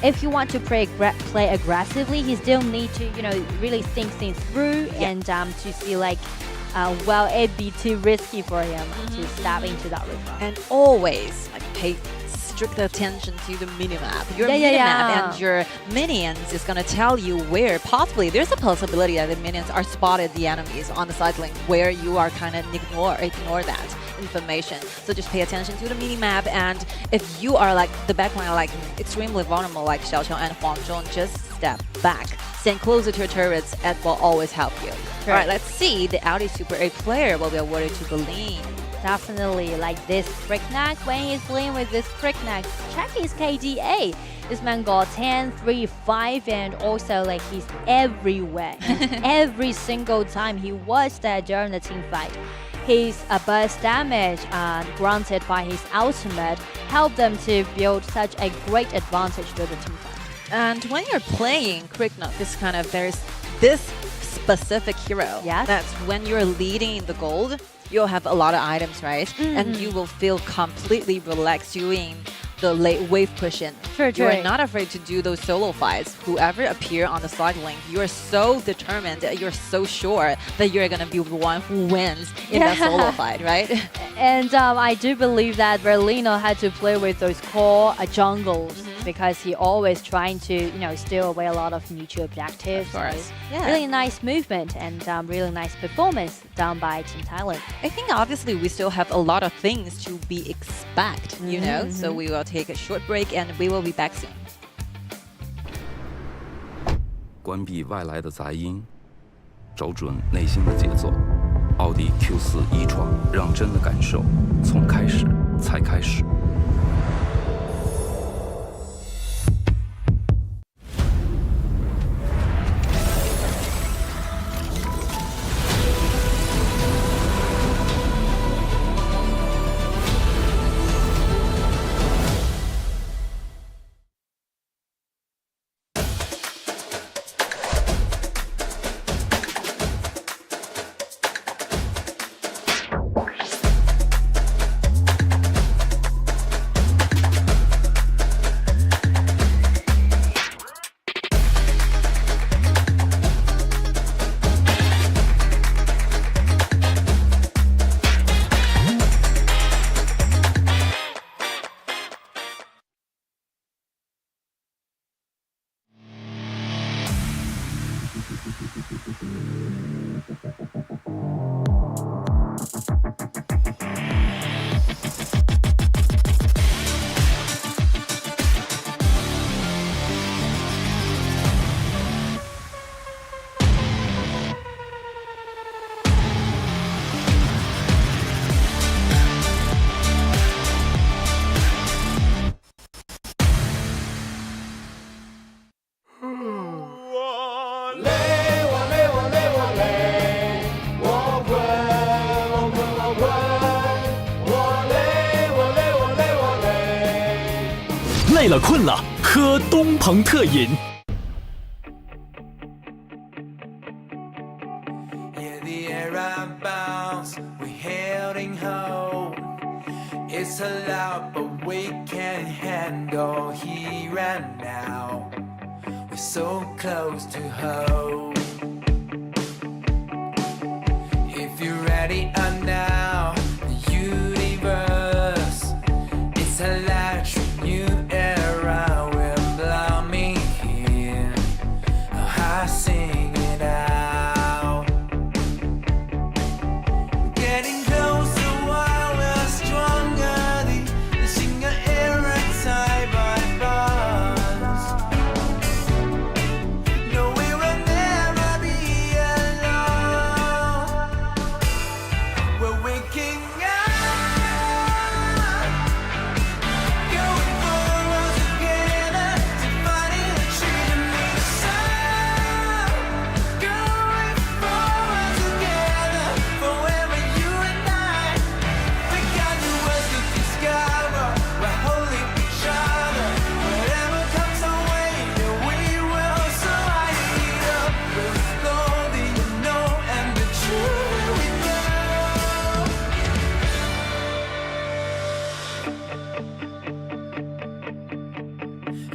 if you want to play aggressively, he still need to, really think things through and to see like, it'd be too risky for him to step into that river. And always like pay strict attention to the minimap. Your minimap and your minions is gonna tell you where possibly there's a possibility that the minions are spotted the enemies on the side lane where you are kind of ignore that information. So just pay attention to the minimap, and if you are like the backline like extremely vulnerable like Xiao Qiao and Huangzhou, just step back. Stand closer to your turrets, and will always help you. All right, let's see. The Audi Super A player will be awarded to Berlin. Definitely, like this Quick Knock, when he's playing with this Quick Knock, check his KDA. This man got 10, 3, 5, and also like he's everywhere. Every single time he was there during the team fight. His burst damage granted by his ultimate helped them to build such a great advantage for the team fight. And when you're playing Quick Knock, there's this specific hero. That's when you're leading the gold, you'll have a lot of items, right? And you will feel completely relaxed doing the late wave push-in. You're not afraid to do those solo fights. Whoever appear on the side lane, you're so determined, you're so sure that you're gonna be the one who wins in that solo fight, right? And I do believe that Berlino had to play with those core jungles because he always trying to, steal away a lot of neutral objectives. Of course. Really nice movement and really nice performance done by Team Thailand. I think obviously we still have a lot of things to be expect, so we will take a short break and we will be back soon. 关闭外来的杂音，找准内心的节奏。奥迪 Q4 一创，让真的感受从开始才开始。累了困了，喝东鹏特饮。 Yeah, the air I bounce, we're heading home. It's loud, but we can't handle here and now. We're so close to home. If you're ready now, the universe, it's a electric new era. We're blooming here. I sing it out. Getting closer while we're stronger. The singer era side by bars. No, we will never be alone. We're waking up, going forward together to finding the truth and make a sound. Going forward together, forever you and I. We got new worlds to discover. We're holding each other. Whatever comes our way, yeah, we will survive it up. We'll explore the unknown and the truth we know.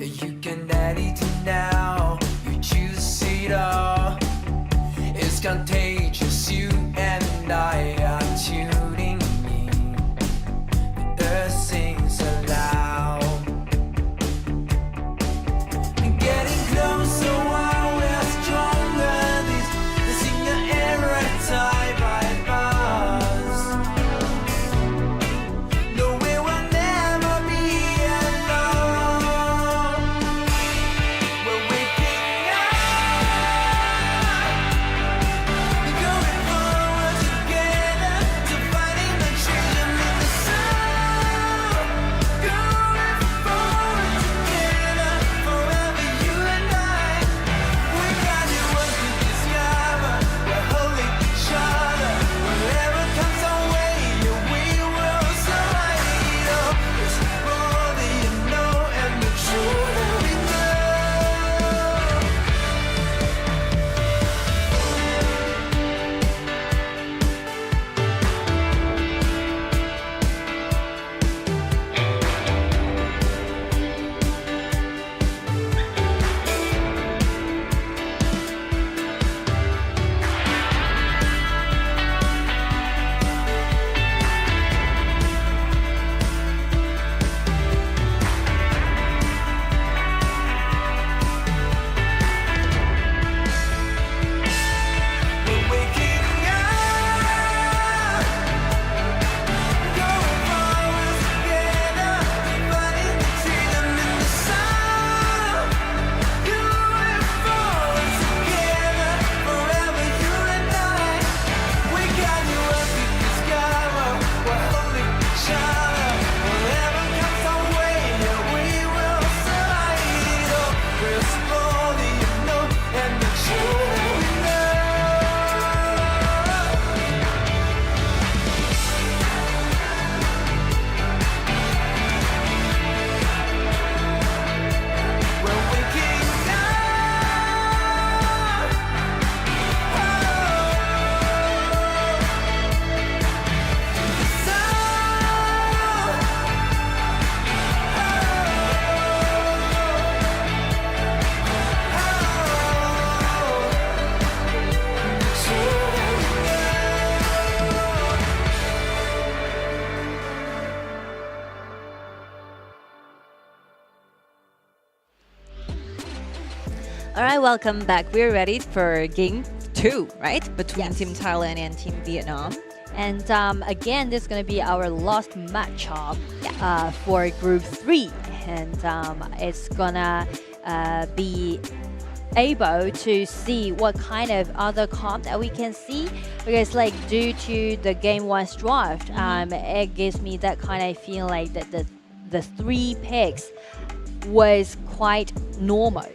You can edit it now. You choose it all. It's contagious. You and I are tuning in. The earth sings aloud. Getting closer while we're stronger. This singer era tie by bars. No, we will never be alone. We're waking up, going forward together to finding the truth and make the sound. Going forward together, forever you and I. We got new worlds to discover. We're holding each other. Whatever comes our way, yeah, we will survive it all. Explore the unknown and the truth that we know. We're waking up, going forward together, finding the truth and in the sound. Going forward together, forever you and I. We got new worlds to discover. We're holding each other. Whatever comes our way, yeah, we will survive it all. We'll explore the unknown and the truth that we know. We're waking up. The sound. All right, welcome back. We're ready for game 2, right? Between Team Thailand and Team Vietnam. And again, this is going to be our last matchup for Group 3. And it's going to be able to see what kind of other comp that we can see, because like due to the game 1's draft, it gives me that kind of feeling like that the 3 picks was quite normal.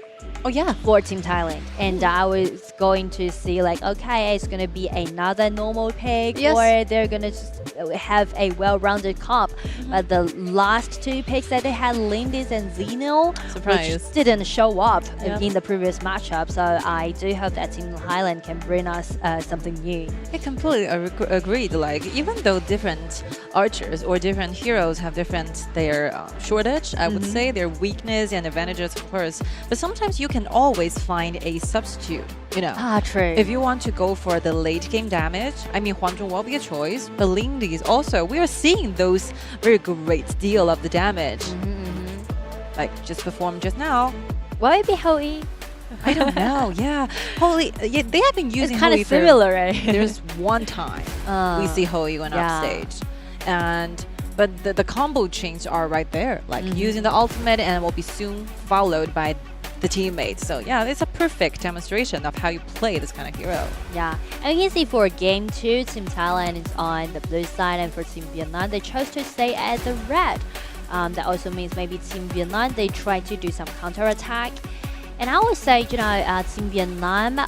Oh yeah, for Team Thailand, and I was going to see like, okay, it's gonna be another normal pick, Yes. or they're gonna just have a well-rounded comp. But the last 2 picks that they had, Lindis and Zeno, which didn't show up in the previous matchup. So I do hope that Team Highland can bring us something new. I completely agreed. Like, even though different archers or different heroes have different their shortage, I would say their weakness and advantages, of course. But sometimes you can always find a substitute. You know, true. If you want to go for the late game damage, I mean, Huang Zhong will be a choice. But Lindis also, we are seeing those very great deal of the damage. Like just performed just now. Will it be Hou-Yi? I don't know. Yeah, Hou-Yi. Yeah, they have been using kind Hou-Yi of similar, right? There's one time we see Hou-Yi went off stage, but the combo chains are right there, like using the ultimate, and will be soon followed by the teammates. So yeah, it's a perfect demonstration of how you play this kind of hero. Yeah, and you can see for game 2, Team Thailand is on the blue side, and for Team Vietnam, they chose to stay at the red. That also means maybe Team Vietnam, they try to do some counter-attack. And I would say, you know, Team Vietnam,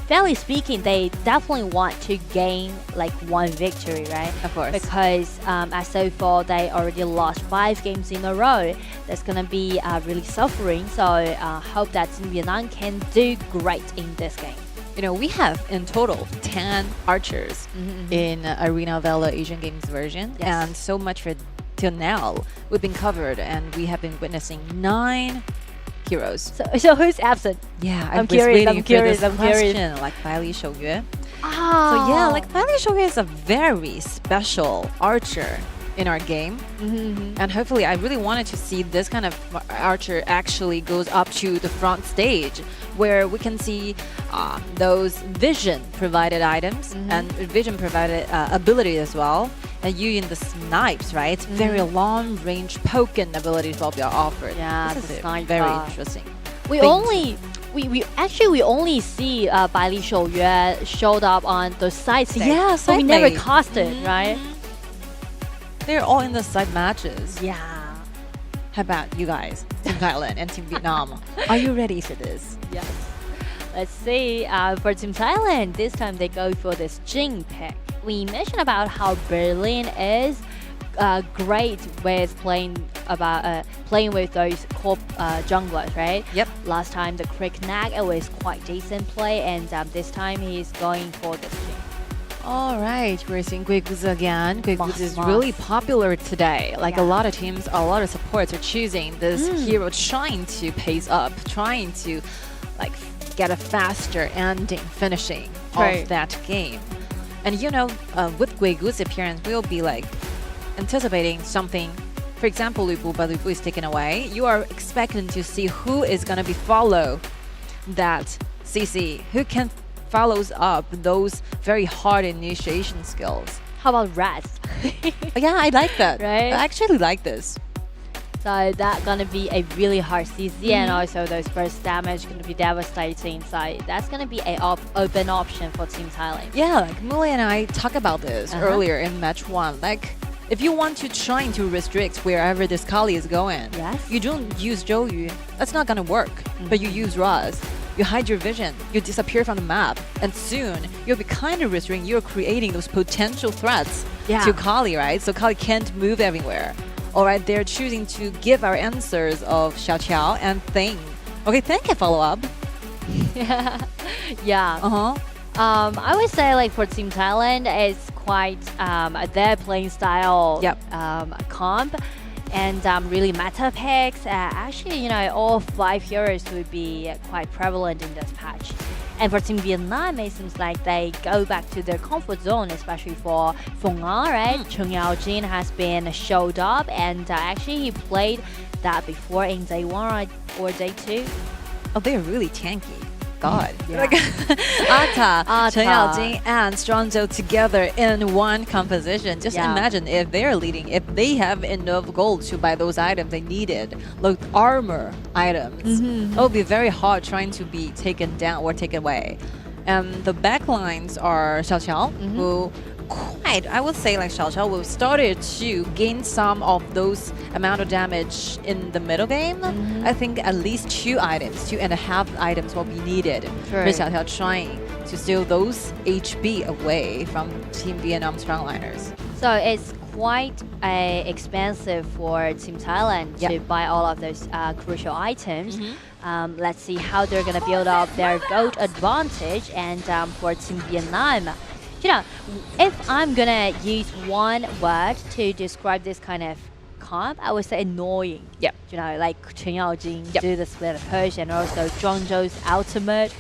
fairly speaking, they definitely want to gain like 1 victory, right? Of course. Because as so far, they already lost 5 games in a row. That's going to be really suffering. So hope that Team Vietnam can do great in this game. You know, we have in total 10 archers in Arena Valor Asian Games version. And so much for till now. We've been covered and we have been witnessing 9 heroes. So who's absent? Yeah, I'm curious. Like Bai Li Shouyue. So yeah, like Bai Li Shouyue is a very special archer in our game. And hopefully, I really wanted to see this kind of archer actually goes up to the front stage where we can see those vision provided items and vision provided ability as well. And using the snipes, right? Very long range poking abilities will be offered. Yeah, this the is sniper. very interesting. We only see Bai Li Shouyue showed up on the side stage. Yeah, but we side never mate. cast it, right? They're all in the side matches. Yeah. How about you guys, Team Thailand and Team Vietnam? Are you ready for this? Yes. Let's see. For Team Thailand, this time they go for this Jing pick. We mentioned about how Berlin is great with playing with those core junglers, right? Yep. Last time the Crick Nag, it was quite decent play, and this time he's going for this Jing. All right, we're seeing Guiguzi again. Guiguzi is really popular today. Like a lot of teams, a lot of supports are choosing this hero, trying to pace up, trying to like get a faster ending, finishing of that game. And you know, with Guiguzi's appearance, we'll be like anticipating something. For example, Lu Bu, but Lu Bu is taken away. You are expecting to see who is going to be follow that CC, who can follows up those very hard initiation skills. How about Rats? Yeah, I like that. Right? I actually like this. So that's gonna be a really hard CC, and also those burst damage gonna be devastating. So that's gonna be a open option for Team Thailand. Yeah, like Mule and I talked about this earlier in match 1. Like, if you want to try to restrict wherever this Kali is going, you don't use Zhou Yu. That's not gonna work. But you use Raz. You hide your vision, you disappear from the map, and soon you'll be kind of restricting. You're creating those potential threats to Kali, right? So Kali can't move everywhere. All right, they're choosing to give our answers of Xiao Qiao and Thing. Okay, Thing can follow up. Yeah. I would say like for Team Thailand, it's quite their playing style comp. And really meta picks. Actually, you know, all 5 heroes would be quite prevalent in this patch. And for Team Vietnam, it seems like they go back to their comfort zone, especially for Phong Nga, right? Chung Yao Jin has been showed up, and actually he played that before in day 1 or day 2. Oh, they're really tanky. God. Like Ata, Chen Yaojing, and Strong Zhou together in one composition. Just imagine if they're leading, if they have enough gold to buy those items they needed, like armor items. It will be very hard trying to be taken down or taken away. And the backlines are Xiao Qiao, who quite. I would say like Xiao Xiao will started to gain some of those amount of damage in the middle game. I think at least 2.5 items will be needed for Xiao Xiao trying to steal those HP away from Team Vietnam's frontliners. So it's quite expensive for Team Thailand to buy all of those crucial items. Let's see how they're going to build up their gold advantage. And for Team Vietnam, you know, if I'm going to use one word to describe this kind of comp, I would say annoying. Yep. You know, like Chen Yaojing do the split push, and also Zhangzhou's ultimate.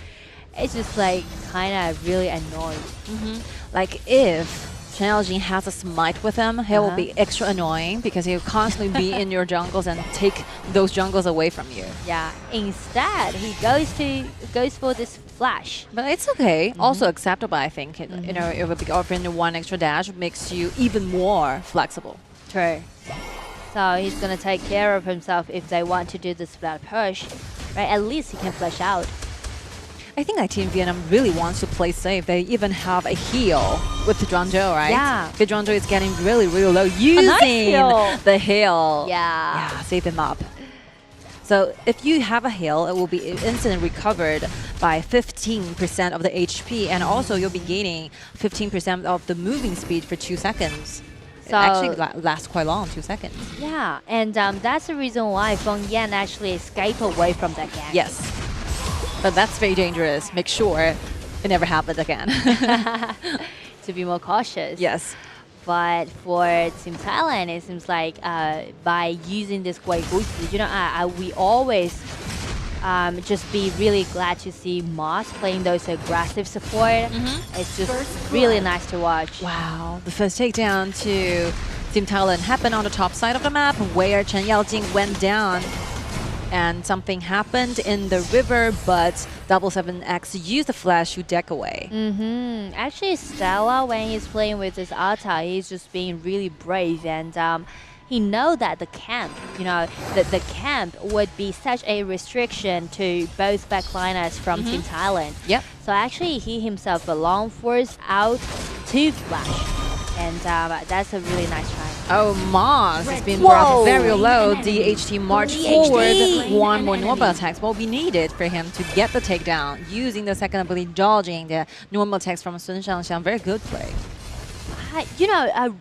It's just like kind of really annoying. Like if Chen Yaojing has a smite with him, he will be extra annoying because he'll constantly be in your jungles and take those jungles away from you. Yeah. Instead, he goes for this flash. But it's okay. Also acceptable, I think. You know, it would be offering one extra dash makes you even more flexible. True. So he's gonna take care of himself if they want to do the split push, right? At least he can flash out. I think that Team Vietnam really wants to play safe. They even have a heal with Zhangzhou, right? Yeah. Because Zhangzhou is getting really, really low using the heal. Yeah. Save him up. So if you have a heal, it will be instantly recovered by 15% of the HP, and also you'll be gaining 15% of the moving speed for 2 seconds. It So actually lasts quite long, 2 seconds. Yeah, and that's the reason why Feng Yan actually escaped away from that gang. Yes. But that's very dangerous. Make sure it never happens again. To be more cautious. Yes. But for Team Thailand, it seems like by using this Gui Gui, you know, we always just be really glad to see Moss playing those aggressive support. It's just really nice to watch. Wow. The first takedown to Team Thailand happened on the top side of the map where Chen Yaojing went down. And something happened in the river, but 7X used the flash to deck away. Actually, Stella, when he's playing with his Ata, he's just being really brave, and he knows that the camp, you know, that the camp would be such a restriction to both backliners from Team Thailand. Yep. So actually, he himself long forced out to flash. And that's a really nice try. Oh, Moss has been brought very low. DHT march forward. One more normal attacks will be needed for him to get the takedown. Using the second ability, dodging the normal attacks from Sun Shangxiang. Very good play. You know,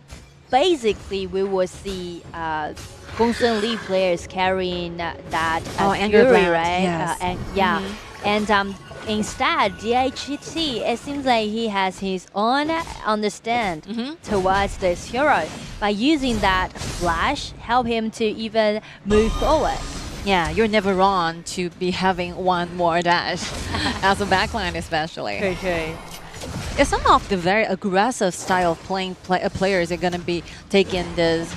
basically we will see Gongsun Li players carrying that Anger Fury, Blast, right? yes. And instead, DHT, it seems like he has his own understand towards this hero. By using that flash, help him to even move forward. Yeah, you're never wrong to be having one more dash, as a backline especially. True. Yeah, some of the very aggressive style of playing players are going to be taking this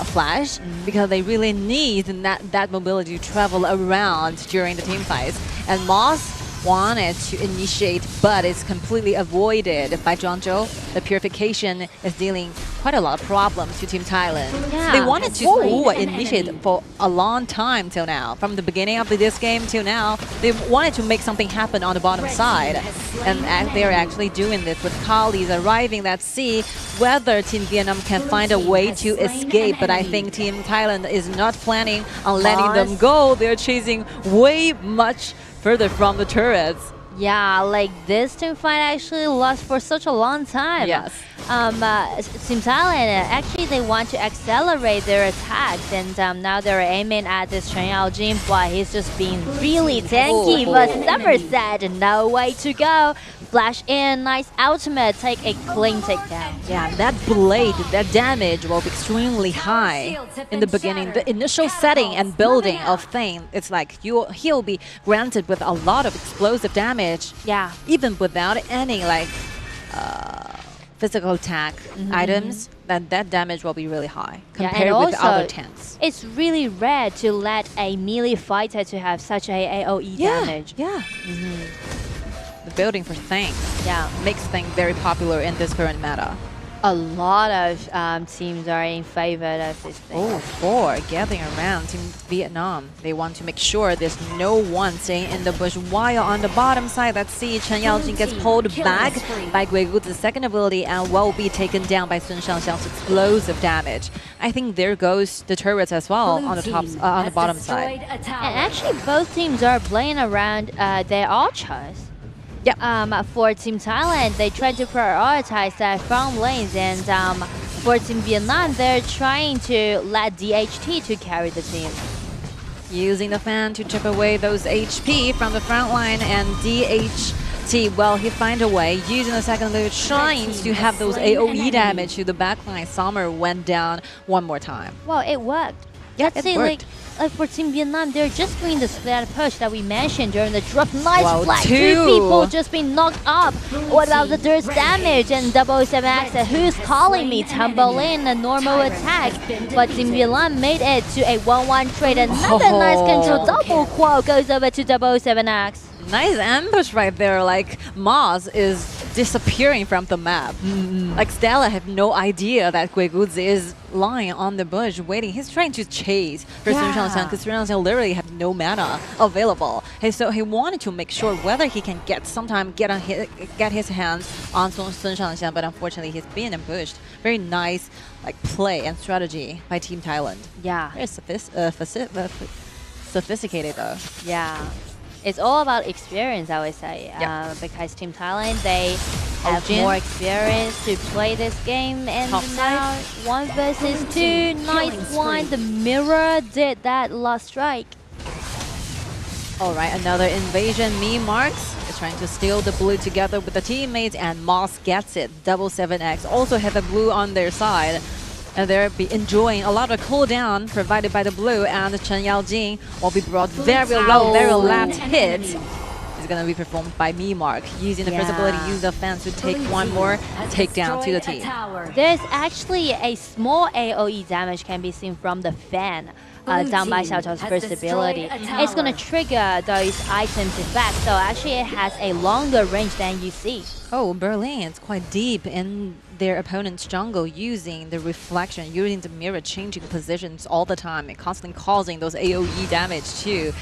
flash because they really need that mobility to travel around during the team fights. And Moss wanted to initiate, but it's completely avoided by Zhangzhou. The purification is dealing quite a lot of problems to Team Thailand. Yeah. They wanted to initiate for a long time till now. From the beginning of this game till now, they wanted to make something happen on the bottom side. And they're actually doing this with Kali's arriving. Let's see whether Team Vietnam can find a way to escape. But I think Team Thailand is not planning on letting them go. They're chasing way much further from the turrets. Yeah, like this team fight actually lost for such a long time. Yes. Team Thailand, actually they want to accelerate their attacks, and now they're aiming at this Chen Yaojing, but he's just being really tanky. But Summer said, no way to go. Flash in, nice ultimate, take a clean takedown. Yeah, that blade, that damage will be extremely high in the beginning. The initial setting and building of thing, it's like he'll be granted with a lot of explosive damage. Yeah. Even without any like physical attack items, that damage will be really high compared with other tanks. It's really rare to let a melee fighter to have such a AoE damage. Yeah. The building for Thing makes Thing very popular in this current meta. A lot of teams are in favor of this thing. Oh, 4 gathering around Team Vietnam. They want to make sure there's no one staying in the bush. While on the bottom side, let's see Chen Yaojing gets pulled back by Guiguzi's second ability and will be taken down by Sun Shangxiang's explosive damage. I think there goes the turrets as well on the top, on the bottom side. And actually, both teams are playing around their archers. Yeah. For Team Thailand, they try to prioritize their front lanes, and for Team Vietnam, they're trying to let DHT to carry the team. Using the fan to chip away those HP from the front line, and DHT, well, he finds a way using the second loot, trying to have those AoE damage to the backline. Summer went down one more time. Well, it worked. Yeah, Let's it see, worked. like for Team Vietnam, they're just doing the split push that we mentioned during the drop. Nice Wow, flag. 2 Two people just been knocked up. What about the Dirt's damage? And 007X, who's calling me? Tumble in a normal attack. But Team Vietnam made it to a 1-1 trade. Another nice control. Double qual goes over to 007X. Nice ambush right there. Like, Maz is disappearing from the map. Like, Stella have no idea that Guiguzi is lying on the bush waiting. He's trying to chase for Sun Shangxiang because Sun Shangxiang literally have no mana available. And so he wanted to make sure whether he can get his hands on Sun Shangxiang, but unfortunately he's being ambushed. Very nice like play and strategy by Team Thailand. Yeah. Very sophisticated though. Yeah. It's all about experience, I would say, because Team Thailand, they have more experience to play this game, and now 1 versus 2, nice one. The mirror did that last strike. All right, another invasion. Marks is trying to steal the blue together with the teammates, and Moss gets it. 7X also have the blue on their side. And they'll be enjoying a lot of cooldown provided by the blue, and Chen Yaojing will be brought very low, very last hit. Is going to be performed by Mark, using the first ability, use the fans to take one more takedown to the team. There's actually a small AoE damage can be seen from the fan. Down by Xiao Chao's first ability. It's going to trigger those items effects, so actually it has a longer range than you see. Oh, Berlin is quite deep in their opponent's jungle, using the reflection, using the mirror, changing positions all the time, and constantly causing those AoE damage to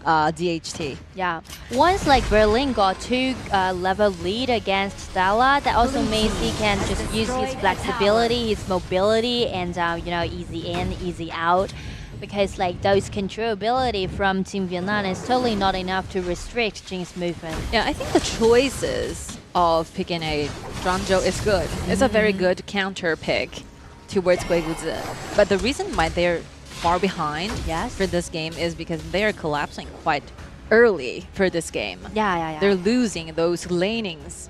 DHT. Yeah. Once like Berlin got 2 level lead against Stella, that also means he can just use his flexibility, his mobility, and you know, easy in, easy out. Because like those controllability from Team Vietnam is totally not enough to restrict Jin's movement. Yeah, I think the choices of picking a Zhangzhou is good. It's a very good counter pick towards Guiguzi. But the reason why they're far behind for this game is because they're collapsing quite early for this game. Yeah. They're losing those lanings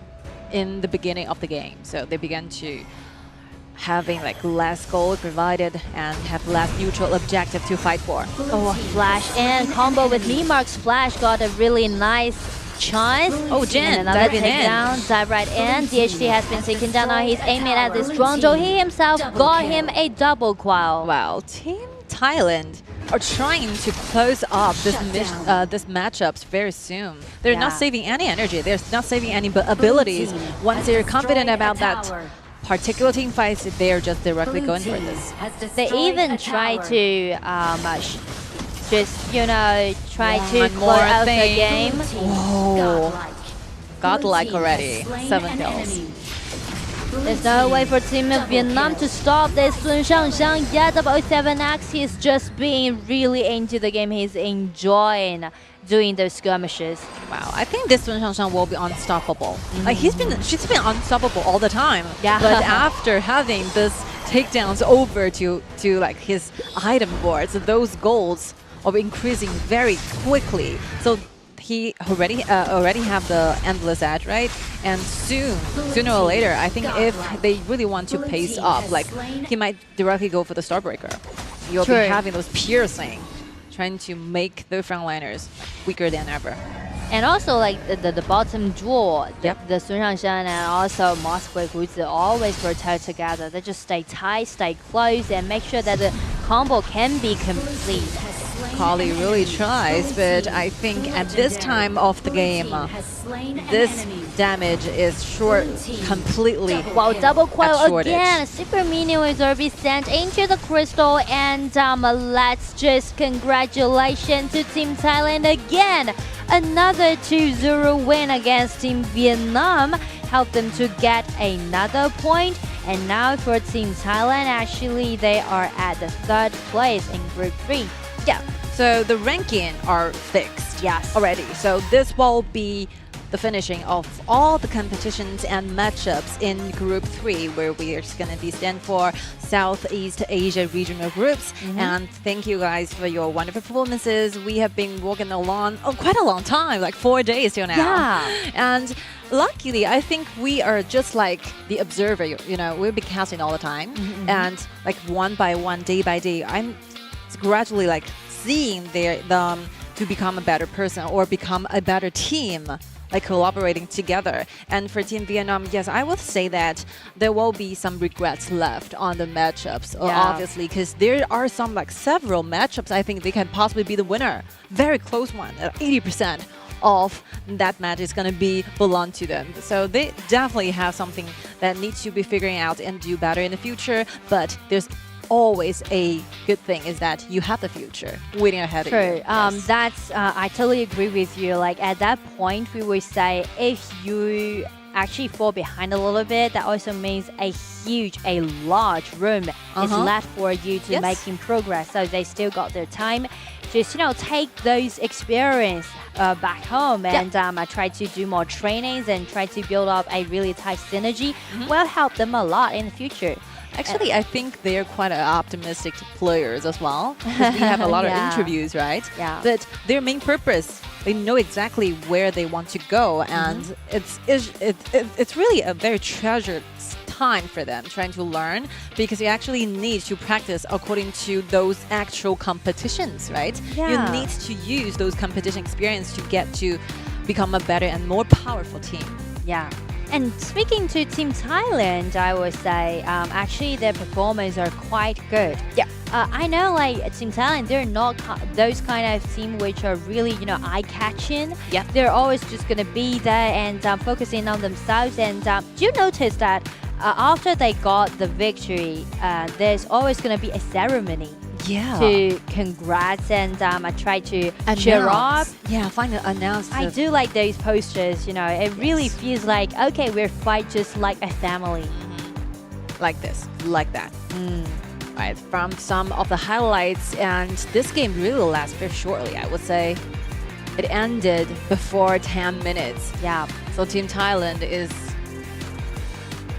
in the beginning of the game. So they began to having like less gold provided and have less neutral objective to fight for. Oh, flash and combo with Mark's flash got a really nice chance. Oh, Jin, and another takedown, dive right in. DHT has been taken down. Now he's aiming at this Zhangzhou. He himself got him a double qual. Wow, Team Thailand are trying to close up this matchups very soon. They're not saving any energy. They're not saving any abilities. Once they're confident about that particular team fights, they're just directly going for this. They even try to just, you know, try to close out the game. Whoa. Godlike already. 7 kills. There's no way for Team of Vietnam to stop this. Sun Shangxiang, 7X, he's just being really into the game. He's enjoying doing those skirmishes. Wow, I think this Sun Shangxiang will be unstoppable. Like she's been unstoppable all the time. Yeah. But after having this takedowns over to like his item boards, those goals will be increasing very quickly. So he already have the endless edge, right? And sooner or later, I think if they really want to pace up, like he might directly go for the Starbreaker. You'll be having those piercing, trying to make the frontliners weaker than ever. And also like the bottom duo, the Sun Shangxiang and also Moscow Guiguzi always rotate together. They just stay tight, stay close, and make sure that the combo can be complete. Kali really tries, but I think at this time of the game, this damage is short completely. Wow, double coil shortage. again. Super minion is already sent into the crystal, and let's just congratulations to Team Thailand again. Another 2-0 win against Team Vietnam helped them to get another point. And now for Team Thailand, actually they are at the 3rd place in Group 3. Yeah, so the ranking are fixed. Yes. Already. So this will be the finishing of all the competitions and matchups in Group 3, where we are going to be stand for Southeast Asia regional groups. And thank you guys for your wonderful performances. We have been walking along quite a long time, like 4 days till now. Yeah. And luckily, I think we are just like the observer. You know, we'll be casting all the time, and like one by one, day by day, I'm gradually like seeing them to become a better person or become a better team, like collaborating together. And for Team Vietnam, yes, I would say that there will be some regrets left on the matchups, obviously, because there are some like several matchups I think they can possibly be the winner. Very close one, 80% of that match is going to be belong to them. So they definitely have something that needs to be figuring out and do better in the future. But there's always a good thing is that you have the future waiting ahead of you. True. That's I totally agree with you. Like at that point, we would say if you actually fall behind a little bit, that also means a large room is left for you to making progress. So they still got their time. Just take those experience back home and try to do more trainings and try to build up a really tight synergy. Will help them a lot in the future. Actually, I think they're quite optimistic players as well, because we have a lot of interviews, right? Yeah. But their main purpose, they know exactly where they want to go, and it's really a very treasured time for them trying to learn, because you actually need to practice according to those actual competitions, right? Yeah. You need to use those competition experience to get to become a better and more powerful team. Yeah. And speaking to Team Thailand, I would say actually their performance are quite good. Yeah. I know like Team Thailand, they're not those kind of team which are really eye-catching. Yeah. They're always just gonna be there and focusing on themselves. And do you notice that after they got the victory, there's always gonna be a ceremony. Yeah. To congrats and I try to cheer up. Yeah, finally announce. I do like those posters, it really feels like, okay, we're fight just like a family. Like this, like that. Right, from some of the highlights, and this game really lasts very shortly, I would say. It ended before 10 minutes. Yeah. So Team Thailand is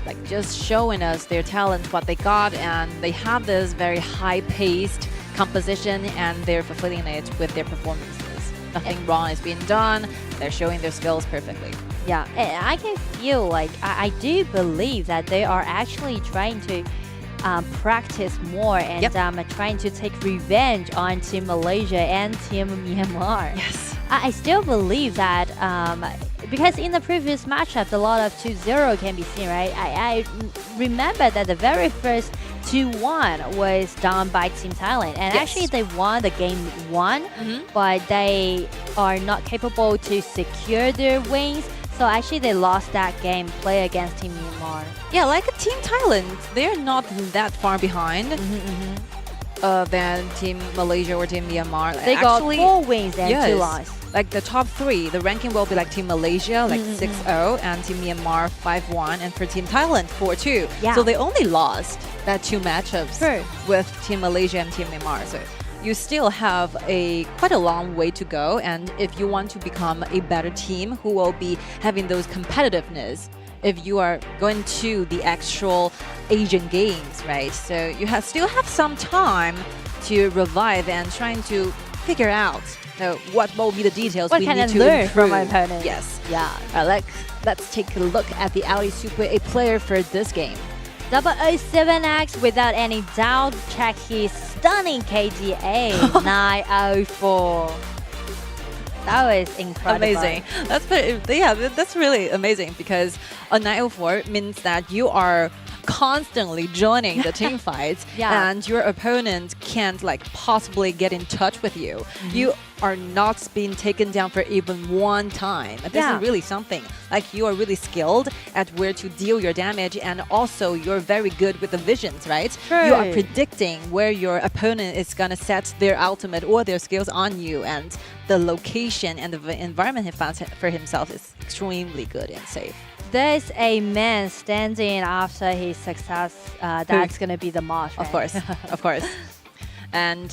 like just showing us their talent, what they got, and they have this very high-paced composition, and they're fulfilling it with their performances. Nothing wrong is being done. They're showing their skills perfectly. Yeah, and I can feel like I do believe that they are actually trying to practice more and trying to take revenge on Team Malaysia and Team Myanmar. Yes. I still believe that because in the previous matchups, a lot of 2-0 can be seen, right? I remember that the very first 2-1 was done by Team Thailand, and actually they won the game 1, but they are not capable to secure their wins. So actually they lost that game play against Team Myanmar. Yeah, like Team Thailand, they're not that far behind than Team Malaysia or Team Myanmar. They got 4 wins and 2 losses. Like the top 3, the ranking will be like Team Malaysia, like 6-0, and Team Myanmar 5-1, and for Team Thailand 4-2. Yeah. So they only lost that 2 matchups with Team Malaysia and Team Myanmar. So you still have quite a long way to go, and if you want to become a better team who will be having those competitiveness, if you are going to the actual Asian Games, right? So you still have some time to revive and trying to figure out what will be the details what we can need I to learn improve from my opponent? Yes. Yeah. Let's take a look at the Audi Super 8 player for this game. 007X, without any doubt, check his stunning KDA 904. That was incredible. Amazing. That's really amazing, because a 904 means that you are constantly joining the team fights, Yeah. and your opponent can't like possibly get in touch with you. You are not being taken down for even one time. And this Yeah. is really something. Like you are really skilled at where to deal your damage, and also you're very good with the visions, right? You are True. predicting where your opponent is gonna set their ultimate or their skills on you, and the location and the environment he found for himself is extremely good and safe. There's a man standing after his success. That's going to be the Marsh. Of course, of course. And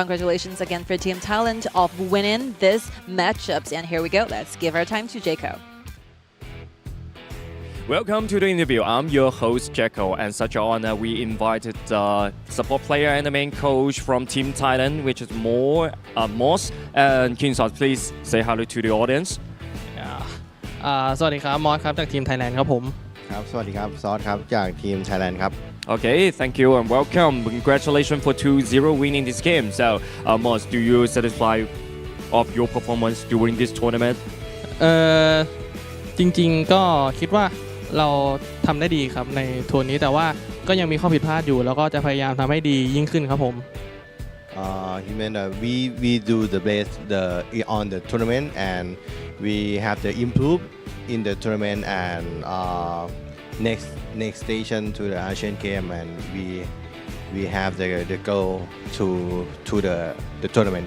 congratulations again for Team Talent of winning this matchups. And here we go. Let's give our time to Jaco. Welcome to the interview. I'm your host, Jacko, and such an honor we invited the support player and the main coach from Team Thailand, which is Moss. And Kinsot, please say hello to the audience. สวัสดีครับมอสครับจากทีมไทยแลนด์ครับผม ครับสวัสดีครับซอสครับจากทีม Thailand ครับ Okay, thank you and welcome. Congratulations for 2-0 winning this game. So, Moss, do you satisfied of your performance during this tournament? จริงๆก็คิดว่าเราทำได้ดีครับในทัวร์นี้แต่ว่าก็ยังมีข้อผิดพลาดอยู่แล้วก็จะพยายามทำให้ดียิ่งขึ้นครับผม He meant we do the best on the tournament and we have to improve in the tournament and next station to the Asian game and we have the goal to the tournament.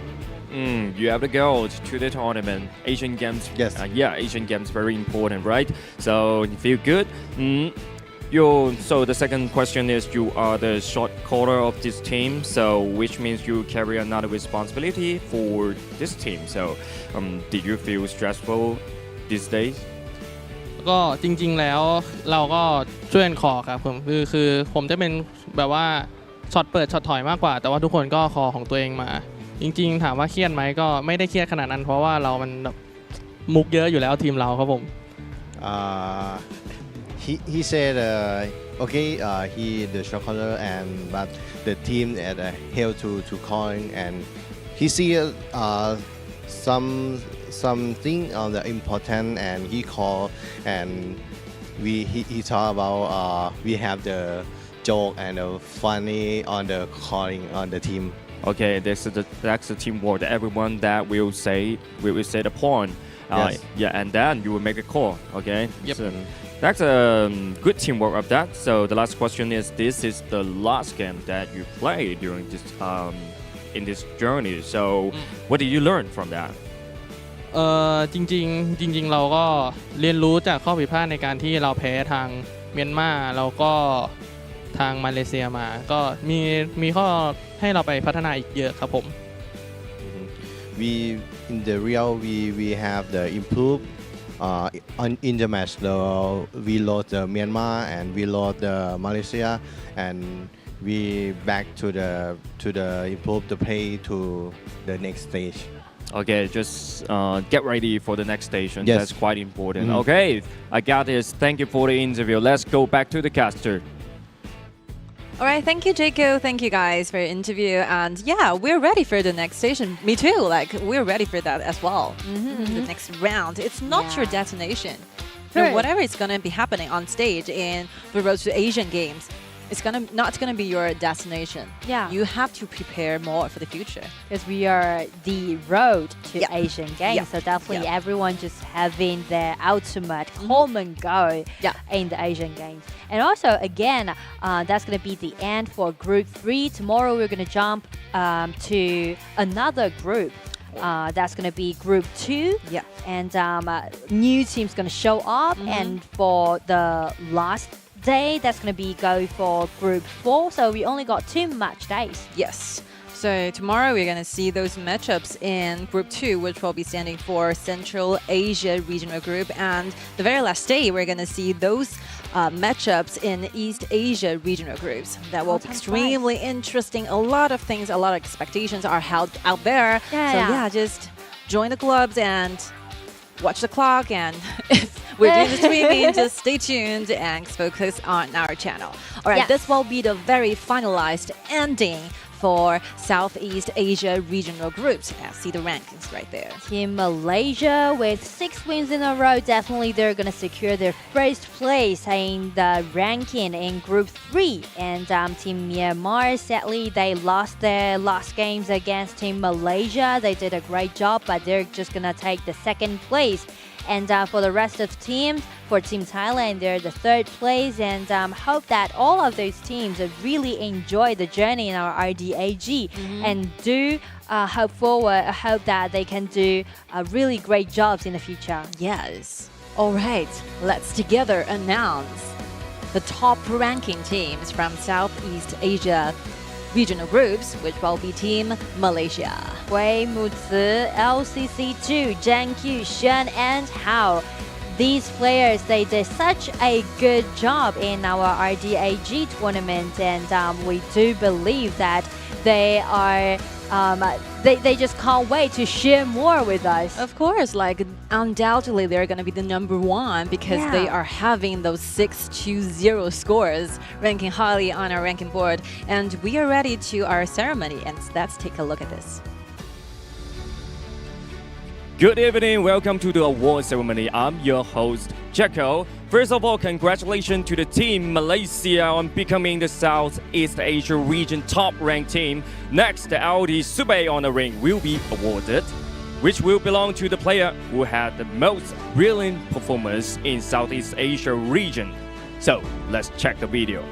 You have the goal to the tournament. Asian Games. Yes. Yeah, Asian Games very important, right? So you feel good. So the second question is you are the short caller of this team, so which means you carry another responsibility for this team. So did you feel stressful these days? ก็จริงๆแล้วเราก็ช่วยกันคอครับผมคือผมจะเป็นแบบว่าช็อตเปิดช็อตถอยมากกว่าแต่ว่าทุกคนก็คอของตัวเองมาจริงๆถามว่าเครียดไหมก็ไม่ได้เครียดขนาดนั้นเพราะว่าเรามันแบบมุกเยอะอยู่แล้วทีมเราครับผม He said okay he the shot caller and but the team at held to calling and he see something on the important and he call and he talk about we have the joke and the funny on the calling on the team. Okay, that's the teamwork. Everyone that will say the point. Yes. Yeah, and then you will make a call. Okay. Yep. So that's a good teamwork of that. So the last question is: this is the last game that you played during this in this journey. So what did you learn from that? จริงๆเราก็เรียนรู้จากข้อผิดพลาดในการที่เราแพ้ทางเมียนมาแล้วก็ทางมาเลเซียมาก็มีข้อให้เราไปพัฒนาอีกเยอะครับผม We in the real we have the improve in the match we lost the Myanmar and we lost the Malaysia and we back to the improve the play to the next stage. Okay, just get ready for the next station. Yes. That's quite important. Okay, I got this. Thank you for the interview. Let's go back to the caster. All right, thank you, Jaco. Thank you guys for your interview. And yeah, we're ready for the next station. Me too. Like, we're ready for that as well. The next round. It's not your destination. No, whatever is going to be happening on stage in the Road to Asian Games, it's not gonna be your destination. Yeah. You have to prepare more for the future. Because we are the road to Asian Games, so definitely everyone just having their ultimate common goal in the Asian Games. And also, again, that's going to be the end for Group 3. Tomorrow we're going to jump to another group. That's going to be Group 2. Yeah. And new team's going to show up. And for the last day, that's going to be go for Group 4. So we only got 2 match days. Yes. So tomorrow we're going to see those matchups in Group 2, which will be standing for Central Asia Regional Group. And the very last day, we're going to see those matchups in East Asia Regional Groups. That will be extremely interesting. A lot of things, a lot of expectations are held out there. Just join the clubs and watch the clock. And if we're doing the streaming, just stay tuned and focus on our channel. All right, this will be the very finalized ending for Southeast Asia regional groups. See the rankings right there. Team Malaysia with 6 wins in a row. Definitely they're going to secure their first place in the ranking in Group 3. And Team Myanmar, sadly, they lost their last games against Team Malaysia. They did a great job, but they're just going to take the second place. And for the rest of teams, for Team Thailand, they're the third place. And hope that all of those teams really enjoy the journey in our RDAG and do hope that they can do really great jobs in the future. Yes. All right, let's together announce the top ranking teams from Southeast Asia regional groups, which will be Team Malaysia. Wei Muzi, LCC2, Zhang Q, Shen, and Hao. These players, they did such a good job in our RDAG tournament, and we do believe that they are they just can't wait to share more with us. Of course, like undoubtedly they're going to be the number one because they are having those 6-2-0 scores, ranking highly on our ranking board. And we are ready to our ceremony, and let's take a look at this. Good evening, welcome to the award ceremony. I'm your host, Jacko. First of all, congratulations to the Team Malaysia on becoming the Southeast Asia region top-ranked team. Next, the LD Super A on the ring will be awarded, which will belong to the player who had the most brilliant performance in Southeast Asia region. So, let's check the video.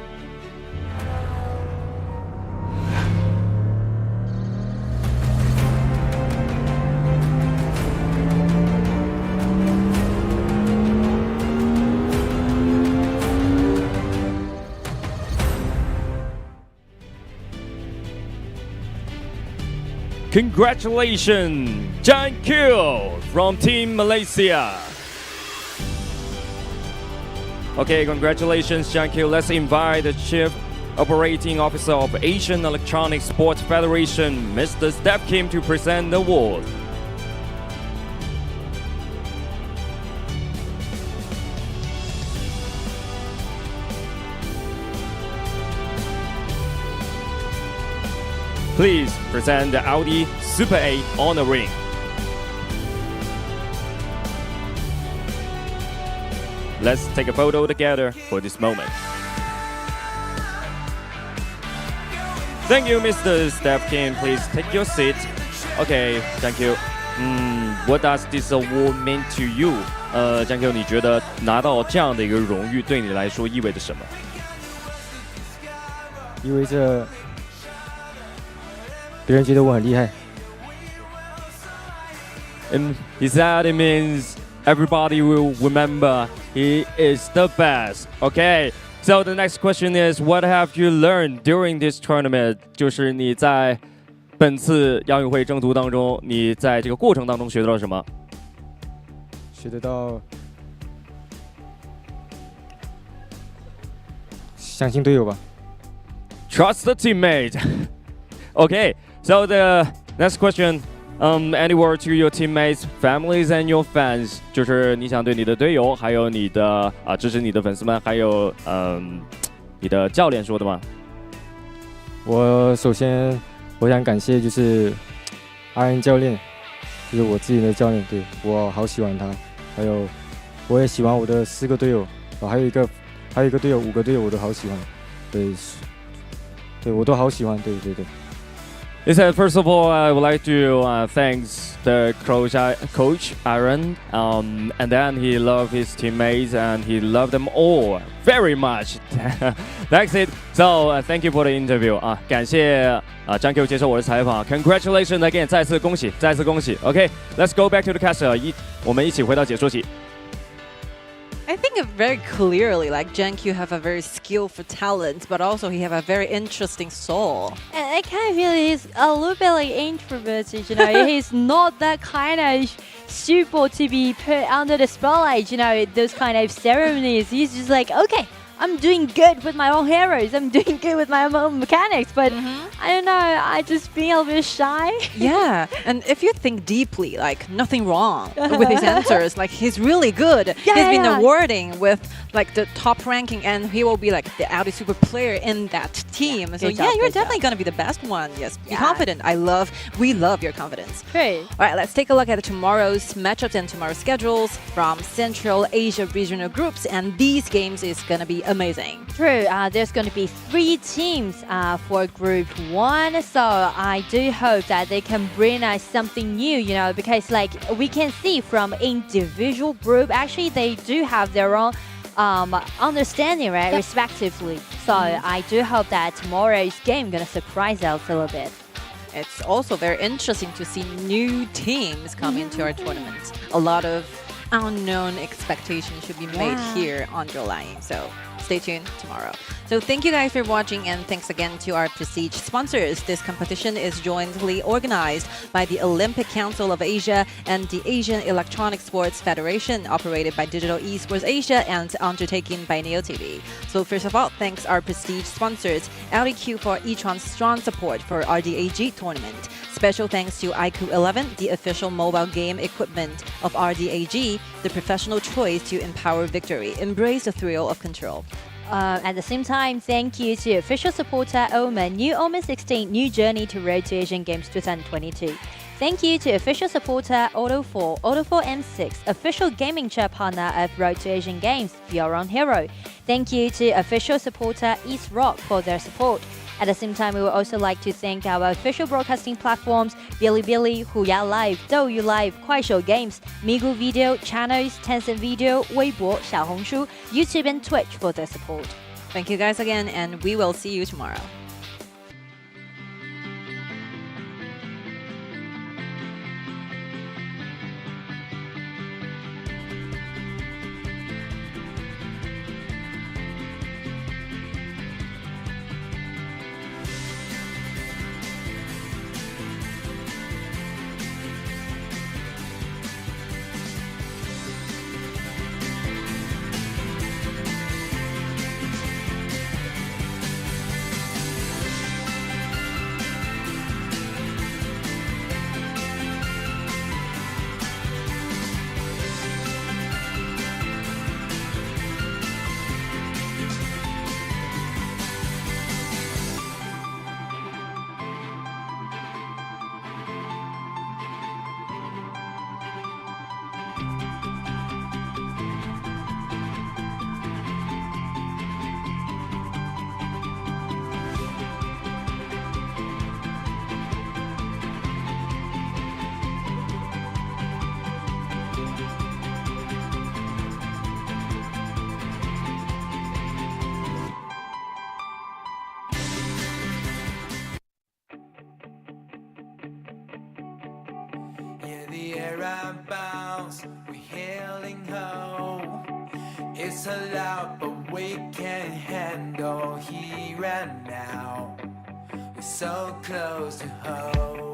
Congratulations, Zhang Q from Team Malaysia. Okay, congratulations, Zhang Q. Let's invite the Chief Operating Officer of Asian Electronic Sports Federation, Mr. Steph Kim, to present the award. Please present the Audi Super A on the ring. Let's take a photo together for this moment. Thank you, Mr. Steph Kim. Please take your seat. Okay, thank you. What does this award mean to you? 江 Q， 你觉得拿到这样的一个荣誉对你来说意味着什么？意味着别人觉得我很厉害。And he said it means everybody will remember he is the best. Okay, so the next question is, what have you learned during this tournament? 就是你在本次亚运会征途当中，你在这个过程当中学到了什么？学得到相信队友吧。Trust the teammate. Okay, so the next question, any word to your teammates, families, and your fans? 就是你想对你的队友，还有你的支持你的粉丝们，还有你的教练说的吗？我首先我想感谢就是阿恩教练，就是我自己的教练，对我好喜欢他，还有我也喜欢我的4个队友，还有一个队友5个队友我都好喜欢，对我都好喜欢，对。He said, first of all, I would like to thank the coach Aaron, and then he loved his teammates and he loved them all very much. That's it. So thank you for the interview. 感谢张 Q 接受我的采访。Congratulations again， 再次恭喜。Okay, let's go back to the cast. 我们一起回到解说席。I think very clearly, like Zhang Q have a very skillful talent, but also he have a very interesting soul. And I kind of feel he's a little bit like introverted, you know. He's not that kind of super to be put under the spotlight, you know, those kind of ceremonies. He's just like, okay, I'm doing good with my own heroes. I'm doing good with my own mechanics, but I don't know. I just feel a bit shy. Yeah, and if you think deeply, like nothing wrong with his answers. Like he's really good. He's been awarding with like the top ranking, and he will be like the Audi Super player in that team. So yeah, you're definitely gonna be the best one. Yes, be confident. We love your confidence. Great. All right, let's take a look at tomorrow's matchups and tomorrow's schedules from Central Asia regional groups, and these games is gonna be amazing. True. There's going to be 3 teams for Group 1, so I do hope that they can bring us something new, you know, because like we can see from individual group, actually they do have their own understanding, right, respectively. So I do hope that tomorrow's game gonna surprise us a little bit. It's also very interesting to see new teams come into our tournament. A lot of unknown expectations should be made here on July. So stay tuned tomorrow. So thank you guys for watching, and thanks again to our Prestige sponsors. This competition is jointly organized by the Olympic Council of Asia and the Asian Electronic Sports Federation, operated by Digital Esports Asia and undertaken by NeoTV. So first of all, thanks our Prestige sponsors, LDQ for Yitron's strong support for RDAG tournament. Special thanks to iQOO 11, the official mobile game equipment of RDAG, the professional choice to empower victory. Embrace the thrill of control. At the same time, thank you to official supporter Omen, New Omen 16, New Journey to Road to Asian Games 2022. Thank you to official supporter Auto4, Auto4 M6, official gaming chair partner of Road to Asian Games, Your Own Hero. Thank you to official supporter East Rock for their support. At the same time, we would also like to thank our official broadcasting platforms, Bilibili, Huya Live, Douyu Live, Kuaishou Games, Migu Video, Channels, Tencent Video, Weibo, Xiaohongshu, YouTube and Twitch for their support. Thank you guys again, and we will see you tomorrow. The air I bounce, we're hailing home. It's a lot, but we can handle here and now. We're so close to home.